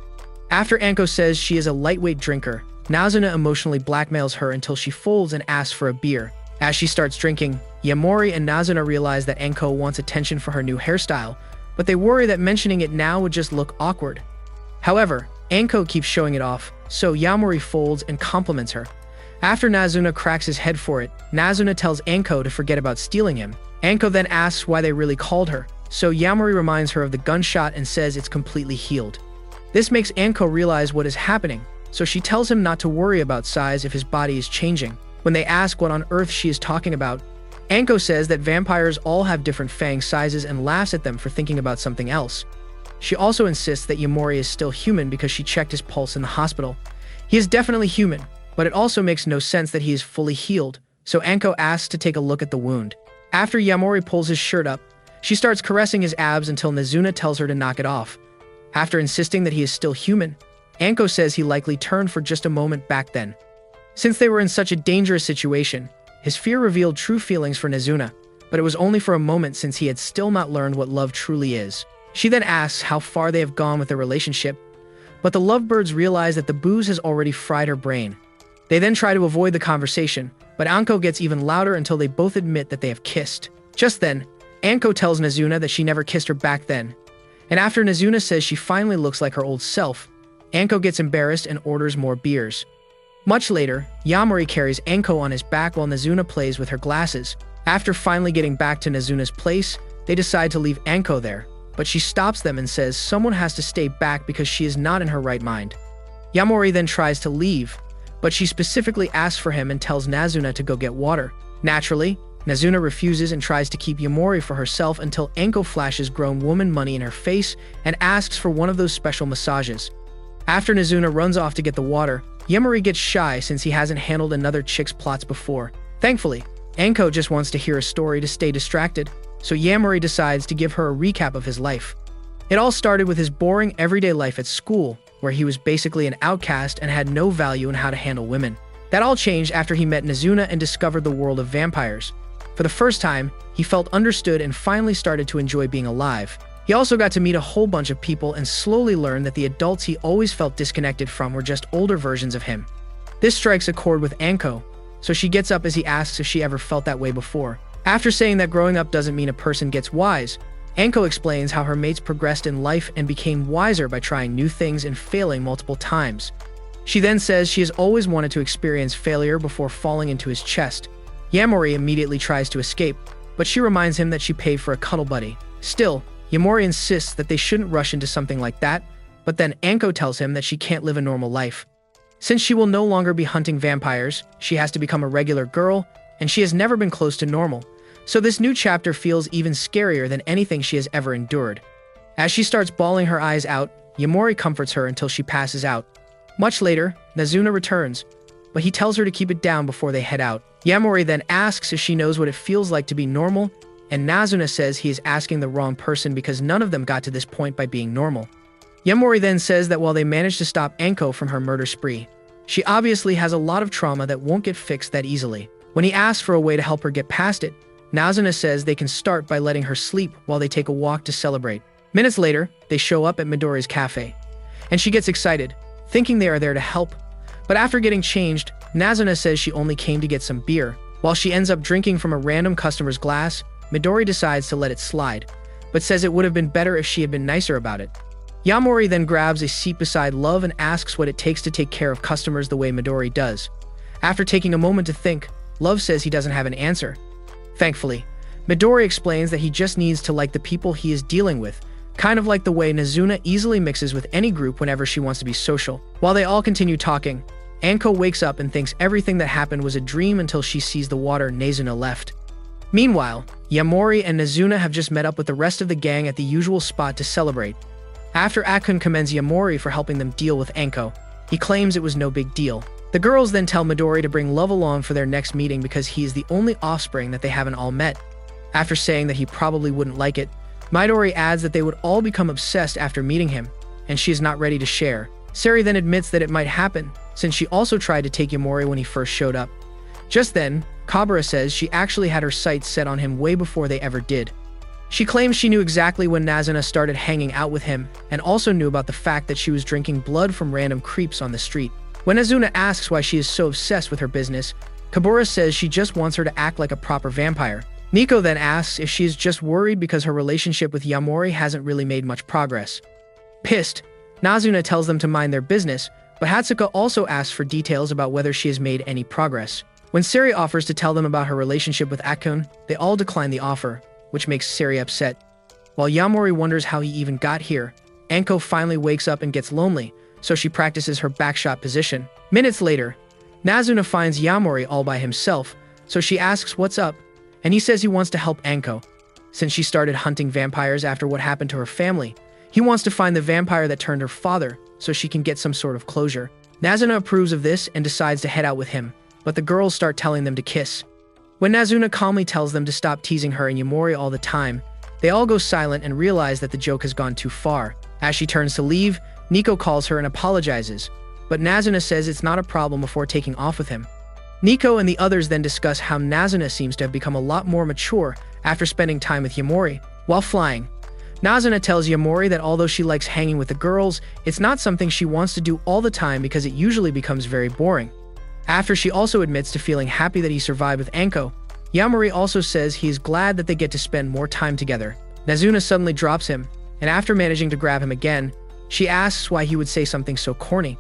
After Anko says she is a lightweight drinker, Nazuna emotionally blackmails her until she folds and asks for a beer. As she starts drinking, Yamori and Nazuna realize that Anko wants attention for her new hairstyle, but they worry that mentioning it now would just look awkward. However, Anko keeps showing it off, so Yamori folds and compliments her. After Nazuna cracks his head for it, Nazuna tells Anko to forget about stealing him. Anko then asks why they really called her, so Yamori reminds her of the gunshot and says it's completely healed. This makes Anko realize what is happening, so she tells him not to worry about size if his body is changing. When they ask what on earth she is talking about, Anko says that vampires all have different fang sizes and laughs at them for thinking about something else. She also insists that Yamori is still human because she checked his pulse in the hospital. He is definitely human, but it also makes no sense that he is fully healed, so Anko asks to take a look at the wound. After Yamori pulls his shirt up, she starts caressing his abs until Nazuna tells her to knock it off. After insisting that he is still human, Anko says he likely turned for just a moment back then. Since they were in such a dangerous situation, his fear revealed true feelings for Nazuna, but it was only for a moment since he had still not learned what love truly is. She then asks how far they have gone with their relationship, but the lovebirds realize that the booze has already fried her brain. They then try to avoid the conversation, but Anko gets even louder until they both admit that they have kissed. Just then, Anko tells Nazuna that she never kissed her back then, and after Nazuna says she finally looks like her old self, Anko gets embarrassed and orders more beers. Much later, Yamori carries Anko on his back while Nazuna plays with her glasses. After finally getting back to Nazuna's place, they decide to leave Anko there, but she stops them and says someone has to stay back because she is not in her right mind. Yamori then tries to leave, but she specifically asks for him and tells Nazuna to go get water. Naturally, Nazuna refuses and tries to keep Yamori for herself until Anko flashes grown woman money in her face and asks for one of those special massages. After Nazuna runs off to get the water, Yamori gets shy since he hasn't handled another chick's plots before. Thankfully, Anko just wants to hear a story to stay distracted, so Yamori decides to give her a recap of his life. It all started with his boring everyday life at school, where he was basically an outcast and had no value in how to handle women. That all changed after he met Nazuna and discovered the world of vampires. For the first time, he felt understood and finally started to enjoy being alive. He also got to meet a whole bunch of people and slowly learned that the adults he always felt disconnected from were just older versions of him. This strikes a chord with Anko, so she gets up as he asks if she ever felt that way before. After saying that growing up doesn't mean a person gets wise, Anko explains how her mates progressed in life and became wiser by trying new things and failing multiple times. She then says she has always wanted to experience failure before falling into his chest. Yamori immediately tries to escape, but she reminds him that she paid for a cuddle buddy. Still, Yamori insists that they shouldn't rush into something like that, but then Anko tells him that she can't live a normal life. Since she will no longer be hunting vampires, she has to become a regular girl, and she has never been close to normal, so this new chapter feels even scarier than anything she has ever endured. As she starts bawling her eyes out, Yamori comforts her until she passes out. Much later, Nazuna returns, but he tells her to keep it down before they head out. Yamori then asks if she knows what it feels like to be normal, and Nazuna says he is asking the wrong person because none of them got to this point by being normal. Yamori then says that while they managed to stop Anko from her murder spree, she obviously has a lot of trauma that won't get fixed that easily. When he asks for a way to help her get past it, Nazuna says they can start by letting her sleep while they take a walk to celebrate. Minutes later, they show up at Midori's cafe, and she gets excited, thinking they are there to help. But after getting changed, Nazuna says she only came to get some beer. While she ends up drinking from a random customer's glass, Midori decides to let it slide, but says it would have been better if she had been nicer about it. Yamori then grabs a seat beside Love and asks what it takes to take care of customers the way Midori does. After taking a moment to think, Love says he doesn't have an answer. Thankfully, Midori explains that he just needs to like the people he is dealing with, kind of like the way Nazuna easily mixes with any group whenever she wants to be social. While they all continue talking, Anko wakes up and thinks everything that happened was a dream until she sees the water Nazuna left. Meanwhile, Yamori and Nazuna have just met up with the rest of the gang at the usual spot to celebrate. After Akun commends Yamori for helping them deal with Anko, he claims it was no big deal. The girls then tell Midori to bring Love along for their next meeting because he is the only offspring that they haven't all met. After saying that he probably wouldn't like it, Midori adds that they would all become obsessed after meeting him, and she is not ready to share. Sari then admits that it might happen, since she also tried to take Yamori when he first showed up. Just then, Kabura says she actually had her sights set on him way before they ever did. She claims she knew exactly when Nazuna started hanging out with him, and also knew about the fact that she was drinking blood from random creeps on the street. When Nazuna asks why she is so obsessed with her business, Kabura says she just wants her to act like a proper vampire. Nico then asks if she is just worried because her relationship with Yamori hasn't really made much progress. Pissed, Nazuna tells them to mind their business, but Hatsuka also asks for details about whether she has made any progress. When Seri offers to tell them about her relationship with Akun, they all decline the offer, which makes Seri upset. While Yamori wonders how he even got here, Anko finally wakes up and gets lonely, so she practices her backshot position. Minutes later, Nazuna finds Yamori all by himself, so she asks what's up, and he says he wants to help Anko. Since she started hunting vampires after what happened to her family, he wants to find the vampire that turned her father, so she can get some sort of closure. Nazuna approves of this and decides to head out with him, but the girls start telling them to kiss. When Nazuna calmly tells them to stop teasing her and Yamori all the time, they all go silent and realize that the joke has gone too far. As she turns to leave, Nico calls her and apologizes, but Nazuna says it's not a problem before taking off with him. Nico and the others then discuss how Nazuna seems to have become a lot more mature after spending time with Yamori. While flying, Nazuna tells Yamori that although she likes hanging with the girls, it's not something she wants to do all the time because it usually becomes very boring. After she also admits to feeling happy that he survived with Anko, Yamori also says he is glad that they get to spend more time together. Nazuna suddenly drops him, and after managing to grab him again, she asks why he would say something so corny.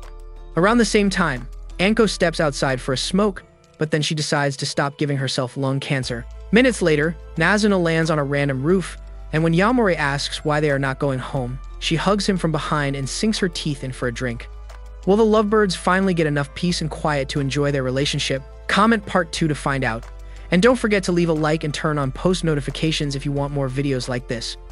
Around the same time, Anko steps outside for a smoke, but then she decides to stop giving herself lung cancer. Minutes later, Nazuna lands on a random roof, and when Yamori asks why they are not going home, she hugs him from behind and sinks her teeth in for a drink. Will the lovebirds finally get enough peace and quiet to enjoy their relationship? Comment part 2 to find out. And don't forget to leave a like and turn on post notifications if you want more videos like this.